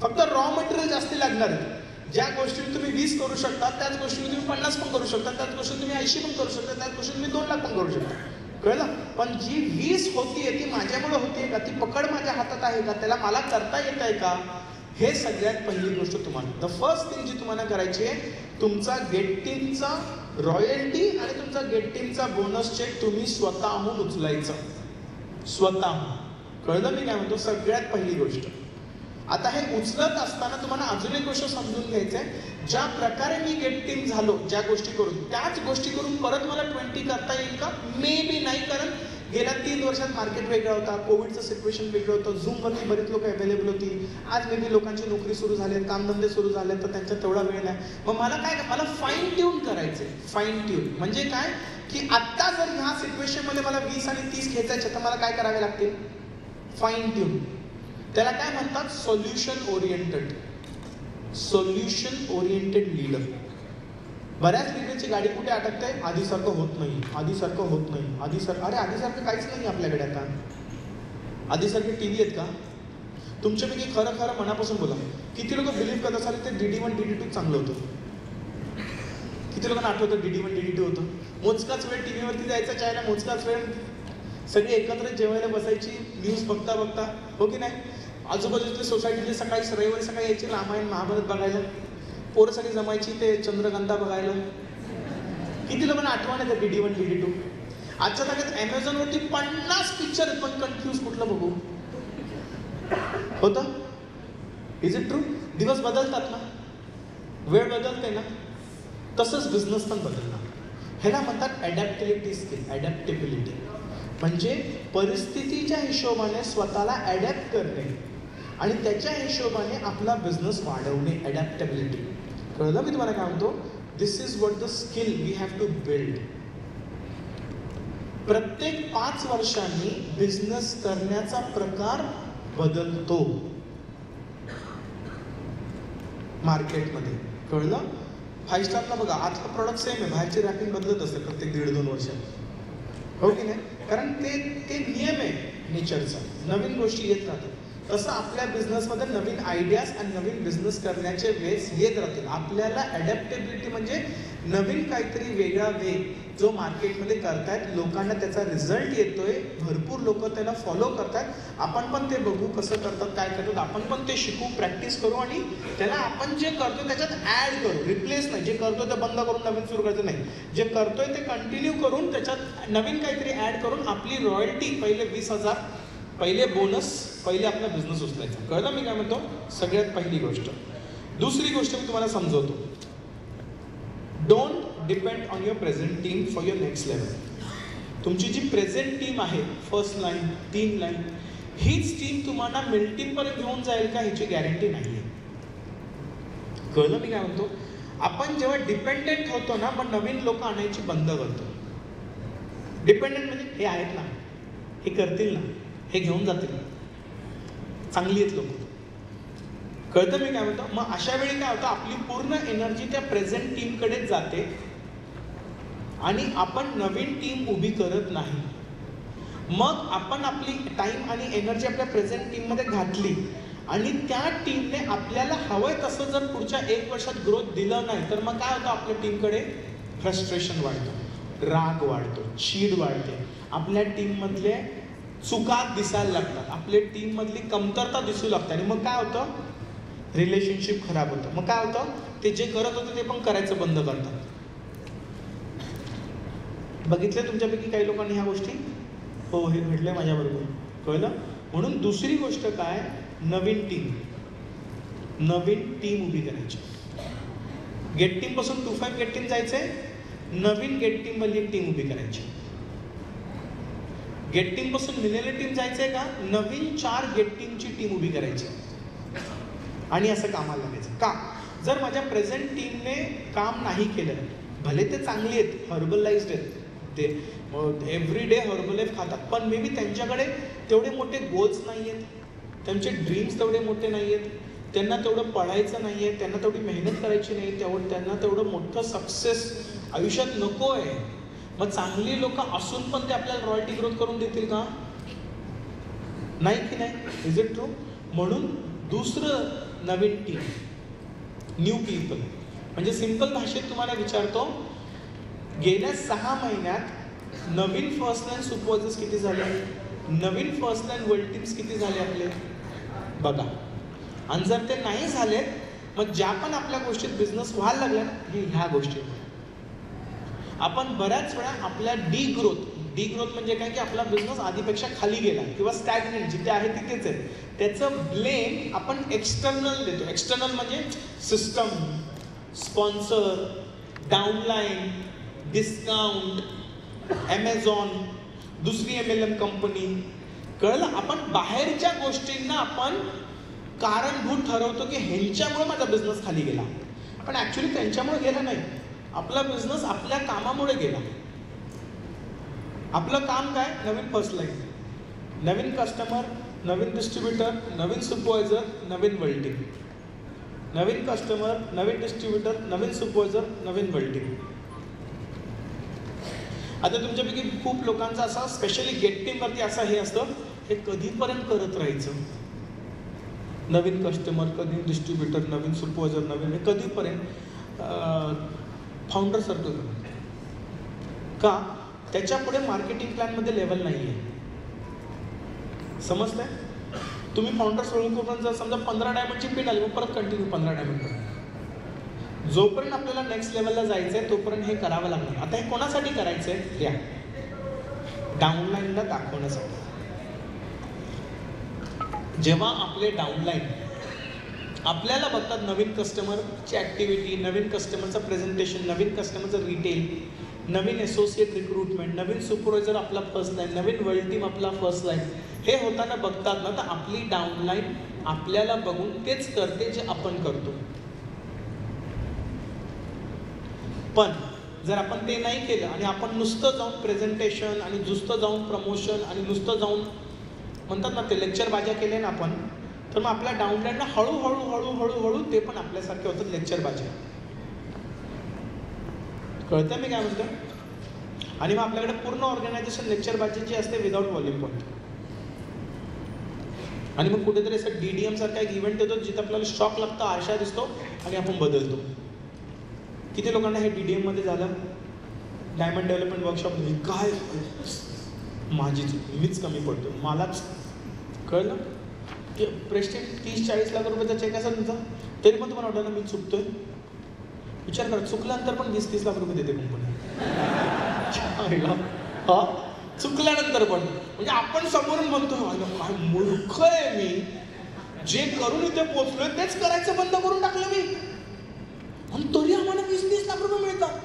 फक्त रॉ मटेरियल जास्ती लागणार आहे. ज्या गोष्टी तुम्ही 20 करू शकता त्याच गोष्टी तुम्ही 50 पण करू शकता, त्याच गोष्टी तुम्ही 80 पण करू शकता, त्याच गोष्टी तुम्ही 2 लाख पण करू शकता. कळलं? पण जी 20 होतीये ती माझ्यामुळे होतीये का? ती पकड माझ्या हातात आहे का? त्याला मला करता येत आहे का? हे सगळ्यात पहिली गोष्ट तुम्हाला, द फर्स्ट थिंग जी तुम्हाला करायची आहे, तुमचा गेट टीमचा रॉयल्टी आणि तुमचा गेट टीमचा बोनस चेक तुम्ही स्वतःहून उचलायचं. स्वतःहून. कळलं मी काय म्हणतो? सगळ्यात पहिली गोष्ट. आता हे उचलत असताना तुम्हाला अजून एक गोष्ट समजून घ्यायचं आहे, ज्या प्रकारे मी गेट टीम झालो, ज्या गोष्टी करून, त्याच गोष्टी करून परत मला 20 करता येईल का? मे बी नाही, कारण गेल्या 3 वर्षात मार्केट वेगळा होता, कोविडचं सिच्युएशन वेगळं होतं, झूमवरती बरीच लोक अवेलेबल होती. आज मे बी लोकांची नोकरी सुरू झाली, कामधंदे सुरू झाले, तर त्यांच्यात तेवढा वेळ नाही. मग मला मला फाईन ट्यून करायचंय. फाईन ट्यून म्हणजे काय? की आत्ता जर ह्या सिच्युएशनमध्ये मला 20 आणि 30 खेचायचे, तर मला काय करावे लागतील? Fine tune. त्याला काय म्हणतात? Solution oriented. Solution oriented leader. बऱ्याच लीडरची गाडी कुठे अटकते? आधीसारखं होत नाही, आधीसारखं होत नाही, अरे आधीसारखं काहीच नाही आपल्याकडे आता. आधीसारखे टीव्ही आहेत का? तुमच्यापैकी खरं खरं मनापासून बोला, किती लोक बिलीव्ह करत असाल ते DD1 DD2 चांगलं होतं? किती लोकांना आठवतं DD1 DD2 होतं? मोजकाच वेळ टीव्हीवरती जायचा, चायला मोजकाच वेळ सगळी एकत्र जेवायला बसायची, न्यूज बघता बघता, हो की नाही? आजूबाजूच्या सोसायटीतले रविवारी सकाळी यायचे रामायण महाभारत बघायला, पोरं सगळी जमायची ते चंद्रगंधा बघायला. किती लोकांना आठवण आहे DD1 DD2? आजच्या तारखेत अमेझॉनवरती 50 पिक्चर आहेत, पण कन्फ्यूज कुठलं बघू होतं? Is it true? दिवस बदलतात ना, वेळ बदलते ना, तसंच बिझनेस पण बदलणार. ह्याला म्हणतात ॲडॅप्टिबिलिटी स्किल. ॲडॅप्टेबिलिटी म्हणजे परिस्थितीच्या हिशोबाने स्वतःला ॲडॅप्ट करणे आणि त्याच्या हिशोबाने आपला बिझनेस वाढवणे. ॲडॅप्टेबिलिटी. कळलं मी तुम्हाला काय म्हणतो? This is what the skill we have to build. प्रत्येक 5 वर्षांनी बिझनेस करण्याचा प्रकार बदलतो मार्केटमध्ये. कळलं? 5 स्टारला बघा, आजचा प्रॉडक्ट सेम आहे, बाहेरची रॅपिंग बदलत असते प्रत्येक 1.5-2 वर्षांनी. हो की नाही? कारण ते नियम आहे नेचरचा, नवीन गोष्टी येत राहतात. तसं आपल्या बिझनेसमध्ये नवीन आयडियाज आणि नवीन बिझनेस करण्याचे वेज येत राहतील. आपल्याला ॲडॅप्टेबिलिटी म्हणजे नवीन काहीतरी वेगळा वे जो मार्केटमध्ये करतायत, लोकांना त्याचा रिझल्ट येतोय, भरपूर लोक त्याला फॉलो करतात. आपण पण ते बघू कसं करतात, काय करतात, आपण पण ते शिकू, प्रॅक्टिस करू आणि त्याला आपण जे करतो त्याच्यात ॲड करू. रिप्लेस नाही, जे करतो ते बंद करून नवीन सुरू करायचं नाही. जे करतोय ते कंटिन्यू करून त्याच्यात नवीन काहीतरी ॲड करून आपली रॉयल्टी, पहिले 20,000, पहिले बोनस, पहिले आपला बिझनेस उचलायचा. कळलं मी काय म्हणतो? सगळ्यात पहिली गोष्ट. दुसरी गोष्ट मी तुम्हाला समजवतो. Don't depend on your present team for your next level. तुमची जी प्रेझेंट टीम आहे, फर्स्ट लाईन, 3 लाईन, हीच टीम तुम्हाला मिल्टीमपर्यंत घेऊन जाईल का ह्याची गॅरंटी नाही आहे. कळलं मी काय म्हणतो? आपण जेव्हा डिपेंडेंट होतो ना, मग नवीन लोक आणायची बंद करतो. डिपेंडेंट म्हणजे हे आहेत ना, हे करतील ना, हे घेऊन जातील, चांगली आहेत लोक. कळतं मी काय म्हणतो? मग अशा वेळी काय होतं, आपली पूर्ण एनर्जी त्या प्रेझेंट टीमकडेच जाते आणि आपण नवीन टीम उभी करत नाही. मग आपण आपली टाइम आणि एनर्जी आपल्या प्रेझेंट टीममध्ये घातली आणि त्या टीमने आपल्याला हवंय तसं जर पुढच्या 1 वर्षात ग्रोथ दिलं नाही, तर मग काय होतं, आपल्या टीमकडे फ्रस्ट्रेशन वाढतं, राग वाढतो, चीड वाढते, आपल्या टीममधले चुका दिसायला लागतात, आपल्या टीममधली कमतरता दिसू लागते आणि मग काय होतं, रिलेशनशिप खराब होतं. मग काय होतं, ते जे करत होते ते पण करायचं बंद करतात. बघितलं तुमच्यापैकी काही लोकांनी ह्या गोष्टी? हो, हे घडलंय माझ्याबरोबर. कळलं? म्हणून दुसरी गोष्ट काय, नवीन टीम उभी करायची. गेट टीम पासून 2-5 गेट टीम जायचंय, नवीन गेट टीम मधली टीम उभी करायची. गेट टीम पासून मिलेनियल टीम जायचंय का, नवीन 4 गेट टीमची टीम उभी करायची आणि असं कामाला लागायचं. का? जर माझ्या प्रेझेंट टीमने काम नाही केलं, भले ते चांगली आहेत, हर्बलाइज्ड आहेत, ते एव्हरी डे हर्बलाइफ खातात, पण मे बी त्यांच्याकडे तेवढे मोठे गोल्स नाही आहेत, त्यांचे ड्रीम्स तेवढे मोठे नाही आहेत, त्यांना तेवढं पळायचं नाही आहे, त्यांना तेवढी मेहनत करायची नाही, त्यांना तेवढं मोठं सक्सेस आयुष्यात नको आहे. मग चांगली लोक असून पण ते आपल्याला रॉयल्टी ग्रोथ करून देतील का? नाही की नाही? Is it true? म्हणून दुसरं नवीन टीम, न्यू पीपल. म्हणजे सिंपल भाषेत तुम्हाला विचारतो, गेल्या 6 महिन्यात नवीन फर्स्ट लाईन सुपरवायझर्स किती झाले, नवीन फर्स्ट लाईन वर्ल्ड टीम्स किती झाले आपले बघा. आणि जर ते नाही झाले, मग ज्या पण आपल्या गोष्टीत बिझनेस व्हायला लागल्या ना, ह्या गोष्टी आपण बऱ्याच वेळा आपल्या डी ग्रोथ म्हणजे काय की आपला बिझनेस आधीपेक्षा खाली गेला किंवा स्टॅग्नेंट जिथे आहे तिथेच आहे, त्याचं ब्लेम आपण एक्सटर्नल देतो. एक्सटर्नल म्हणजे सिस्टम, स्पॉन्सर, डाऊनलाईन, डिस्काउंट, ॲमेझॉन, दुसरी MLM कंपनी. कळलं? आपण बाहेरच्या गोष्टींना आपण कारणभूत ठरवतो की ह्यांच्यामुळे माझा बिझनेस खाली गेला, पण ॲक्च्युली त्यांच्यामुळे गेला नाही, आपला बिझनेस आपल्या कामामुळे गेला. आपलं काम काय, नवीन फर्स्ट लाईन, नवीन कस्टमर, नवीन डिस्ट्रीब्युटर, नवीन सुपरवायझर, नवीन वर्ल्ड टीम, नवीन कस्टमर, नवीन डिस्ट्रीब्युटर, नवीन सुपरवायझर, नवीन वर्ल्ड टीम. आता तुमच्यापैकी खूप लोकांचं असं, स्पेशली गेट टीमवरती असं हे असतं, हे कधीपर्यंत करत राहायचं, नवीन कस्टमर, नवीन डिस्ट्रीब्युटर, नवीन सुपरवायझर, नवीन, हे कधीपर्यंत फाउंडर सर्कल का? त्याच्यापुढे मार्केटिंग प्लॅनमध्ये लेवल नाही आहे. समजलंय? तुम्ही फाउंडर सर्कल करून जर समजा 15 डायमंडची पिन आली, मग परत कंटिन्यू 15 डायमंड. जोपर्यंत आपल्याला नेक्स्ट लेवलला जायचं आहे तोपर्यंत हे करावं लागणार. आता हे कोणासाठी करायचं आहे? या डाऊनलाईनला दाखवण्यासाठी. जेव्हा आपले डाऊनलाईन आपल्याला बघतात, नवीन कस्टमरची ॲक्टिव्हिटी, नवीन कस्टमरचं प्रेझेंटेशन, नवीन कस्टमरचं रिटेल, नवीन असोसिएट रिक्रुटमेंट, नवीन सुपरवायझर आपला फर्स्ट लाईन, नवीन वर्ल्ड टीम आपला फर्स्ट लाईन, हे होताना बघतात ना, तर आपली डाऊनलाईन आपल्याला बघून तेच करते जे आपण करतो. पण जर आपण ते नाही केलं आणि आपण नुसतं जाऊन प्रेझेंटेशन आणि नुसतं जाऊन प्रमोशन आणि नुसतं जाऊन म्हणतात ना ते लेक्चर बाजा केले ना आपण, तर मग आपल्या डाऊनलाईनला हळूहळू ते पण आपल्यासारखे होतात लेक्चर बाजा. कळतं मी काय म्हणतो? आणि मग आपल्याकडे पूर्ण ऑर्गनायझेशन लेक्चर बाजाची असते विदाउट व्हॉल्यूम पॉईंट. आणि मग कुठेतरी असं DDM सारखा एक इव्हेंट येतो जिथे आपल्याला शॉक लागतो, आरशा दिसतो आणि आपण बदलतो. किती लोकांना हे DDM मध्ये झालं? डायमंड डेव्हलपमेंट वर्कशॉप मध्ये काय मीच कमी पडतो, मलाच कळलं की प्रेस्टिज 30-40 लाख रुपयाचा चेक असेल तुमचा, तरी पण तुम्हाला वाटलं ना मी चुकतोय. विचार करा, चुकल्यानंतर पण 20-30 लाख रुपये देते कंपनी. हा, चुकल्यानंतर पण. म्हणजे आपण समोरून म्हणतो काय मूर्ख आहे मी, जे करून इथे पोहोचलोय तेच करायचं बंद करून टाकलं मी, आणि तरी आम्हाला 20-30 लाख रुपये मिळतात.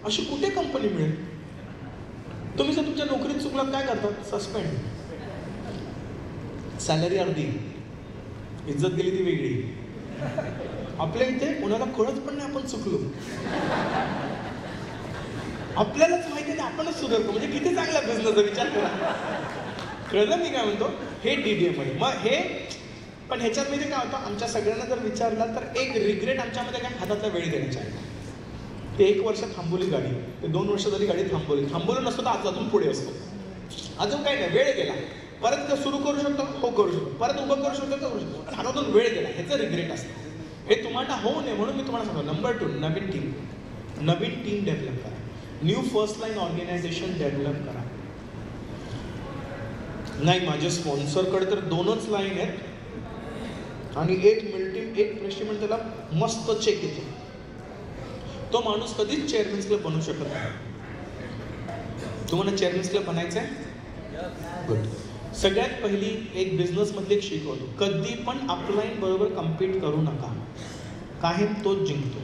अशी कुठे कंपनी मिळेल? तुम्ही जर तुमच्या नोकरीत चुकलात काय करतात? सस्पेंड, सॅलरी अर्धी, इज्जत गेली ती वेगळी. आपल्या इथे कोणाला कळत पण नाही आपण चुकलो, आपल्यालाच माहिती नाही, आपणच सुधारतो. म्हणजे किती चांगला बिझनेस विचार करा. कळलं मी काय म्हणतो? हे DDM मध्ये. मग हे पण ह्याच्यात म्हणजे काय होतं, आमच्या सगळ्यांना जर विचारलं तर एक रिग्रेट आमच्यामध्ये काय, हातातला वेळ देण्याचा आहे. ते 1 वर्ष थांबवली गाडी, ते 2 वर्ष झाली गाडी थांबवलं नसतं तर आज अजून पुढे असतो. अजून काही नाही, वेळ गेला. परत सुरू करू शकतो, हो करू शकतो, परत उभं करू शकतो, करू शकतो, पण हातातून वेळ गेला, ह्याचं रिग्रेट असतं. हे तुम्हाला होऊ नये म्हणून मी तुम्हाला सांगतो. नंबर 2, नवीन टीम डेव्हलप करा. New first line organisation develop करा. नाही, माझ्या स्पॉन्सरकडे तर 2च लाईन आहेत आणि एक मिल्टीम, एक प्रेस्टिमेंट, त्याला मस्त चेक येतो. तो माणूस कधीच चेअरमॅन्स क्लब बनू शकत नाही. तुम्हाला चेअरमॅन्स क्लब बनायचं आहे? गुड. सगळ्यात पहिली एक बिझनेस मधली एक शिकवतो, कधी पण अपलाईन बरोबर कम्पीट करू नका, कायम तोच जिंकतो.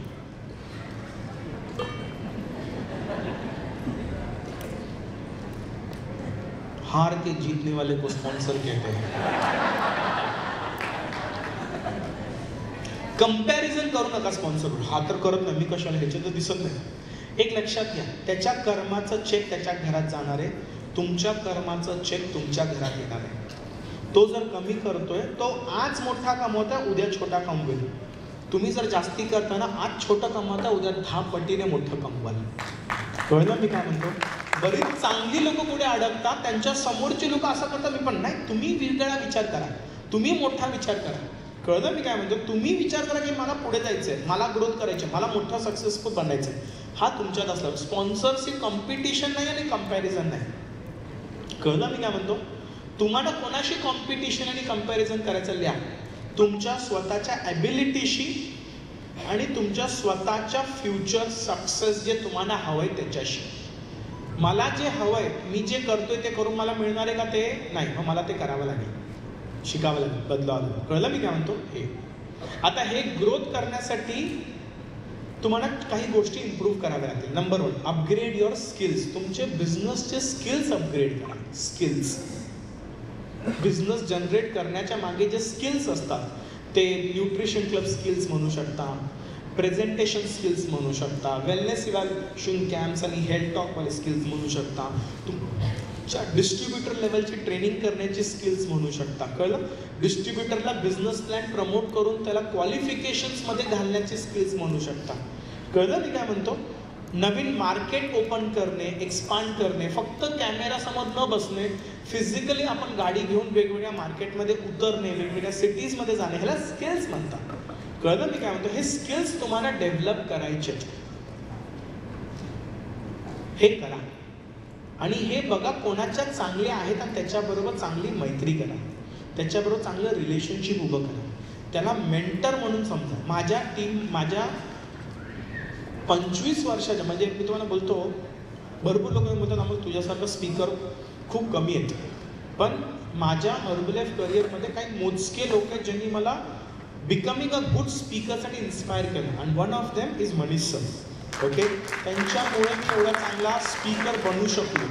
हार के जीतने वाले को स्पॉन्सर कहते हैं. कंपॅरिझन करू नका स्पॉन्सर. हा तर करत नाही, मी कशाला, ह्याच्यात तर दिसत नाही. एक लक्षात घ्या, त्याच्या कर्माचं चेक त्याच्या घरात जाणार आहे, तुमच्या कर्माचं चेक तुमच्या घरात येणार आहे. तो जर कमी करतोय, तो आज मोठा कमवता, उद्या छोटा कमवेल. तुम्ही जर जास्ती करताना आज छोटं कमवता, उद्या 10 पटीने मोठं कमवाल. कळलं मी काय म्हणतो? बरीच चांगली लोक पुढे अडकतात, त्यांच्या समोरची लोक असं करतात, मी पण नाही. तुम्ही वेगळा विचार करा, तुम्ही मोठा विचार करा. कळलं मी काय म्हणतो? तुम्ही विचार करा की मला पुढे जायचंय, मला ग्रोथ करायची, मला मोठा सक्सेसफुल बनायचं आहे. हा तुमच्यात असला. स्पॉन्सर्स ही कॉम्पिटिशन नाही आणि कंपॅरिझन नाही. कळलं मी काय म्हणतो? तुम्हाला कोणाशी कॉम्पिटिशन आणि कंपॅरिझन करायचं लिहा, तुमच्या स्वतःच्या ॲबिलिटीशी आणि तुमच्या स्वतःच्या फ्युचर सक्सेस जे तुम्हाला हवंय त्याच्याशी. मला जे हवंय, मी जे करतोय ते करून मला मिळणार आहे का? ते नाही, मग मला ते करावं लागेल, शिकावं लागेल, बदलावं लागेल. कळलं मी काय म्हणतो? हे आता हे ग्रोथ करण्यासाठी तुम्हाला काही गोष्टी इम्प्रूव्ह कराव्या लागतील. Number 1, upgrade your skills. तुमचे बिझनेसचे स्किल्स अपग्रेड करा. स्किल्स, बिझनेस जनरेट करण्याच्या मागे जे स्किल्स असतात ते न्यूट्रिशन क्लब स्किल्स म्हणू शकता, प्रेझेंटेशन स्किल्स म्हणू शकता, वेलनेस इव्हॅल्युएशन कॅम्प्स आणि हेल्थ टॉकवाले स्किल्स म्हणू शकता, तुमच्या डिस्ट्रीब्युटर लेवलची ट्रेनिंग करण्याची स्किल्स म्हणू शकता. कळलं? डिस्ट्रीब्युटरला बिझनेस प्लॅन प्रमोट करून त्याला क्वालिफिकेशन्समध्ये घालण्याची स्किल्स म्हणू शकता. कळलं मी काय म्हणतो? नवीन मार्केट ओपन करणे, एक्सपांड करणे, फक्त कॅमेरासमोर न बसणे, फिजिकली आपण गाडी घेऊन वेगवेगळ्या मार्केटमध्ये उतरणे, वेगवेगळ्या सिटीजमध्ये जाणे, ह्याला स्किल्स म्हणतात. कळलं मी काय म्हणतो? हे स्किल्स तुम्हाला डेव्हलप करायचे, हे करा. आणि हे बघा कोणाच्या चांगले आहेत आणि त्याच्याबरोबर चांगली मैत्री करा, त्याच्याबरोबर चांगलं रिलेशनशिप उभं करा, त्याला मेंटर म्हणून समजा. माझ्या 25 वर्षाच्या, म्हणजे मी तुम्हाला बोलतो, भरपूर लोक बोलतात आम्हाला तुझ्यासारखं स्पीकर खूप कमी आहेत, पण माझ्या हर्बलाईफ करिअरमध्ये काही मोजके लोक आहेत ज्यांनी मला बिकमिंग अ गुड स्पीकरसाठी इन्स्पायर केलं. And one of them is Manish sir. Okay, त्यांच्यामुळे मी एवढा चांगला स्पीकर बनू शकलो.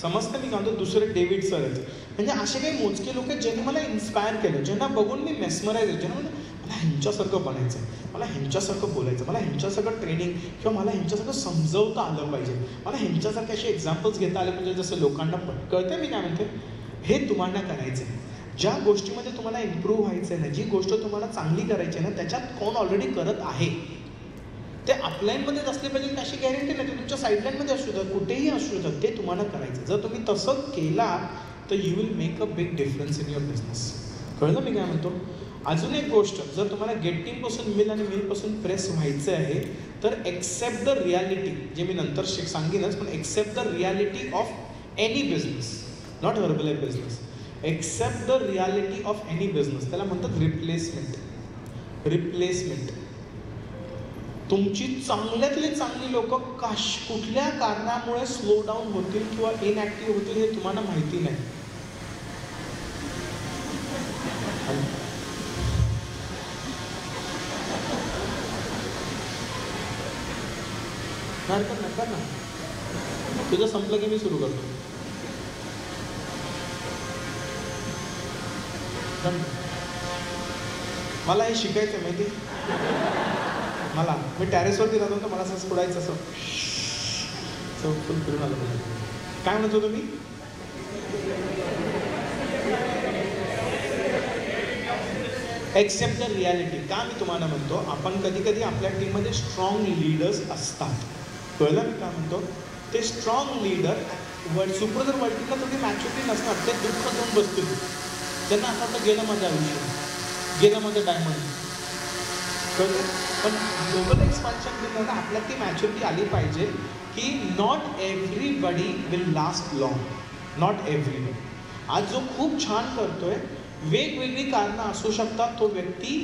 समजतं मी का म्हणतो? दुसरे डेव्हिड सर आहेत. म्हणजे असे काही मोजके लोक आहेत ज्यांनी मला इन्स्पायर केलं, ज्यांना बघून मी मेस्मराईज आहे, ज्यांना मला ह्यांच्यासारखं बनायचं आहे, मला ह्यांच्यासारखं बोलायचं, मला ह्यांच्यासारखं ट्रेनिंग किंवा मला ह्यांच्यासारखं समजवता आलं पाहिजे, मला ह्यांच्यासारखे असे एक्झाम्पल्स घेता आले पाहिजे जसं लोकांना कळतंय मी काय म्हणते. हे तुम्हाला करायचं आहे. ज्या गोष्टीमध्ये तुम्हाला इम्प्रूव्ह व्हायचं आहे ना, जी गोष्ट तुम्हाला चांगली करायची आहे ना, त्याच्यात कोण ऑलरेडी करत आहे ते अपलाईनमध्येच असले पाहिजे अशी गॅरंटी नाही. ते तुमच्या साईडलाईनमध्ये असू शकतात, कुठेही असू शकतात, ते तुम्हाला करायचं. जर तुम्ही तसं केला तर you will make a big difference in your business. कळलं मी काय म्हणतो? अजून एक गोष्ट, जर तुम्हाला गेटिंगपासून मिल आणि मिलपासून प्रेस व्हायचं आहे तर एक्सेप्ट द रियालिटी, जे मी नंतर सांगेनच, पण accept the reality of any business, not Herbalife business. Accept the reality of any business, त्याला म्हणतात रिप्लेसमेंट. रिप्लेसमेंट. तुमची चांगल्यातली चांगली लोक कुठल्या कारणामुळे स्लो डाऊन होतील किंवा इनॅक्टिव्ह होतील हे तुम्हाला माहिती नाही. कर ना, तुझं संपलं की मी सुरू करतो. मला हे शिकायचं माहिती, मला मी टॅरेसवरती राहतो तर मला असं सोडायचं, असं फुल फिरून आलं. काय म्हणत होतो मी? Accept the reality. का मी तुम्हाला म्हणतो, आपण कधी कधी आपल्या टीममध्ये स्ट्रॉंग लीडर्स असतात. कळलं मी काय म्हणतो? ते स्ट्रॉंग लीडर सुपरवायझर वर्टीला थोडी मॅच्युरिटी नसणार, ते दुःख देऊन बसतील. त्यांना असं वाटतं गेलं माझं आयुष्य, गेलं माझं डायमंड. कळलं? पण ग्लोबल एक्सपान्शन केलं आपल्यात ती मॅच्युरिटी आली पाहिजे की not everybody will last long. Not everybody. आज जो खूप छान करतोय, वेगवेगळी कारणं असू शकतात, तो व्यक्ती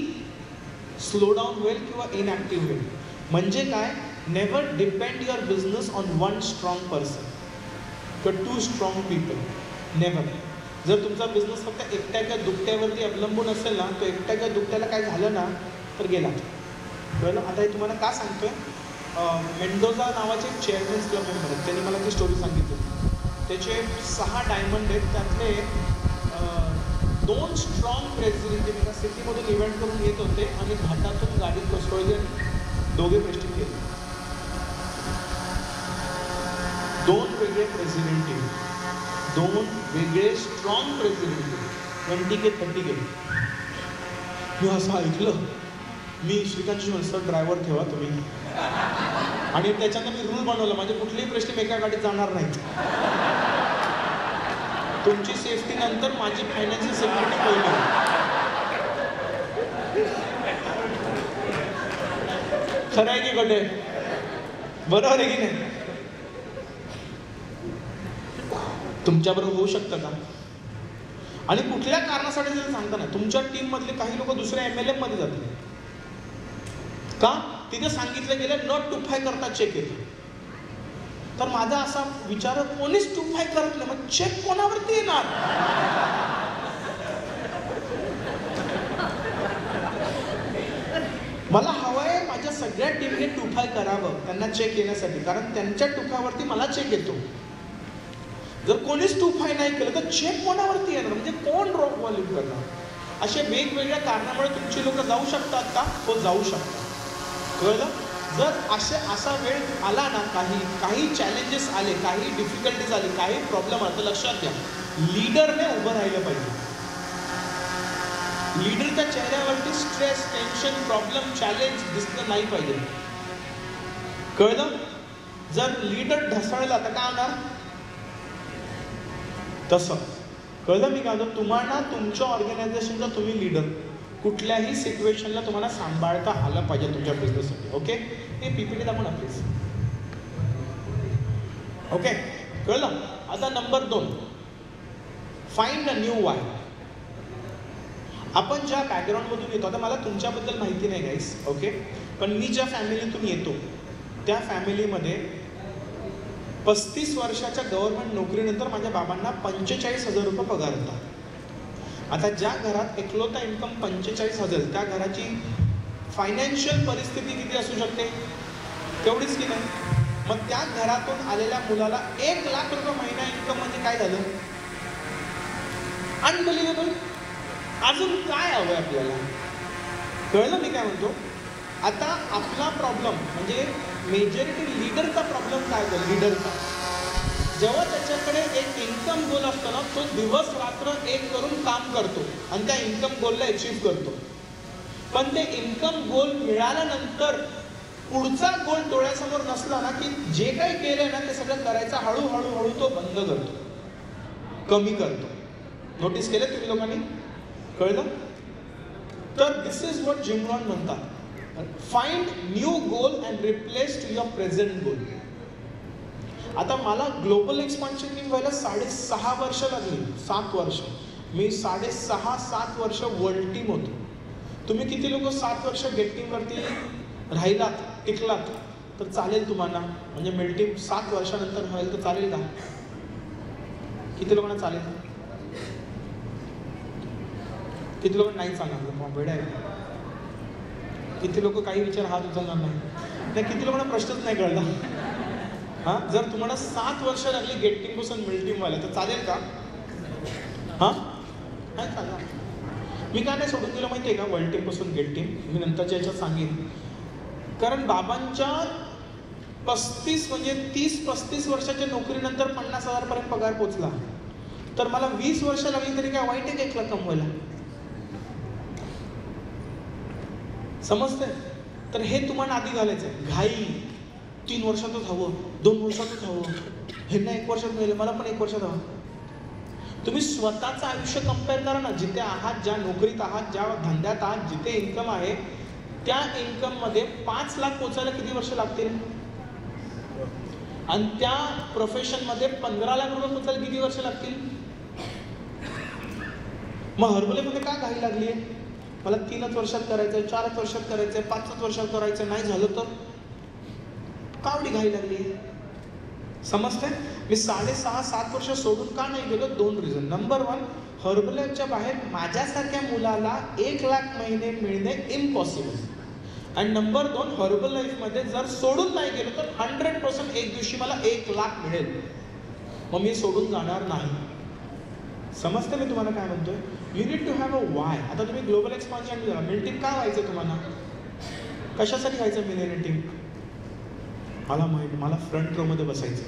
स्लो डाऊन होईल किंवा इनॅक्टिव्ह होईल. म्हणजे काय? Never depend your business on one strong person किंवा टू स्ट्रॉंग पीपल. नेव्हर. जर तुमचा बिझनेस फक्त एकट्याच्या दुकट्यावरती अवलंबून असेल ना, तो एकट्याच्या दुकट्याला काय झालं ना तर गेला. कळलं? आता हे तुम्हाला का सांगतोय? मेंडोजा नावाचे एक चेअरमन्स क्लब मेंबर आहेत, त्यांनी मला ती स्टोरी सांगितली. त्याचे 6 डायमंड आहेत, त्यातले 2 स्ट्रॉंग प्रेसिडेंट एका सिटीमधून इव्हेंट करून येत होते आणि घाटातून गाडीत कोसळले आणि दोघे प्रेस्टिज गेले. 2 वेगळे प्रेसिडेंट, 2 वेगळे स्ट्रॉंग प्रेसिडेंट, 20K 30K. मी असं ऐकलं, मी श्रीकांतजी सर ड्रायव्हर ठेवा तुम्ही, आणि त्याच्यानं मी रूल बनवलं, म्हणजे कुठलेही प्रश्न एका गाडीत जाणार नाहीत. तुमची सेफ्टी नंतर, माझी फायनान्शियल सिक्युरिटी पहिली. खरं आहे की खोटे? बरोबर आहे की नाही? तुमच्याबरोबर होऊ शकतं का? आणि कुठल्या कारणासाठी जर सांगता ना, तुमच्या टीम मधले काही लोक दुसऱ्या MLM मध्ये जातील का? तिथे सांगितलं गेलं न टुफाय करता चेक येतो. तर माझा असा विचार, कोणीच टुफाय करत नाही, मग चेक कोणावरती येणार? मला हवंय माझ्या सगळ्या टीमने टुफाय करावं त्यांना चेक येण्यासाठी, कारण त्यांच्या टुफावरती मला चेक येतो. जर कोणीच टुफाय नाही केलं तर चेक कोणावरती येणार? म्हणजे कोण रॉक व्हॉल्यूम करणार? अशा वेगवेगळ्या कारणामुळे तुमची लोक जाऊ शकतात का? हो, जाऊ शकतात. कळलं? जर असा वेळ आला ना, काही चॅलेंजेस आले, काही डिफिकल्टीज आली, काही प्रॉब्लेम आला, तर लक्षात घ्या, लीडरने उभं राहिलं पाहिजे. लीडरच्या चेहऱ्यावरती स्ट्रेस, टेन्शन, प्रॉब्लेम, चॅलेंज दिसलं नाही पाहिजे. कळलं? जर लीडर ढसाळला तर काय होणार? तसं. कळलं मी काय? तुम्हाला तुमच्या ऑर्गनायझेशनचा तुम्ही लीडर, कुठल्याही सिच्युएशनला तुम्हाला सांभाळता आलं पाहिजे तुमच्या बिझनेससाठी. ओके? हे PPT दाखवा ना प्लीज. ओके? कळलं? आता number 2, find a new Y. आपण ज्या बॅकग्राऊंडमधून येतो, आता मला तुमच्याबद्दल माहिती नाही गाईस, ओके, पण मी ज्या फॅमिलीतून येतो त्या फॅमिलीमध्ये 35 वर्षाच्या गव्हर्नमेंट नोकरीनंतर माझ्या बाबांना 45,000 रुपये पगार होता. आता ज्या घरात एकलोता इन्कम 45,000, त्या घराची फायनान्शियल परिस्थिती किती असू शकते? तेवढीच की नाही? मग त्या घरातून आलेल्या मुलाला 1 लाख रुपये महिना इन्कम म्हणजे काय झालं? अनबिलिव्हेबल. अजून काय हवंय आपल्याला? कळलं मी काय म्हणतो? आता आपला प्रॉब्लेम म्हणजे मेजॉरिटी लीडरचा प्रॉब्लेम काय होतो? लीडरचा जेव्हा त्याच्याकडे एक इन्कम गोल असतो ना, तो दिवस रात्र एक करून काम करतो आणि त्या इन्कम गोलला अचीव्ह करतो. पण ते इन्कम गोल मिळाल्यानंतर पुढचा गोल डोळ्यासमोर नसला ना, की जे काही केलंय ना ते सगळं करायचं हळूहळू तो बंद करतो, कमी करतो. नोटीस केलं तुम्ही लोकांनी? कळलं? तर this is what Jim Ron म्हणतात, find new goal and replace to your present goal. आता मला ग्लोबल एक्सपान्शन व्हायला 6.5 वर्ष लागली, 7 वर्ष. मी 6.5-7 वर्ष वर्ल्ड टीम होतो. तुम्ही किती लोक 7 वर्ष गेट टीमवरती राहिलात, टिकलात तर चालेल तुम्हाला? म्हणजे मिड टीम 7 वर्षानंतर व्हायला तर चालेल का? किती लोकांना चालेल? किती लोक नाही सांगा वेळ आहे? किती लोक काही विचार हात उचलणार नाही? किती लोकांना प्रश्नच नाही कळला? हां, जर तुम्हाला 7 वर्ष लागली गेट टीम पासून मिड टीम व्हायला तर चालेल का? हां, नाही सांगा. मी काय नाही सोडून दिलं माहिती आहे का वर्ल्ड टीम पासून गेट टीम? मी नंतरच्या याच्यात सांगेन. कारण बाबांच्या 35 म्हणजे 30-35 वर्षाच्या नोकरीनंतर 50,000 पर्यंत पगार पोचला. तर मला 20 वर्ष लागली तरी काय वाईट आहे का 1 लाख कमवायला? समजतंय? तर हे तुम्हाला आधी घालायचं. घाई 3 वर्षातच हवं, 2 वर्षातच हवं, ह्यांना 1 वर्षात मिळेल, मला पण 1 वर्षात हवं. तुम्ही स्वतःचं आयुष्य कम्पेअर करा ना. जिथे आहात, ज्या नोकरीत आहात, ज्या धंद्यात आहात, जिथे इन्कम आहे त्या इन्कम मध्ये 5 लाख पोचायला किती वर्ष लागतील? आणि त्या प्रोफेशन मध्ये 15 लाख रुपये पोचायला किती वर्ष लागतील? मग हरबलेमध्ये का घाई लागली आहे? मला 3च वर्षात करायचंय, 4च वर्षात करायचंय, 5च वर्षात करायचं, नाही झालं तर कावडी घाई लागली? समजतंय? मी 6.5-7 वर्ष सोडून का नाही गेलो? 2 रिझन. नंबर 1, हर्बलाईफच्या बाहेर माझ्यासारख्या मुलाला 1 लाख महिने मिळणे इम्पॉसिबल. आणि नंबर 2, हर्बल लाईफमध्ये जर सोडून नाही गेलो तर 100% एक दिवशी मला 1 लाख मिळेल. मग मी सोडून जाणार नाही. समजतं मी तुम्हाला काय म्हणतोय? You need to have a why. आता तुम्ही ग्लोबल एक्सपान्शन करा. मिल का व्हायचं तुम्हाला? कशासाठी व्हायचं मिलेनियम टीम? मला फ्रंट रो मध्ये बसायचं.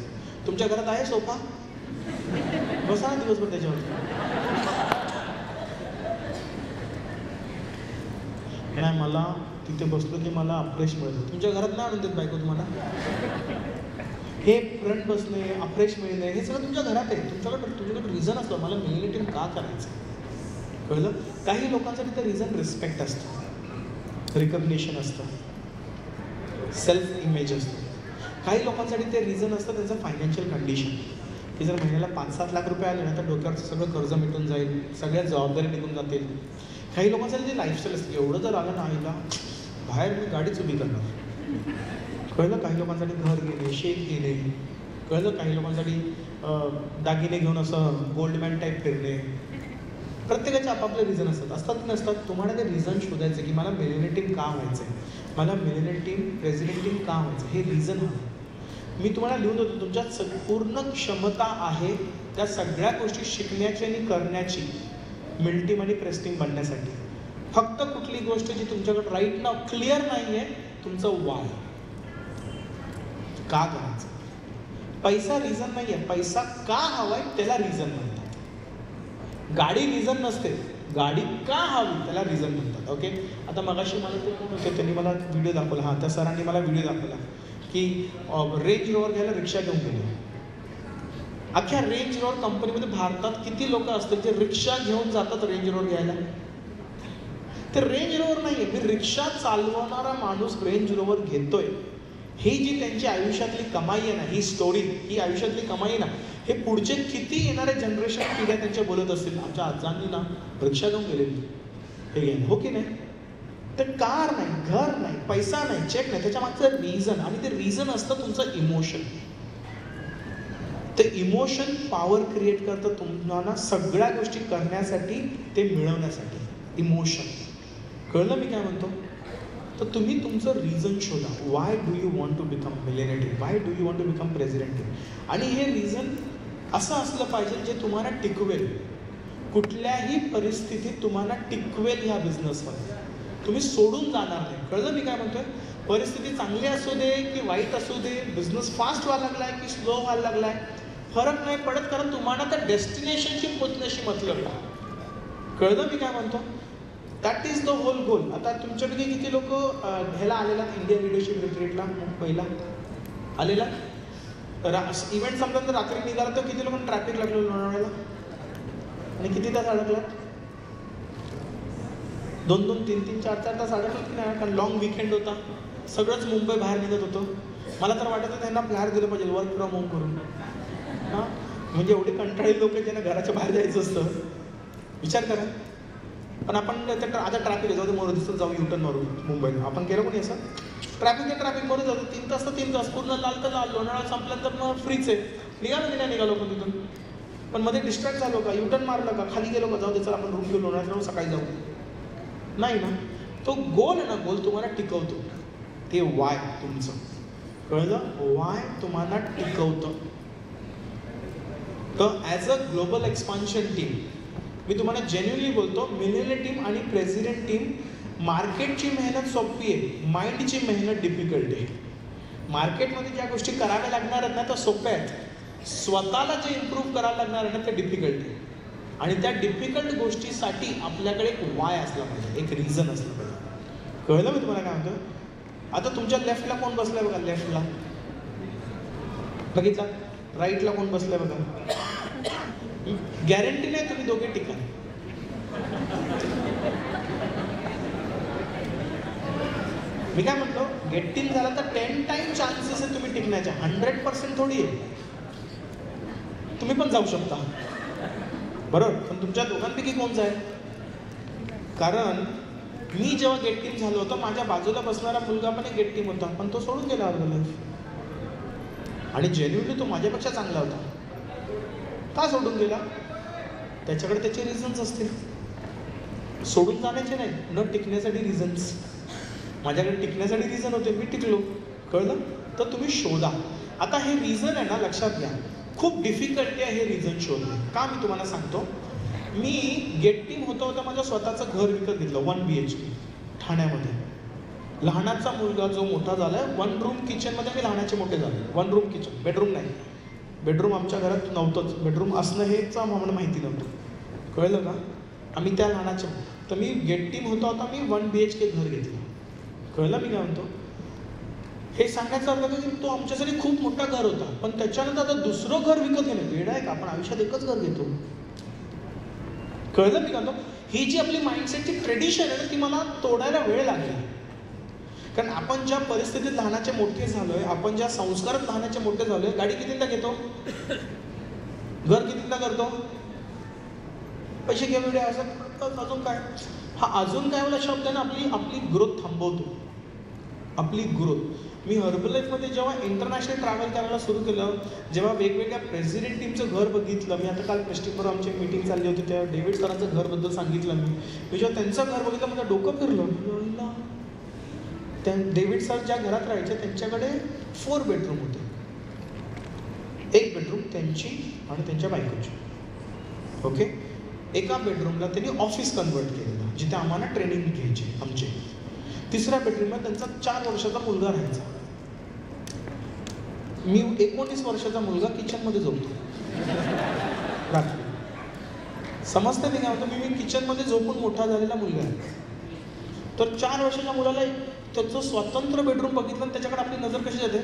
तुमच्या घरात आहे सोफा? बसा ना दिवसभर त्याच्यावर. नाही, मला तिथे बसलो की मला अफ्रेश मिळतं. तुमच्या घरात नाही आणून देत बायको तुम्हाला? हे फ्रंट बसणे, अफ्रेश मिळणे, हे सगळं तुमच्या घरात आहे. तुमच्याकडे रिझन असतं मला मिलेनियम टीम का करायचं. कळलं? काही लोकांसाठी ते रिझन रिस्पेक्ट असतं, रिकग्निशन असतं, सेल्फ इमेज असतं. काही लोकांसाठी ते रिझन असतं त्यांचं फायनान्शियल कंडिशन, की जर महिन्याला 5-7 लाख रुपये आले ना तर डोक्यावरचं सगळं कर्ज मिटून जाईल, सगळ्या जबाबदारी निघून जातील. काही लोकांसाठी ते लाईफस्टाईल असते, एवढं जर आलं नाही का बाहेर मी गाडीच उभी करणार. कळलं? काही लोकांसाठी घर घेणे, शेत घेणे. कळलं? काही लोकांसाठी दागिने घेऊन असं गोल्डमॅन टाईप फिरणे. प्रत्येकाचे आपापले रिझन असतात की नसतात? तुम्हाला ते रिझन शोधायचं की मला मिलेनियम टीम का व्हायचं आहे, मला मिलेनियम टीम प्रेसिडेंट टीम का व्हायचं, हे रिझन हवं. मी तुम्हाला लिहून देतो, तुमच्यात पूर्ण क्षमता आहे त्या सगळ्या गोष्टी शिकण्याची आणि करण्याची मिल टीम आणि प्रेस टीम बनण्यासाठी. फक्त कुठली गोष्ट जी तुमच्याकडे राईट नाव क्लिअर नाही आहे, तुमचं वाय का करायचं. पैसा रिझन नाही आहे, पैसा का हवाय त्याला रिझन म्हणतात. गाडी रिझन नसते, गाडी का हवी त्याला रिझन म्हणतात. ओके. आता मगाशी मला ते कोण होते त्यांनी मला व्हिडिओ दाखवला. हां, त्या सरांनी मला व्हिडिओ दाखवला की रेंज रोवर घ्यायला रिक्षा घेऊन गेले. अख्ख्या रेंज रोवर कंपनीमध्ये भारतात किती लोक असतात जे रिक्षा घेऊन जातात रेंज रोवर घ्यायला? ते रेंज रोवर नाही आहे, मी रिक्षा चालवणारा माणूस रेंज रोवर घेतोय. ही जी त्यांची आयुष्यातली कमाई आहे ना, ही स्टोरी, ही आयुष्यातली कमाई आहे ना, हे पुढचे किती येणारे जनरेशन पिढ्या त्यांच्या बोलत असतील. आमच्या आजांनी ना रिक्षा घेऊन गेलेली हे घ्यायला, हो की नाही? ते कार नाही, घर नाही, पैसा नाही, चेक नाही, त्याच्या मागचं रिझन. आणि ते रिझन असतं तुमचं इमोशन. ते इमोशन पॉवर क्रिएट करतं तुम्हाला सगळ्या गोष्टी करण्यासाठी, ते मिळवण्यासाठी. इमोशन. कळलं मी काय म्हणतो? तर तुम्ही तुमचं रिझन शोधा. Why do you want to become millionaire team, why do you want to become president team. आणि हे रिझन असं असलं पाहिजे जे तुम्हाला टिकवेल, कुठल्याही परिस्थितीत तुम्हाला टिकवेल ह्या बिझनेसमध्ये. तुम्ही सोडून जाणार नाही. कळलं मी काय म्हणतोय? परिस्थिती चांगली असू दे की वाईट असू दे, बिझनेस फास्ट व्हायला लागलाय की स्लो व्हायला लागलाय, फरक नाही पडत, कारण तुम्हाला त्या डेस्टिनेशनशी पोचण्याशी मतलब आहे. कळलं मी काय म्हणतो? दॅट इज द होल गोल. आता तुमच्यापैकी किती लोक ह्याला आलेला इंडिया लिडरशिप रिट्रीटला मुंबईला आलेला? इव्हेंट संपल्यानंतर रात्री निघाला तर किती लोकांना ट्रॅफिक लागलं लोणावळ्याला? आणि किती तास अडकलात? 2-2, 3-3, 4-4 तास अडकलात की नाही? कारण लॉंग विकेंड होता, सगळंच मुंबई बाहेर निघत होतं. मला तर वाटतं त्यांना फ्लॅट दिलं पाहिजे वर्क फ्रॉम होम करून. हां, म्हणजे एवढे कंटाळी लोक ज्यांना घराच्या बाहेर जायचं असतं, विचार करा. पण आपण आता ट्रॅफिक जाऊ दे, मोर दिसत जाऊ युटर्न मारू मुंबईला. आपण केलं कोणी असं? ट्रॅफिक मारू जाऊ 3 तास तर 3 तास, पूर्ण लाल तर लाल, लोणावळा संपल्यानंतर मग फ्रीच आहे. निघालो की नाही निघालो पण तिथून? पण मध्ये डिस्ट्रॅक्ट झालो का? युटर्न मारलं का? खाली गेलो का? जाऊ दे चला आपण रूम घेऊन लोणावळ्यात राहू, सकाळी जाऊ. नाही ना. तो गोल आहे ना, गोल तुम्हाला टिकवतो. ते वाय तुमचं. कळलं? वाय तुम्हाला टिकवतं. तर as a global expansion team मी तुम्हाला जेन्युअनली बोलतो, मिलेनियर टीम आणि प्रेसिडेंट टीम, मार्केटची मेहनत सोपी आहे, माइंडची मेहनत डिफिकल्ट आहे. मार्केटमध्ये ज्या गोष्टी कराव्या लागणार आहेत ना त्या सोप्या आहेत, स्वतःला जे इम्प्रूव्ह करायला लागणार आहे ना ते डिफिकल्ट आहे. आणि त्या डिफिकल्ट गोष्टीसाठी आपल्याकडे एक वाय असला पाहिजे, एक रिझन असलं पाहिजे. कळलं मी तुम्हाला काय म्हणतो? आता तुमच्या लेफ्टला कोण बसलाय बघा, लेफ्टला बघितला, राईटला कोण बसलाय बघा. गॅरंटी नाही तुम्ही दोघे टिका. मी काय म्हटलो, गेट इन झाला तर 10 टाइम चान्सेस आहे तुम्ही टिकण्याचे, 100% थोडी आहे. तुम्ही पण जाऊ शकता बरोबर, पण तुमच्या दोघांपैकी कोण जाईल? कारण मी जेव्हा गेट टीम झालो होतो, माझ्या बाजूला बसणारा मुलगा पण एक गेट टीम होता, पण तो सोडून गेला लाईफ. आणि जेन्युअनली तो माझ्यापेक्षा चांगला होता. का सोडून गेला? त्याच्याकडे त्याचे रिझन्स असतील. सोडून जाण्याचे नाही, न टिकण्यासाठी रिझन्स. माझ्याकडे टिकण्यासाठी रिझन होते, मी टिकलो. कळलं? तर तुम्ही शोधा. आता हे रिझन आहे ना, लक्षात घ्या, खूप डिफिकल्टी आहे हे रिझन शोधणे. का मी तुम्हाला सांगतो. मी गेट टीम होता माझं स्वतःचं घर विकत घेतलं, 1 BHK ठाण्यामध्ये. लहानाचा मुलगा जो मोठा झाला, 1 रूम किचनमध्ये मी लहानाचे मोठे झाले. 1 रूम किचन, बेडरूम नाही. बेडरूम आमच्या घरात नव्हतंच, बेडरूम असणं हेच आम्हाला माहिती नव्हतं. कळलं का? आम्ही त्या लहानाच्या, तर मी गेट टीम होता मी 1 BHK घर घेतलं. कळलं मी काय म्हणतो? हे सांगायचं अर्थ की तो आमच्यासाठी खूप मोठा घर होता, पण त्याच्यानंतर आता दुसरं घर विकत घेणं वेळ आहे का? आपण आयुष्यात एकच घर घेतो. कळलं मी काय म्हणतो? ही जी आपली माइंडसेटची ट्रेडिशन आहे ना, ती मला तोडायला वेळ लागली. कारण आपण ज्या परिस्थितीत लहानाचे मोठे झालोय, आपण ज्या संस्कारात लहानाचे मोठे झालोय, गाडी कितींदा घेतो, घर कितींदा करतो, पैसे घेऊन असं अजून काय. हा अजून काय वाला शब्द आहे ना, आपली ग्रोथ थांबवतो. आपली ग्रोथ. मी हर्बलाईफमध्ये जेव्हा इंटरनॅशनल ट्रॅव्हल करायला सुरू केलं, जेव्हा वेगवेगळ्या प्रेसिडेंट टीमचं घर बघितलं, मी आता काल प्रेस्टिजवर आमची मीटिंग चालली होती, तेव्हा डेव्हिड सरांचं घरबद्दल सांगितलं मी जेव्हा त्यांचं घर बघितलं, माझं डोकं फिरलं. त्या डेव्हिड सर ज्या घरात राहायचे त्यांच्याकडे 4 बेडरूम होते. 1 बेडरूम त्यांची आणि त्यांच्या बायकोची. ओके. एका बेडरूमला त्यांनी ऑफिस कन्वर्ट केलेलं, जिथे आम्हाला ट्रेनिंग घ्यायची आमचे. 3ऱ्या बेडरूमला त्यांचा 4 वर्षाचा मुलगा राहायचा. मी 19 वर्षाचा मुलगा किचनमध्ये झोपतो रात्री. समजतं मी काय होतं, मी किचनमध्ये झोपून मोठा झालेला मुलगा आहे. तर 4 वर्षाच्या मुलाला त्याचं स्वतंत्र बेडरूम बघितलं आणि त्याच्याकडे आपली नजर कशी जाते?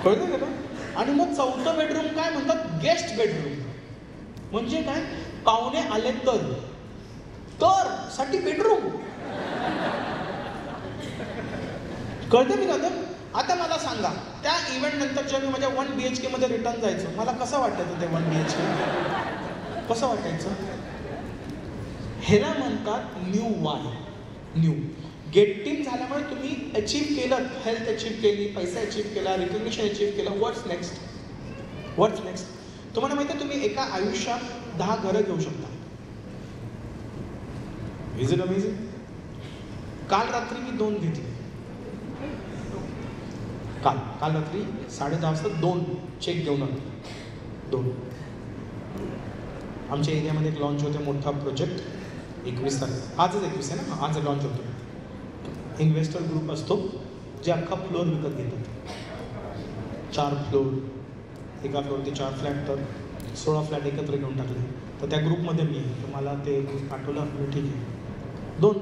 कळलं का? आणि मग 4थं बेडरूम काय म्हणतात? Guest bedroom. म्हणजे काय? पाहुणे आले तर साठी बेडरूम. कळते मी का? आता मला सांगा, त्या इव्हेंट नंतर जेव्हा मी माझ्या 1 BHK मध्ये रिटर्न जायचं, मला कसं वाटायचं ते 1 BHK? कसं वाटायचं? ह्याला म्हणतात new why. New get team झाल्यामुळे तुम्ही अचीव केलं, हेल्थ अचीव केली, पैसा अचीव केला, रिकग्निशन अचीव केलं. व्हॉट्स नेक्स्ट? व्हॉट्स नेक्स्ट? तुम्हाला माहिती आहे, तुम्ही एका आयुष्यात 10 घरं घेऊ शकता. Is it amazing? काल रात्री मी 2 घेतले. काल रात्री 10:30 वाजता 2 चेक घेऊन आलो. 2. आमच्या एरियामध्ये एक लॉन्च होते, मोठा प्रोजेक्ट. 21 तारीख, आजच 21 आहे ना, आज लॉन्च होतो. इन्व्हेस्टर ग्रुप असतो जे अख्खा फ्लोअर विकत घेतात. 4 फ्लोअर, एका फ्लोअरचे 4 फ्लॅट, तर 16 फ्लॅट एकत्र घेऊन टाकले. तर त्या ग्रुपमध्ये मी आहे, तर मला ते पाठवलं. मी ठीक आहे 2.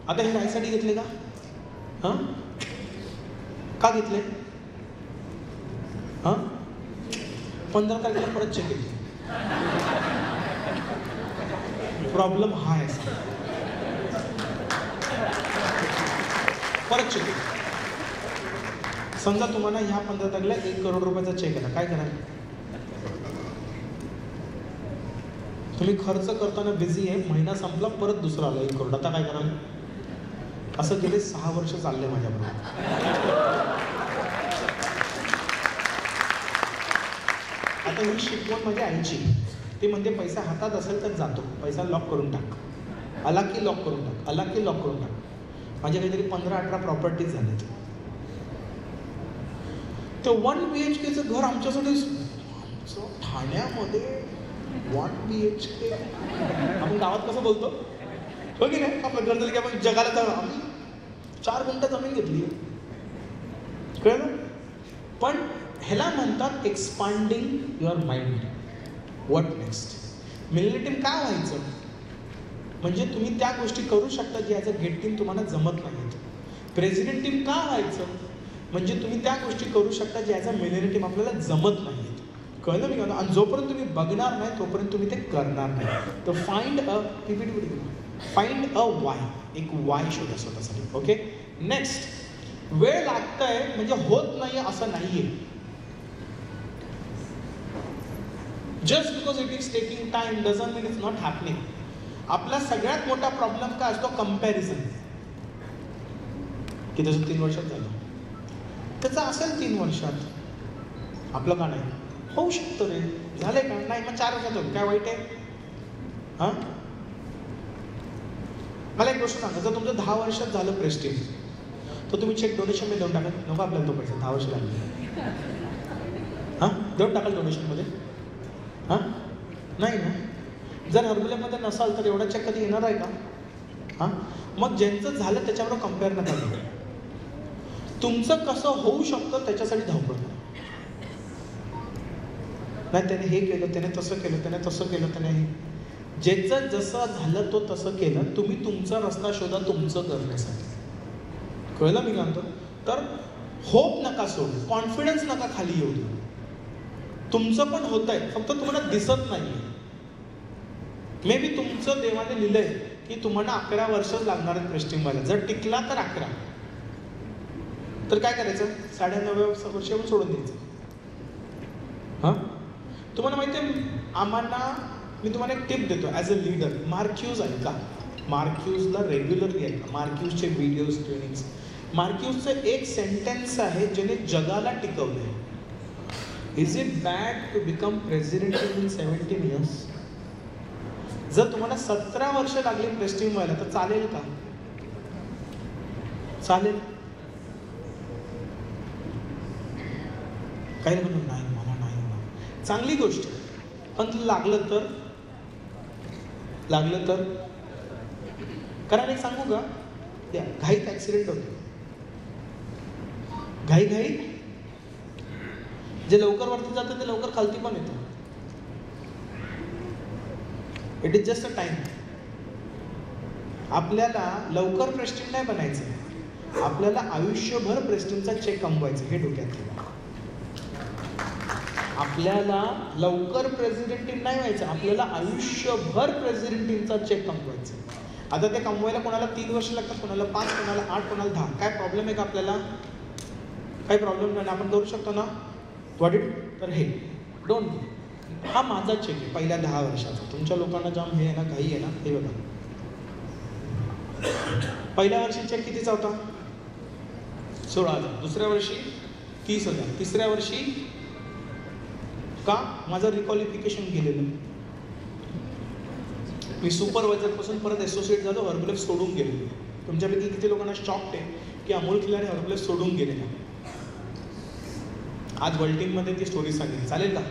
आता हे राहायसाठी घेतले का? हां, का घेतले? हां, 15 तारखेला परत चेक केले. प्रॉब्लेम हा आहे, परत चेक केले. समजा तुम्हाला ह्या 15 तारखेला 1 करोड रुपयाचा चेक आला, काय कराल? तुम्ही खर्च करताना बिझी आहे, महिना संपला, परत दुसरा आला 1 करोड, आता काय कराल? असं गेले 6 वर्ष चालले माझ्याबरोबर. आता ही शिकवण माझ्या आईची. ती म्हणते पैसा हातात असेल तर जातो, पैसा लॉक करून टाक, आला की लॉक करून टाक, आला की लॉक करून टाक. माझ्या काहीतरी 15-18 प्रॉपर्टीज झालेत. ते 1 BHKचं घर आमच्यासाठी, ठाण्यामध्ये 1 BHK, आपण गावात कसं बोलतो हो की नाही? आपलं घर झालं की आपण जगाला जाऊ. आम्ही 4 गुंठ जमीन घेतली, कळलं? पण ह्याला म्हणतात expanding your mind. What next? Millennium team काय व्हायचं? म्हणजे तुम्ही त्या गोष्टी करू शकता जी ॲज अ गेट टीम तुम्हाला जमत नाहीत. प्रेसिडेंट टीम का व्हायचं? म्हणजे तुम्ही त्या गोष्टी करू शकता जे ॲज अ मिलेनियम टीम आपल्याला जमत नाहीत. कळलं मी का? आणि जोपर्यंत तुम्ही बघणार नाही तोपर्यंत तुम्ही ते करणार नाही. तर फाइंड अ वाय, एक वाय शोधा स्वतःसाठी. Okay, next. वेळ लागतंय म्हणजे होत नाही असं नाहीये. Just because it is taking time doesn't mean it's not happening. आपला सगळ्यात मोठा प्रॉब्लेम काय असतो? कंपॅरिझन. की त्याचं 3 वर्षात झालं, त्याचं असेल 3 वर्षात, आपलं का नाही? होऊ शकतं रे, झालंय का? नाही, मग 4 वर्षात होईल, काय वाईट आहे? हां, मला एक गोष्ट सांगा, जर तुमचं 10 वर्षात झालं प्रेस्टिज, तर तुम्ही चेक डोनेशनमध्ये देऊन टाका. नको आपल्याला तो पैसा, 10 वर्ष लागले. हां, देऊन टाकाल डोनेशनमध्ये? हां, नाही ना. जर हरगुल्यामध्ये नसाल तर एवढा चेक कधी येणार आहे का? हां, मग ज्यांचं झालं त्याच्यावर कम्पेअर नका करू. तुमचं कसं होऊ शकतं त्याच्यासाठी धावपळ करा. नाही, त्याने हे केलं, त्याने तसं केलं, त्याने तसं केलं, त्याने हे, ज्याचं जसं झालं तो तसं केलं. तुम्ही तुमचा रस्ता शोधा तुमचं करण्यासाठी. कळलं मी म्हणतो? तर होप नका सोडू, कॉन्फिडन्स नका खाली येऊ देऊ. तुमचं पण होत आहे, फक्त तुम्हाला दिसत नाही. मे बी तुमचं देवाने लिहिलंय की तुम्हाला 11 वर्षच लागणार आहेत प्रेस्टिंग व्हायला. जर टिकला तर 11, तर काय करायचं? 9.5 वर्ष येऊन सोडून द्यायचं. हां, तुम्हाला माहिती आहे, आम्हाला, मी तुम्हाला एक टिप देतो ॲज अ लीडर. मार्क्यूज ऐका, मार्क्यूजला रेग्युलरली ऐका. मार्क्यूजचे व्हिडिओज, ट्रेनिंग्स. मार्क्यूजचं एक सेंटेन्स आहे ज्याने जगाला टिकवलं आहे. Is it bad to become president in 17 years? जर तुम्हाला 17 वर्ष लागली प्रेस्टिंग व्हायला तर चालेल का? चालेल? काही म्हणून नाही, मला नाही होणार. चांगली गोष्ट, पण लागलं तर कारण एक सांगू का? घाईत ऍक्सिडेंट होतो. घाई जे लवकर वरती जातं ते लवकर खालती पण येतं. It is just a time. आपल्याला लवकर प्रेस्टिंग नाही बनायचं, आपल्याला आयुष्यभर प्रेस्टिंगचा चेक कमवायचं, हे डोक्यात ठेवा. आपल्याला लवकर प्रेसिडेंट टीम नाही व्हायचं, आपल्याला आयुष्यभर प्रेसिडेंट टीमचा चेक कमवायचा. आता ते कमवायला कोणाला 3 वर्ष लागतात, कोणाला 5, कोणाला 8, कोणाला 10. काय प्रॉब्लेम आहे का आपल्याला? काही प्रॉब्लेम नाही, आपण करू शकतो ना. What it? तर हे डोंट डू. हा माझा चेक आहे पहिल्या 10 वर्षाचा. तुमच्या लोकांना जाम हे आहे ना, घाई आहे ना, हे बघा. पहिल्या वर्षी चेक कितीचा होता? 16,000. दुसऱ्या वर्षी 30,000. तिसऱ्या वर्षी का? माझं रिक्वालिफिकेशन गेलेलं. मी सुपरवायझरपासून परत असोसिएट झालो, हर्बलाईफ सोडून गेलो. तुमच्यापैकी किती लोकांना शॉक्ड आहे की अमोल खिलारे हर्बलाईफ सोडून गेलेला. आज वर्ल्डिंगमध्ये ती स्टोरी सांगेल, चालेल का?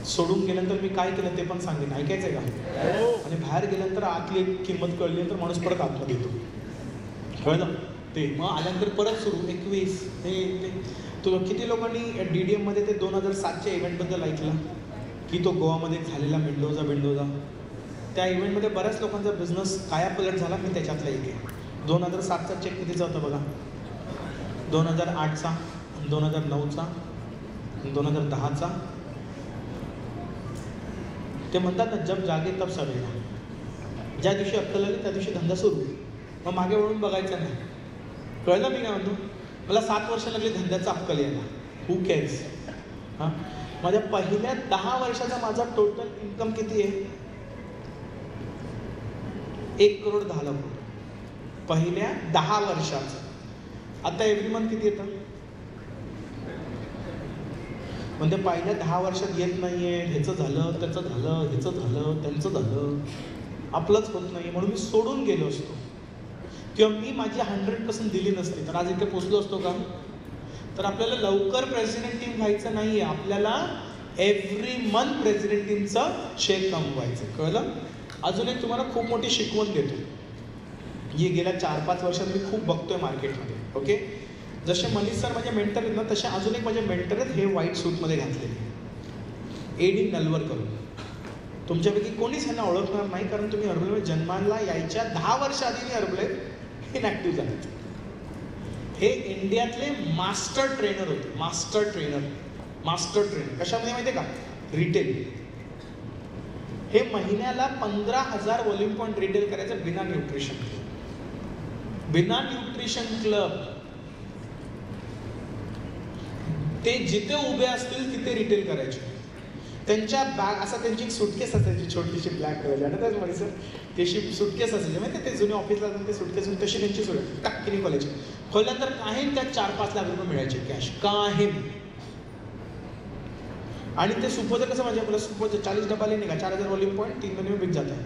सोडून गेल्यानंतर मी काय केलं ते पण सांगेन, ऐकायचं आहे का? आणि बाहेर गेल्यानंतर आतली एक किंमत कळल्यानंतर माणूस परत आतमध्ये येतो, कळलं ते. मग आल्यानंतर परत सुरू 21 हे तुला किती लोकांनी DDMमध्ये ते 2007च्या इव्हेंटबद्दल ऐकलं की तो गोवामध्ये झालेला मेंडोजा. त्या इव्हेंटमध्ये बऱ्याच लोकांचा बिझनेस कायापलट झाला. मी त्याच्यातला एक आहे. 2007चा चेक कितीचा होता बघा, 2008चा, 2009चा, 2010चा. ते म्हणतात ना, जब जागे तब सवेरा. ज्या दिवशी अक्कल आली त्या दिवशी धंदा सुरू. मग मागे वळून बघायचं नाही, कळलं मी काय म्हणतो? मला 7 वर्ष लागली धंद्याचा अक्कल यायला. हू केअर्स? हां, माझ्या पहिल्या 10 वर्षाचा माझा टोटल इन्कम किती आहे? 1,10,00,000 पहिल्या 10 वर्षाचं. आता एव्हरी मंथ किती येतं? म्हणजे पहिल्या 10 वर्षात येत नाहीये. ह्याचं झालं, त्याचं झालं, ह्याचं झालं, त्यांचं झालं, आपलंच होत नाही. म्हणून मी सोडून गेलो असतो किंवा मी माझी 100% दिली नसते तर आज इथे पोचलो असतो का? तर आपल्याला लवकर प्रेसिडेंट टीम व्हायचं नाहीये, आपल्याला एव्हरी मंथ प्रेसिडेंट टीमचं चेक कमवायचं, कळलं? अजून एक तुम्हाला खूप मोठी शिकवण देतो. ही गेल्या 4-5 वर्षात मी खूप बघतोय मार्केटमध्ये. ओके, जसे मनीष सर माझे मेंटर आहेत ना, तसे अजून एक माझे मेंटर आहेत, हे व्हाईट सूटमध्ये घातलेले, AD नलवरकर. तुमच्यापैकी कोणीच ह्यांना ओळखणार नाही, कारण तुम्ही हर्बलाईफ जन्माला यायच्या 10 वर्ष आधी हर्बलाईफ इनॅक्टिव्ह झाले. हे इंडियातले मास्टर ट्रेनर होते. मास्टर ट्रेनर कशामध्ये माहिती आहे का? रिटेल. हे महिन्याला 15,000 व्हॉल्यूम पॉईंट रिटेल करायचं बिना न्यूट्रिशन क्लब. ते जिथे उभे असतील तिथे रिटेल करायचे. त्यांच्या बॅग असा त्यांची एक सुटकेस असायची छोटीशी ब्लॅक कलरची, आणि त्याच म्हणे सर त्याशी सुटकेस असायची माहिती ते जुने ऑफिसला जाऊन ते सुटकेस तशी त्यांची सुट टाक्कीने खोलायची. खोलल्यानंतर काहीम त्यात 4-5 लाख रुपये मिळायचे कॅश, काहीम. आणि ते सुपोजर कसं म्हणजे आपलं सुपोजर 40 डबा लेने का 4,000 व्हॉल्यूम पॉईंट 3 महीने में बिक जाता है.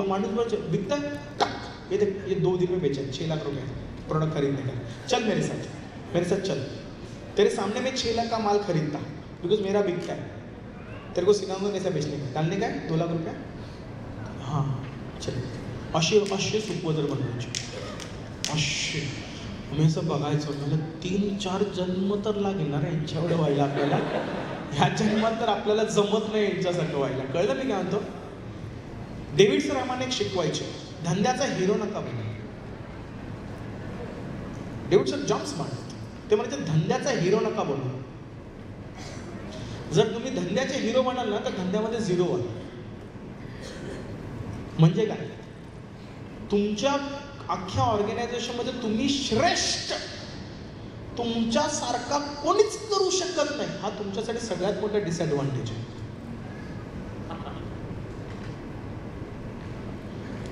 माणूस बोलते बिकता ये देख, ये 2 दिन में बेचा 6 लाख रुपए प्रोडक्ट खरीदने का. चल मेरे साथ चल, तेरे सामने मैं 6 लाख का माल खरीदता बिकॉज मेरा बिकता है, तेरे को सिखाऊंगा कैसा बेचने का. डालने का है 2 लाख रुपया. हां चल. असे सुपोजर बनवायचे, असे. मी असं बघायचं, मला 3-4 जन्म तर लागेल ना रे यांच्या एवढं व्हायला आपल्याला. ह्या जन्मात तर आपल्याला जमत नाही यांच्यासारखं व्हायला, कळलं मी काय म्हणतो? डेव्हिड सर आम्हाला एक शिकवायचे, धंद्याचा हिरो नका बनू. डेव्हिड सर जॉब स्मार्ट, ते म्हणायचे धंद्याचा हिरो नका बनू. जर तुम्ही धंद्याचे हिरो बनाल ना तर धंद्यामध्ये 0 व्हाल. म्हणजे काय? तुमच्या अख्ख्या ऑर्गनायझेशनमध्ये तुम्ही श्रेष्ठ, तुमच्यासारखा कोणीच करू शकत नाही, हा तुमच्यासाठी सगळ्यात मोठा डिसएडव्हान्टेज आहे.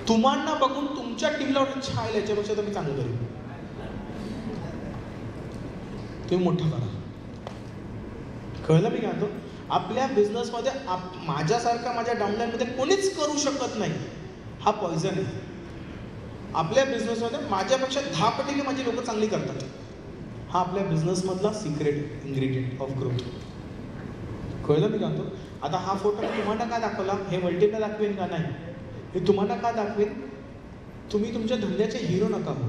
तुम्हाला बघून तुमच्या टीमला छायला याच्यापेक्षा तर मी चांगलं करेन, तुम्ही मोठं करा. कळलं मी काय म्हणतो? आपल्या बिझनेसमध्ये माझ्यासारखा माझ्या डाऊनलाईनमध्ये कोणीच करू शकत नाही, हा पॉइझन आहे. आपल्या बिझनेसमध्ये माझ्यापेक्षा 10 पटीने माझी लोक चांगली करतात, हा आपल्या बिझनेसमधला सिक्रेट इन्ग्रेडियंट ऑफ ग्रोथ. कळलं मी काय म्हणतो? आता हा फोटो मी तुम्हाला का दाखवला? हे मल्टीला दाखवेन का? नाही, हे तुम्हाला का दाखवेन? तुम्ही तुमच्या धंद्याचे हिरो नका हो.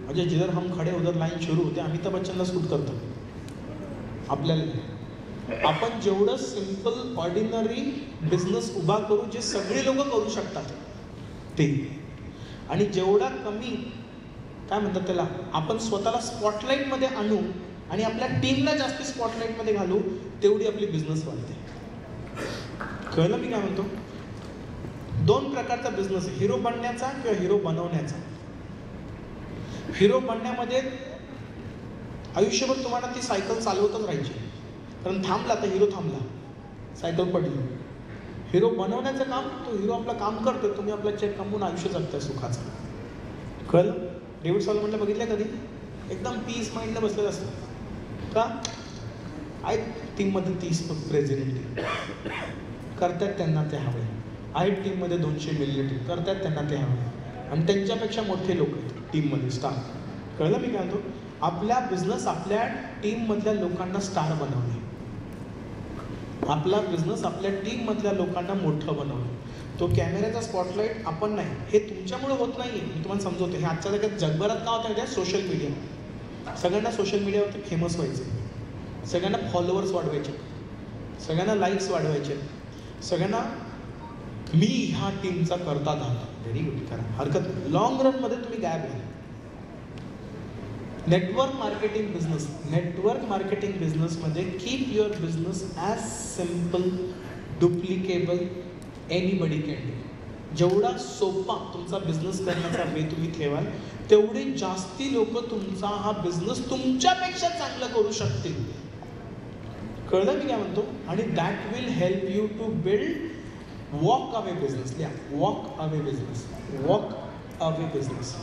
म्हणजे जिधर हम खडे उधर लाईन सुरू होते, अमिताभ बच्चनला शूट करतो आपल्याला. आपण जेवढं सिम्पल ऑर्डिनरी बिझनेस उभा करू जे सगळे लोक करू शकतात ते, आणि जेवढा कमी काय म्हणतात त्याला आपण स्वतःला स्पॉटलाईटमध्ये आणू आणि आपल्या टीमला जास्त स्पॉटलाईटमध्ये घालू, तेवढी आपली बिझनेस वाढते. कळलं मी काय म्हणतो? 2 प्रकारचा बिझनेस आहे, हिरो बनण्याचा किंवा हिरो बनवण्याचा. हिरो बनण्यामध्ये आयुष्यभर तुम्हाला ती सायकल चालवतच राहायची, कारण थांबला तर हिरो थांबला, सायकल पडली. हिरो बनवण्याचं काम, तो हिरो आपलं काम करतो, तुम्ही आपला चेक कमवून आयुष्य जगताय सुखाचं. कळलं? डेव्हिड सॉल म्हटलं बघितलं कधी? एकदम पीस माइंडला बसलेलं असतं का? आहेत टीममध्ये 30 प्रेसिडेंट. करतात त्यांना ते हवे आहेत. टीममध्ये 200 मिलियन टीम करतात त्यांना ते हवे आणि त्यांच्यापेक्षा मोठे लोक आहेत टीममध्ये स्टार. कळलं मी काय म्हणतो? आपल्या बिझनेस आपल्या टीममधल्या लोकांना स्टार बनवणे, आपला बिझनेस आपल्या टीममधल्या लोकांना मोठं बनवणे. तो कॅमेऱ्याचा स्पॉटलाईट आपण नाही, हे तुमच्यामुळे होत नाही आहे. मी तुम्हाला समजवतो. हे आजच्या जगात जगभरात का होतं आहे? Social media. सगळ्यांना सोशल मीडियावरती फेमस व्हायचे, सगळ्यांना फॉलोअर्स वाढवायचे, सगळ्यांना लाईक्स वाढवायचे, सगळ्यांना मी ह्या टीमचा करता झाला. व्हेरी गुड, करा, हरकत नाही. लॉंग रनमध्ये तुम्ही गायब व्हाल. Network marketing business, network marketing बिझनेसमध्ये keep your business as simple, duplicable, anybody can do. जेवढा सोपा तुमचा बिझनेस करण्याचा वे तुम्ही ठेवाल, तेवढे जास्ती लोक तुमचा हा बिझनेस तुमच्यापेक्षा चांगलं करू शकतील. कळलं मी काय म्हणतो? आणि that will help you to build walk away business. लिहा, walk away business, walk away business.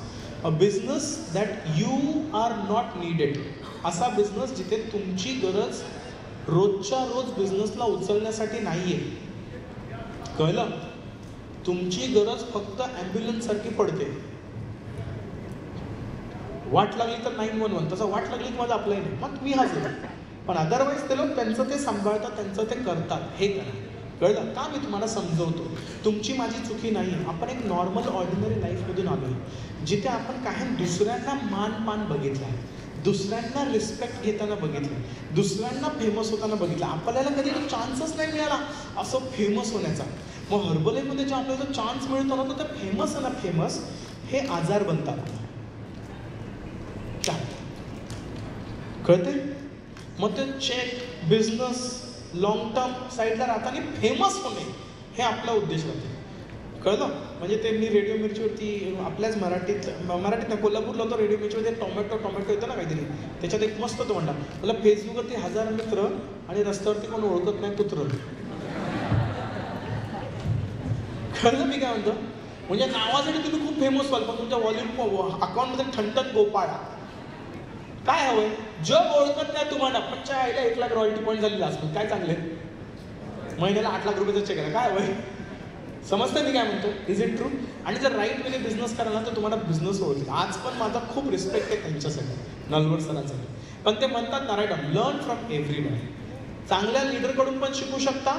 A business that you are not needed. असा बिझनेस जिथे तुमची गरज रोजच्या रोज बिझनेसला उचलण्यासाठी नाही आहे. कळलं? तुमची गरज फक्त ॲम्ब्युलन्ससारखी पडते. वाट लागली तर 911, तसं वाट लागली की माझं अप्लाय नाही, मग तुम्ही हजर. पण अदरवाईज ते लोक त्यांचं ते सांभाळतात, त्यांचं ते करतात. हे करा. कळलं का? मी तुम्हाला समजवतो. तुमची माझी चुकी नाही. आपण एक नॉर्मल ऑर्डिनरी लाईफमधून आलो आहे, जिथे आपण काही दुसऱ्यांना मान बघितला आहे, दुसऱ्यांना रिस्पेक्ट घेताना बघितलं, दुसऱ्यांना फेमस होताना बघितलं. आपल्याला कधी चान्सच नाही मिळाला असं फेमस होण्याचा. मग हर्बलाईफमध्ये जे आपल्याला चान्स मिळतो ना, तो त्या फेमस आहे ना, फेमस हे आजार बनतात. कळते? मग ते चेक, बिझनेस, लॉंग टर्म साईडला राहताना फेमस होणे हे आपला उद्देश राहते. कळलं? म्हणजे ते मी रेडिओ मिरचीवरती आपल्याच मराठीत ना, कोल्हापूरला होतो रेडिओ मिरचीवरती टोमॅटो येतं ना काहीतरी, त्याच्यात एक मस्त तो म्हणला, मला फेसबुकवरती 1000 मित्र आणि रस्त्यावरती कोण ओळखत नाही कुत्र. कळलं मी काय म्हणतो? म्हणजे नावासाठी तुम्ही खूप फेमस व्हाल, पण तुमच्या व्हॉल्यूम अकाउंटमध्ये ठणठण गोपाळा. काय हवंय? जग ओळखत नाही तुम्हाला, पण आईला 1 लाख रॉयल्टी पॉईंट झाली लास्ट. काय चांगले? महिन्याला 8 लाख रुपयाचं चेक आहे. काय हवंय? समजतं मी काय म्हणतो? Is it true? आणि जर राईट वेने बिझनेस कराल ना, तर तुम्हाला बिझनेस ओळखेल. आज पण माझा खूप रिस्पेक्ट आहे त्यांच्यासाठी, नलवड सरांसाठी. पण ते म्हणतात ना, राईट, लर्न फ्रॉम एव्हरीबडी. चांगल्या लीडरकडून पण शिकू शकता,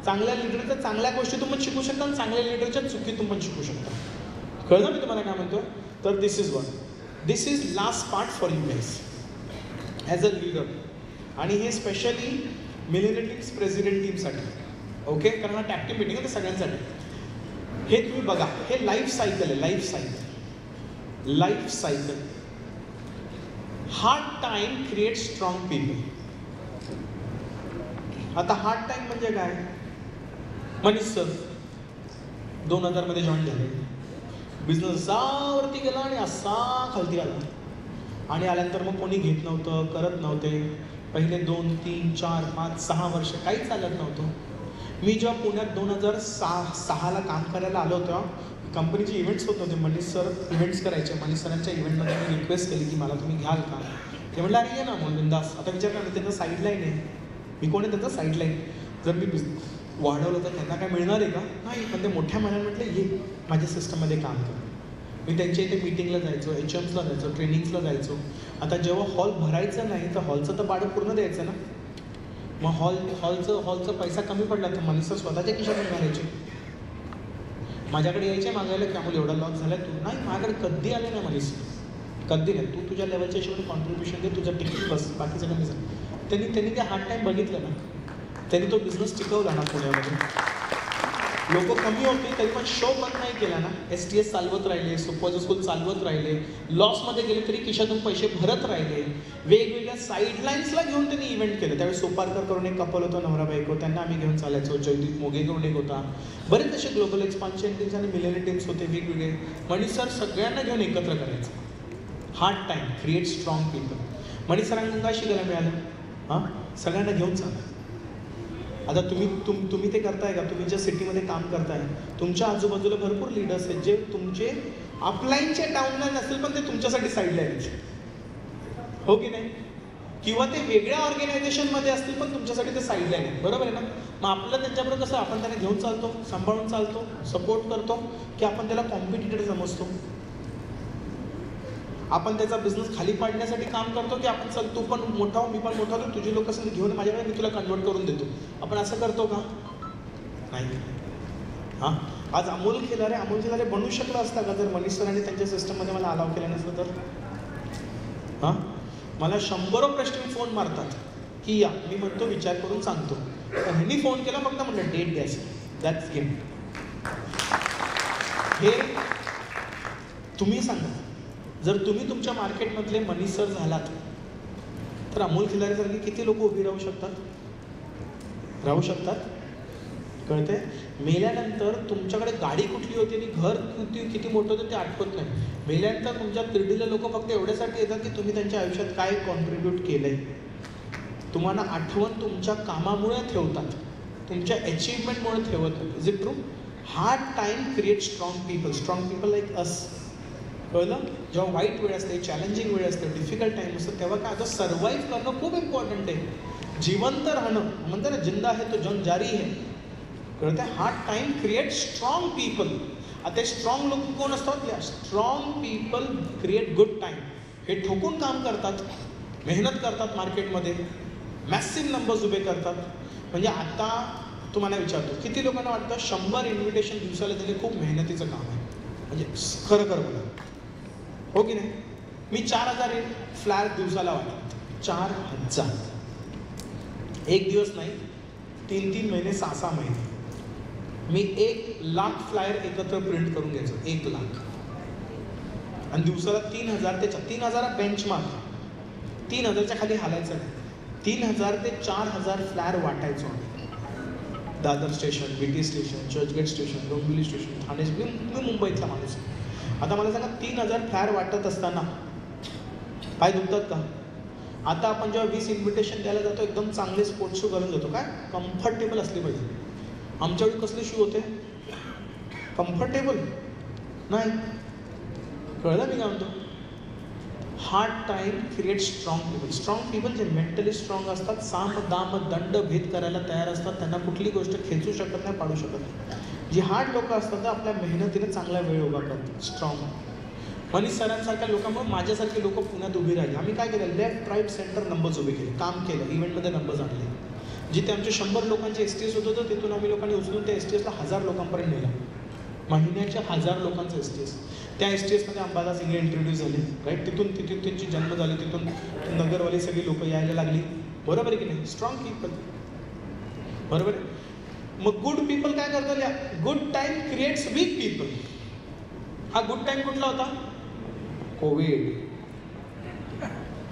चांगल्या लीडरच्या चांगल्या गोष्टीतून पण शिकू शकता, आणि चांगल्या लीडरच्या चुकीतून पण शिकू शकता. कळलं मी तुम्हाला काय म्हणतो? तर this is one. This is last part for you guys as a leader. आणि हे स्पेशली मिलेनियल टीम्स, प्रेसिडेंट टीमसाठी. ओके? कारण हा टॅक्टिव मीटिंग आहे, ते सगळ्यांसाठी. हे तुम्ही बघा, हे लाईफ सायकल आहे. Life cycle. Hard time create strong people. आता हार्ड टाइम म्हणजे काय? मनीष सर 2000 मध्ये जॉईन झाले, बिझनेस असावरती गेला आणि असा खालती आला, आणि आल्यानंतर मग कोणी घेत नव्हतं, करत नव्हते. पहिले 2, 3, 4, 5, 6 वर्ष काहीच चालत नव्हतं. मी जेव्हा पुण्यात 2006ला काम करायला आलो होतो, कंपनीचे इव्हेंट्स होत होते. मनीष सर इव्हेंट्स करायचे. मनीष सरांच्या इव्हेंटमध्ये मी रिक्वेस्ट केली की मला तुम्ही घ्याल का? ते म्हटलं, अरे ये ना मग बिंदास. आता विचार करा, त्यांचं साईडलाईन आहे, मी कोण आहे त्यांचं साईडलाईन. जर मी वाढवलं तर त्यांना काय मिळणार आहे का? नाही. पण ते मोठ्या मनाने म्हटलं, ये माझ्या सिस्टममध्ये काम कर. मी त्यांच्या इथे मीटिंगला जायचो, HMsला जायचो, ट्रेनिंग्सला जायचो. आता जेव्हा हॉल भरायचं नाही तर हॉलचं तर भाडं पूर्ण द्यायचं ना. मग हॉलचा पैसा कमी पडला तर मनीष स्वतःच्या खिशातून घालायचे. माझ्याकडे यायचे मागायला की आम्हाला एवढा लॉस झाला तू. नाही, माझ्याकडे कधी आले नाही मनीष, कधी नाही. तू तुझ्या लेवलच्या हिशोबाने कॉन्ट्रीब्युशन दे, तुझं तिकीट बस, बाकी सगळं मी सांग. त्यांनी ते हार्ड टाईम बघितलं ना, त्यांनी तो बिझनेस टिकवला ना पुण्यामध्ये. लोक कमी होते तरी पण शो बंद नाही केला ना. STS चालवत राहिले, सुपरवायझर स्कूल चालवत राहिले, लॉसमध्ये गेले तरी खिशातून पैसे भरत राहिले. वेगवेगळ्या साईडलाईन्सला घेऊन त्यांनी इव्हेंट केलं. त्यावेळी सोपारकर करून एक कपल होतं, नवरा बायको, त्यांना आम्ही घेऊन चालायचो. जयदीप मोगे करून एक होता. बरेच असे ग्लोबल एक्सपान्शन टीम्स आणि मिलेनियल टीम्स होते वेगवेगळे. मनीष सर सगळ्यांना घेऊन एकत्र करायचं. Hard time create strong people. Manish सरांकडून काय शिकायला मिळालं? हां, सगळ्यांना घेऊन चाला. आता तुम्ही ते करताय का? तुम्ही ज्या सिटीमध्ये काम करताय, तुमच्या आजूबाजूला भरपूर लीडर्स आहेत जे तुमचे अपलाईनचे डाऊनलाईन नसेल पण ते तुमच्यासाठी साईडला यायचे, हो की नाही? किंवा ते वेगळ्या ऑर्गनायझेशनमध्ये असतील पण तुमच्यासाठी ते साईडला आहेत. बरोबर आहे ना? मग आपलं त्यांच्याबरोबर कसं आपण त्यांना घेऊन चालतो, सांभाळून चालतो, सपोर्ट करतो, की आपण त्याला कॉम्पिटिटर समजतो? आपण त्याचा बिझनेस खाली पाडण्यासाठी काम करतो, की आपण चल तू पण मोठा हो, मी पण मोठा होतो, तुझी लोक असेल घेऊन माझ्याकडे, मी तुला कन्वर्ट करून देतो. आपण असं करतो का? नाही. हां, आज अमोल खिलारे बनू शकला असता का जर मनीष सरांनी त्यांच्या सिस्टममध्ये मला अलाव केलं नसतं तर? हां, मला 100 प्रश्न फोन मारतात की या, मी म्हणतो विचार करून सांगतो. तर ह्यांनी फोन केला फक्त म्हटलं डेट द्यायची, दॅट्स गेम. हे तुम्ही सांगा, जर तुम्ही तुमच्या मार्केटमधले मनीष सर झालात तर अमोल खिलारेसारखी किती लोक उभी राहू शकतात? कळते? मेल्यानंतर तुमच्याकडे गाडी कुठली होती आणि घर किती मोठं होतं ते आठवत नाही. मेल्यानंतर तुमच्या तिरडीला लोक फक्त एवढ्यासाठी येतात की तुम्ही त्यांच्या आयुष्यात काय कॉन्ट्रीब्यूट केलंय. तुम्हाला आठवण तुमच्या कामामुळे ठेवतात, तुमच्या अचीवमेंटमुळे ठेवतात. Is it true? Hard time create strong people like us. कळलं? जेव्हा वाईट वेळ असते, चॅलेंजिंग वेळ असते, डिफिकल्ट टाइम असतो, तेव्हा काय आता सर्वाईव्ह करणं खूप इम्पॉर्टंट आहे. जिवंत राहणं म्हणतात ना, जिंदा है तो जंग जारी है. कळते? Hard time create strong people. आता स्ट्रॉंग लोक कोण असतात? Strong people create good time. हे ठोकून काम करतात, मेहनत करतात, मार्केटमध्ये मॅसिव्ह नंबर्स उभे करतात. म्हणजे आता तुम्हाला विचारतो, किती लोकांना वाटतं 100 इन्व्हिटेशन दिवसाला दिले खूप मेहनतीचं काम आहे? म्हणजे खरं बोला, हो की नाही? मी 4000 फ्लॅट दिवसाला वाटतो. 4000. एक दिवस नाही, 3 महिने, 6 महिने. मी 1,00,000 फ्लायर एकत्र प्रिंट करून घ्यायचो. 1,00,000 आणि दिवसाला 3,000 ते 3,000 बेंचमार्क. 3,000च्या खाली हालायचं नाही. 3,000 ते 4,000 फ्लायर वाटायचो. Dadar station, BT station, Churchgate station, Dombivli station, Thane. मी मुंबईतला माणूस आहे. आता मला सांगा, 3,000 फ्लायर वाटत असताना पाय दुखतात का? आता आपण जेव्हा 20 इन्व्हिटेशन द्यायला जातो, एकदम चांगले स्पोर्ट्स शू घालून जातो. काय कम्फर्टेबल असली पाहिजे. आमच्याकडे कसले शू होते? कम्फर्टेबल नाही. कळलं मी काय म्हणतो? Hard time create strong people. Strong people जे मेंटली स्ट्रॉंग असतात, साम दाम दंड भेद करायला तयार असतात, त्यांना कुठली गोष्ट खेचू शकत नाही, पाडू शकत नाही. जी हार्ड लोक असतात तर आपल्या मेहनतीने चांगला वेळ उभा करतात. स्ट्रॉंग. मनीष सरांसारख्या लोकांमुळे माझ्यासारखे लोक पुण्यात उभी राहिले. आम्ही काय केलं? लेफ्ट राईट सेंटर नंबर्स उभे केले, काम केलं, इव्हेंटमध्ये नंबर्स आणले. जिथे आमचे 100 लोकांचे STS होत होतं, तिथून आम्ही लोकांनी उचलून त्या STSला 1000 लोकांपर्यंत नेला. महिन्याच्या 1000 लोकांचं STS. त्या STSमध्ये अंबादास इंगळे इंट्रोड्यूस झाले, राईट? तिथून त्यांची जन्म झाली, तिथून नगरवाली सगळी लोक यायला लागली. बरोबर आहे की नाही? Strong people. बरोबर आहे. मग गुड पीपल काय करतात? Good time creates weak people. हा गुड टाइम कुठला होता? कोविड.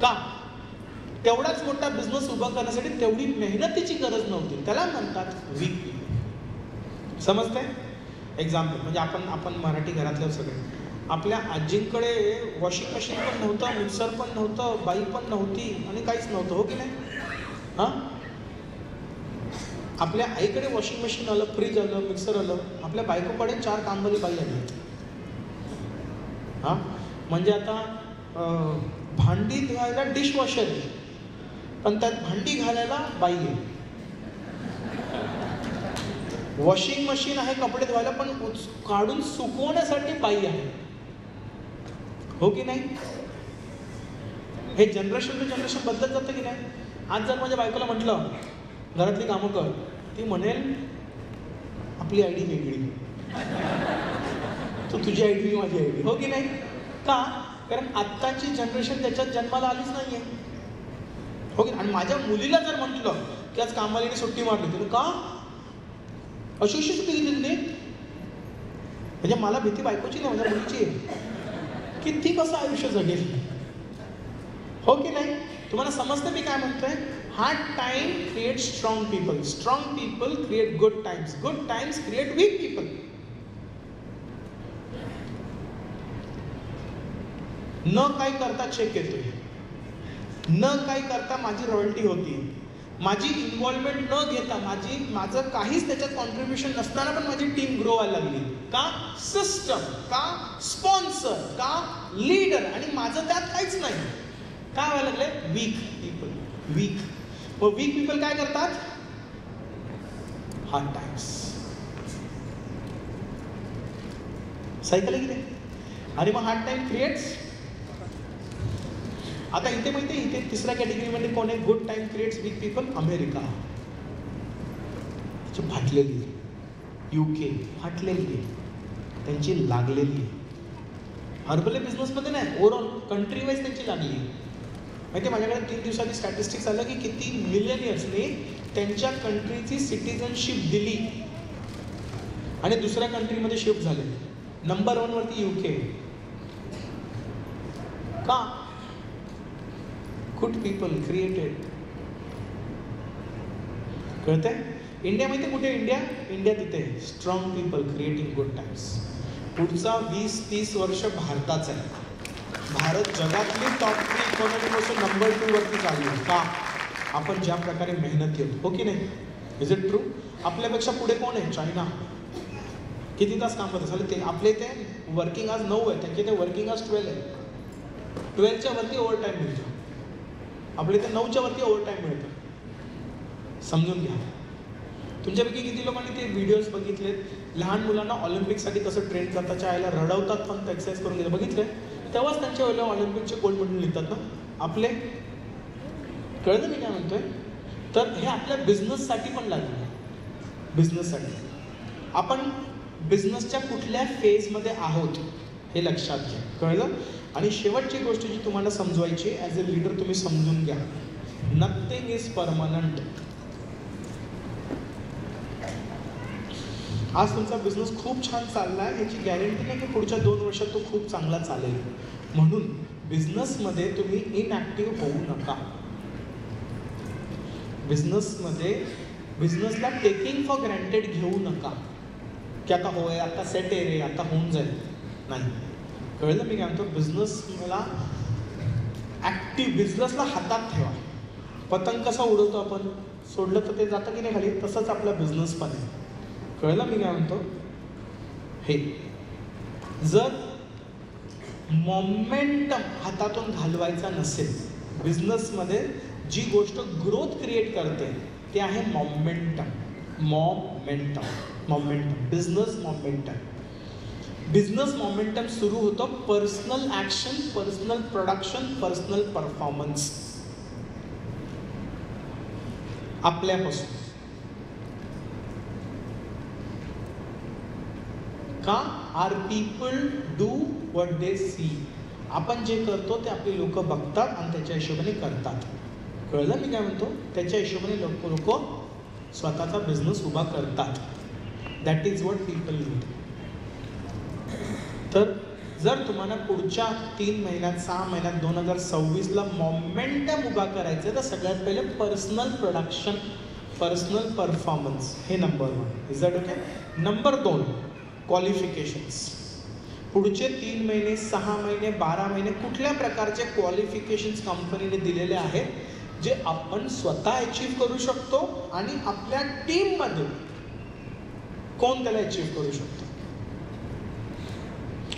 का? तेवढाच मोठा बिझनेस उभा करण्यासाठी तेवढी मेहनतीची गरज नव्हती. त्याला म्हणतात वीक पीपल. समजतंय? एक्झाम्पल म्हणजे आपण मराठी घरातल्या सगळे, आपल्या आजींकडे वॉशिंग मशीन पण नव्हतं, मिक्सर पण नव्हतं, बाई पण नव्हती आणि काहीच नव्हतं, हो की नाही? हां, आपल्या आईकडे वॉशिंग मशीन आलं, फ्रीज आलं, मिक्सर आलं. आपल्या बायकोकडे 4 कामवाली बाई आली. हां, म्हणजे आता भांडी धुवायला डिशवॉशर आहे, पण त्यात भांडी घालायला बाई आहे. वॉशिंग मशीन आहे कपडे धुवायला, पण काढून सुकवण्यासाठी बाई आहे, हो की नाही? हे जनरेशन टू जनरेशन बदलत जातं की नाही? आज जर माझ्या बायकोला म्हटलं घरातली कामं कर, ती म्हणेल आपली आयडी वेगळी, तू तुझी आयडी मी माझी आयडी, हो की नाही? का? कारण आत्ताची जनरेशन त्याच्यात जन्माला आलीच नाहीये, हो की? आणि माझ्या मुलीला जर म्हटलं की आज कामवालीने सुट्टी मारली, तर का अशी सुट्टी घेतली तिने? म्हणजे मला भीती बायकोची नाही, माझ्या मुलीची आहे की ती कसं आयुष्य जगेल, हो की नाही? तुम्हाला समजतं मी काय म्हणतोय? Hard time create strong people. Strong people create good times. Good times create weak people. न काय करता चेक येतोय, न काय करता माझी रॉयल्टी होती, माझी इन्व्हॉल्वमेंट न घेता, माझं काहीच त्याच्यात कॉन्ट्रीब्युशन नसताना पण माझी टीम ग्रो व्हायला लागली. का? सिस्टम. का? स्पॉन्सर. का? लीडर. आणि माझं त्यात काहीच नाही. काय व्हायला लागलंय? Weak people. वीक. मग वीक पीपल काय करतात? Hard times. सायकल आहे की नाही? आणि मग हार्ड टाइम क्रिएट्स. आता इथे माहिती इथे तिसऱ्या कॅटेगरीमध्ये कोण आहे? Good time creates big people. America फाटलेली, UK फाटलेली आहे, त्यांची लागलेली आहे. हर्बल बिझनेसमध्ये नाही, ओव्हरऑल कंट्री वाईज त्यांची लागली आहे. माहिती माझ्याकडे 3 दिवसांनी स्टॅटिस्टिक्स आलं की किती मिलियनियर्सने त्यांच्या कंट्रीची सिटिझनशिप दिली आणि दुसऱ्या कंट्रीमध्ये शिफ्ट झाले. नंबर 1 वरती UK. का? Good people created. कळतंय? इंडिया माहिती कुठे? इंडिया तिथे strong people creating good times. पुढचा 20-30 वर्ष भारताचं आहे. भारत जगातली टॉप 3 इकॉनॉमीपासून नंबर 2 वरती चालू आहे. का? आपण ज्या प्रकारे मेहनत घेतो. हो की नाही? Is it true? आपल्यापेक्षा पुढे कोण आहे? चायना. किती तास काम करत असेल ते? आपले इथे वर्किंग आज 9 आहे, त्यांच्या इथे वर्किंग आज 12 आहे. 12च्या वरती ओव्हर टाईम मिळतो. आपल्या इथे 9च्या वरती ओव्हर टाईम मिळतं. समजून घ्या. तुमच्यापैकी किती लोकांनी ते व्हिडिओज बघितलेत? लहान मुलांना ऑलिम्पिकसाठी कसं ट्रेन करताच्या आईला रडवतात पण एक्सरसाइज करून घेतात, बघितले? तेव्हाच त्यांच्या वेळेला ऑलिम्पिकचे गोल्ड मेडल लिहितात ना आपले. कळलं मी काय म्हणतोय? तर हे आपल्या बिझनेससाठी पण लागलं. बिझनेससाठी आपण बिझनेसच्या कुठल्या फेजमध्ये आहोत हे लक्षात घ्या. कळलं? आणि शेवटची गोष्ट जी तुम्हाला समजवायची, ॲज अ लीडर तुम्ही समजून घ्या, नथिंग इज परमनंट. आज तुमचा बिझनेस खूप छान चालला आहे, याची गॅरंटी नाही की पुढच्या 2 वर्षात तो खूप चांगला चालेल. म्हणून बिझनेसमध्ये तुम्ही इनॲक्टिव्ह होऊ नका. बिझनेसला टेकिंग फॉर ग्रँटेड घेऊ नका की आता होय, आता सेट आहे रे, आता होऊन जाईल. नाही. कळलं मी काय म्हणतो? बिझनेसला हातात ठेवा. पतंग कसा उडवतो आपण, सोडलं तर ते जातं की नाही खाली, तसंच आपला बिझनेस पण आहे. कळलं मी काय म्हणतो? हे जर मोमेंटम हातातून घालवायचा नसेल, बिझनेसमध्ये जी गोष्ट ग्रोथ क्रिएट करते ते आहे मोमेंटम. बिझनेस मोमेंटम सुरू होतं personal action, personal production, personal performance आपल्यापासून. का? Are people do what they see. आपण जे करतो ते आपली लोक बघतात आणि त्याच्या हिशोबाने करतात. कळलं मी काय म्हणतो? त्याच्या हिशोबाने लोक स्वतःचा बिझनेस उभा करतात. That is what people need. तर जर तुम्हाला पुढच्या 3 महिन्यात, 6 महिन्यात, 2026ला मोमेंटम उभा करायचं आहे, तर सगळ्यात पहिले पर्सनल प्रोडक्शन, पर्सनल परफॉर्मन्स, हे number 1. Is that okay? Number 2, qualifications. पुढचे 3 महिने, 6 महिने, 12 महिने कुठल्या प्रकारचे क्वालिफिकेशन्स कंपनीने दिलेले आहेत जे आपण स्वतः अचीव्ह करू शकतो आणि आपल्या टीममध्ये कोण त्याला अचीव्ह करू शकतो.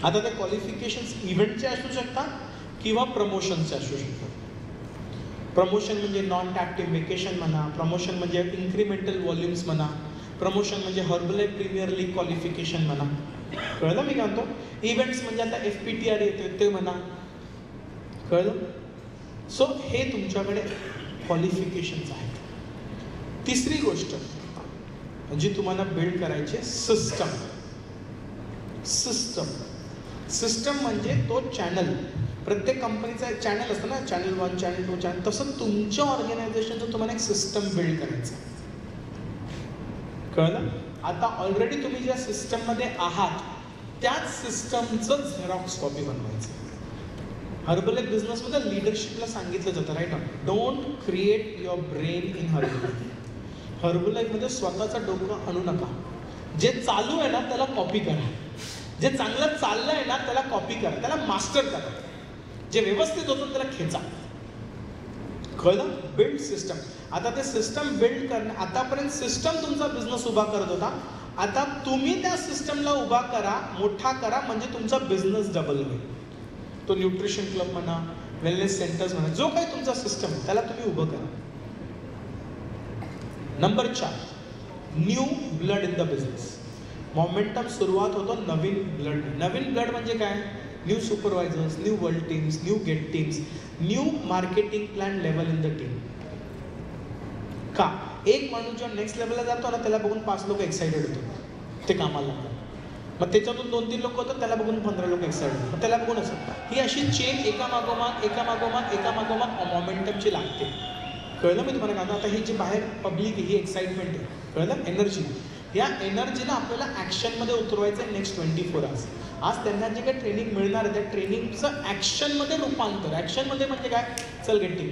आता ते क्वालिफिकेशन्स इव्हेंटचे असू शकतात किंवा प्रमोशनचे असू शकतात. प्रमोशन म्हणजे नॉन टॅक्टिव्ह वेकेशन म्हणा, प्रमोशन म्हणजे इन्क्रिमेंटल व्हॉल्यूम्स म्हणा, प्रमोशन म्हणजे हर्बलाइफ प्रीमियर लीग क्वालिफिकेशन म्हणा. कळलं मी काय म्हणतो? इव्हेंट्स म्हणजे आता FPTR येते ते म्हणा. कळलं? सो हे तुमच्याकडे क्वालिफिकेशन्स आहेत. तिसरी गोष्ट जी तुम्हाला बिल्ड करायची, सिस्टम म्हणजे तो चॅनल. प्रत्येक कंपनीचा एक चॅनल असतं ना, चॅनल 1, चॅनल 2, चॅनल. तसं तुमच्या ऑर्गनायझेशनचं तुम्हाला एक सिस्टम बिल्ड करायचं. कळलं? आता ऑलरेडी तुम्ही ज्या सिस्टममध्ये आहात त्याच सिस्टमचं झेरॉक्स कॉपी बनवायचं. हर्बलाइफ बिझनेसमध्ये लिडरशिपला सांगितलं जातं, right? Don't create your brain in Herbalife. हर्बलाइफमध्ये स्वतःचं डोकं आणू नका. जे चालू आहे ना त्याला कॉपी करा. जे चांगलं चाललं आहे ना त्याला कॉपी करा, त्याला मास्टर करा. जे व्यवस्थित होतं त्याला खेचा. कळलं? Build system. आता ते सिस्टम बिल्ड करणं, आतापर्यंत सिस्टम तुमचा बिझनेस उभा करत होता, आता तुम्ही त्या सिस्टमला उभा करा, मोठा करा, म्हणजे तुमचा बिझनेस डबल होईल. तो न्यूट्रिशन क्लब म्हणा, वेलनेस सेंटर्स म्हणा, जो काही तुमचा सिस्टम आहे त्याला तुम्ही उभं करा. Number 4, new blood in the business. Momentum सुरुवात होतो नवीन ब्लड. नवीन ब्लड म्हणजे काय? New supervisors, new world teams, new get teams, new marketing plan level in the team. का? एक माणूस जेव्हा नेक्स्ट लेवलला जातो ना, त्याला बघून 5 लोक एक्साइटेड होतो, ते कामाला लागतात. मग त्याच्यातून 2-3 लोक होतात, त्याला बघून 15 लोक एक्साइटेड होतात, मग त्याला बघून असं ही अशी चेन एकामागोमाग मोमेंटमची लागते. कळलं मी तुम्हाला का? आता ही जी बाहेर पब्लिक ही एक्साइटमेंट आहे, कळलं? एनर्जी. या एनर्जीला आपल्याला ॲक्शनमध्ये उतरवायचं आहे नेक्स्ट 24 आवर्स. आज त्यांना जे काही ट्रेनिंग मिळणार आहे त्या ट्रेनिंगचं ॲक्शनमध्ये रूपांतर. ॲक्शनमध्ये म्हणजे काय? चल गेट टीम,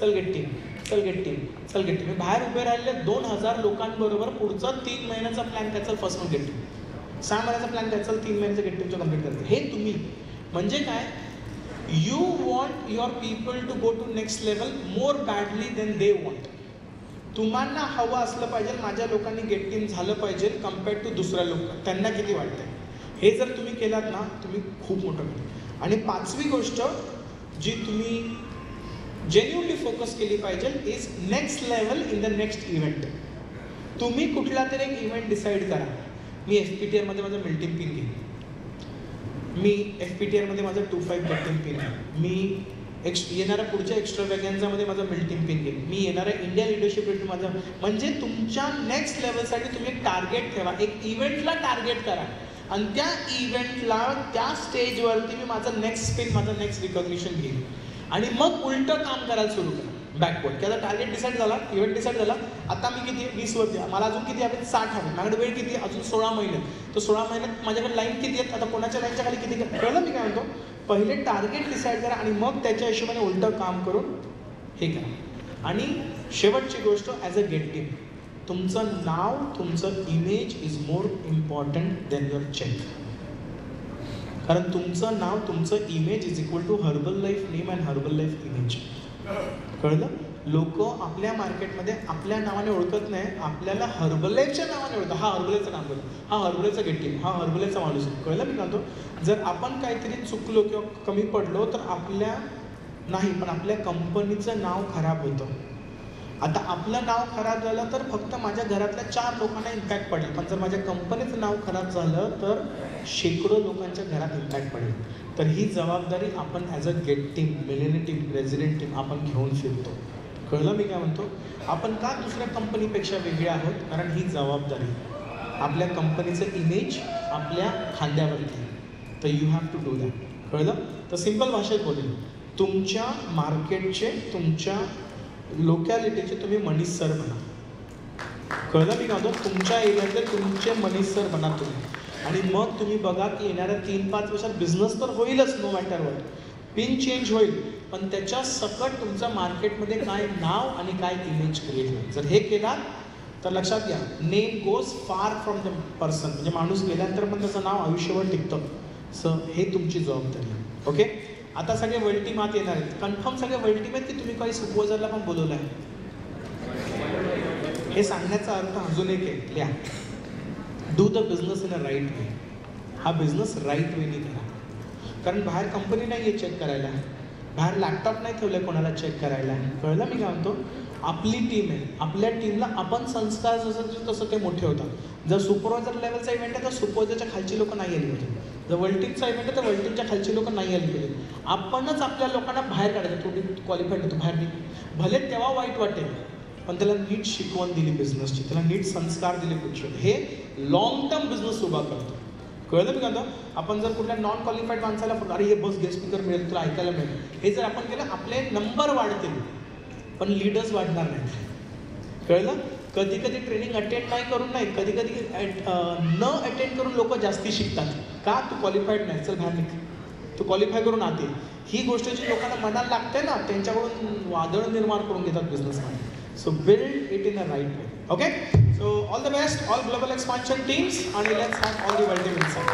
चल गेट टीम, चल गेट टीम, चल गेट टीम. बाहेर उभे राहिले 2000 लोकांबरोबर पुढचा 3 महिन्याचा प्लॅन काय? चल फर्स्ट मंथ गेट टीम. 6 महिन्याचा प्लॅन काय? चल 3 महिन्याचं गेट टीमचं कम्प्लीट करते. हे तुम्ही म्हणजे काय? You want your people to go to next level more badly then they want. तुम्हाला हवं असलं पाहिजे माझ्या लोकांनी गेट टीम झालं पाहिजे कम्पेअर्ड टू दुसऱ्या लोक. त्यांना किती वाटतंय हे जर तुम्ही केलात ना, तुम्ही खूप मोठं केलं. आणि 5वी गोष्ट जी तुम्ही जेन्युअनली फोकस केली पाहिजे is next level in the next event. तुम्ही कुठला तरी एक इव्हेंट डिसाईड करा. मी FPTRमध्ये माझं मिल्टिंग पिन घेईन, मी FPTRमध्ये माझं 25 मिल्टिंग पिन आहे, मी येणाऱ्या पुढच्या एक्स्ट्रा वॅगन्झामध्ये माझं मिल्टिंग पिन घेईन, मी येणाऱ्या इंडिया लिडरशिप रेट माझं. म्हणजे तुमच्या नेक्स्ट लेवलसाठी तुम्ही एक टार्गेट ठेवा, एक इव्हेंटला टार्गेट करा आणि त्या इव्हेंटला त्या स्टेजवरती मी माझं नेक्स्ट स्पिन, माझं नेक्स्ट रिकॉग्निशन घेईन आणि मग उलटं काम करायला सुरू करा बॅकवर्ड. की आता टार्गेट डिसाईड झाला, इव्हेंट डिसाईड झाला, आता मी किती 20 वरती, मला अजून किती हवे? 60 हवे. माझ्याकडे वेळ किती? अजून 16 महिने. तर 16 महिन्यात माझ्याकडे लाईन किती आहेत? आता कोणाच्या लाईनच्या खाली किती? कळलं मी काय म्हणतो? पहिले टार्गेट डिसाईड करा आणि मग त्याच्या हिशोबाने उलटं काम करून हे करा. आणि शेवटची गोष्ट ॲज अ गेट टीम, तुमचं नाव, तुमचं image is more important then your check. कारण तुमचं नाव, तुमचं image is equal to Herbalife name and Herbalife image. कळलं? लोक आपल्या मार्केटमध्ये आपल्या नावाने ओळखत नाही, आपल्याला हर्बलाईफच्या नावाने ओळखतात. हा हर्बलाईफचं काम करतो, हा हर्बलाईफचा गेट टीम, हा हर्बलाईफचा माणूस. कळलं मी म्हणतो? जर आपण काहीतरी चुकलो किंवा कमी पडलो तर आपल्या नाही, पण आपल्या कंपनीचं नाव खराब होतं. आता आपलं नाव खराब झालं तर फक्त माझ्या घरातल्या 4 लोकांना इम्पॅक्ट पडेल, पण जर माझ्या कंपनीचं नाव खराब झालं तर शेकडो लोकांच्या घरात इम्पॅक्ट पडेल. तर ही जबाबदारी आपण as a GET team, millennium team, resident team आपण घेऊन फिरतो. कळलं मी काय म्हणतो? आपण का दुसऱ्या कंपनीपेक्षा वेगळे आहोत? कारण ही जबाबदारी आपल्या कंपनीचं इमेज आपल्या खांद्यावरती. तर you have to do that. कळलं? तर सिम्पल भाषेत बोलेल, तुमच्या मार्केटचे, तुमच्या लोकॅलिटीचे तुम्ही मनीष सर बना. कळलं मी काय म्हणतो? तुमच्या एरियातले तुमचे मनीष सर बना तुम्ही. आणि मग तुम्ही बघा की येणाऱ्या 3-5 वर्षात बिझनेस तर होईलच, no matter what. Pin change होईल, पण त्याच्या सकट तुमचं मार्केटमध्ये काय नाव आणि काय इमेज क्रिएट होईल. जर हे केलात तर लक्षात घ्या, name goes far from the person. म्हणजे माणूस गेल्यानंतर पण त्याचं नाव आयुष्यभर टिकतं. सो हे तुमची जबाबदारी आहे. ओके? आता सगळे वर्ल्ड टीम आत येणार आहेत. कन्फर्म सगळे वर्ल्ड टीम आहेत की तुम्ही काही सुपरवायझरला पण बोलवलं आहे? हे सांगण्याचा अर्थ अजून एक आहे, लिहा. Do the business in a right way. हा बिझनेस राईट वेने करा. कारण बाहेर कंपनी नाही आहे चेक करायला, बाहेर लॅपटॉप नाही ठेवलं कोणाला चेक करायला. कळलं मी काय म्हणतो? आपली टीम आहे, आपल्या टीमला आपण संस्कार जसं तसं ते मोठे होतात. जर सुपरवायझर लेवलचा इव्हेंट आहे तर सुपरवायझरच्या खालची लोक नाही आली पाहिजे. जर वर्ल्ड टीमचा इव्हेंट आहे तर वर्ल्ड टीमच्या खालची लोक नाही आली पाहिजे. आपणच आपल्या लोकांना बाहेर काढायचं. थोडी क्वालिफाईड होतो बाहेर निघ, भले तेव्हा वाईट वाटेल, पण त्याला नीट शिकवण दिली बिझनेसची, त्याला नीट संस्कार दिले कुठचे, हे लॉंग टर्म बिझनेस उभा करतो. कळलं मी का? आपण जर कुठल्या नॉन क्वालिफाईड माणसाला अरे हे बस गेस्ट स्पीकर मिळेल, तुला ऐकायला मिळेल, हे जर आपण केलं आपले नंबर वाढतील पण लीडर्स वाढणार नाही. कळलं? कधी कधी ट्रेनिंग अटेंड नाही करून नाही, कधी कधी न अटेंड करून लोक जास्ती शिकतात. का? तू क्वालिफाईड नाही, चल बाहेर निघ, तू क्वालिफाय करून आते. ही गोष्टची लोकांना मनाला लागते ना, त्यांच्याकडून वादळ निर्माण करून घेतात बिझनेसमध्ये. So build it in a right way. Okay? So all the best, all global expansion teams, and let's have all the world team inside.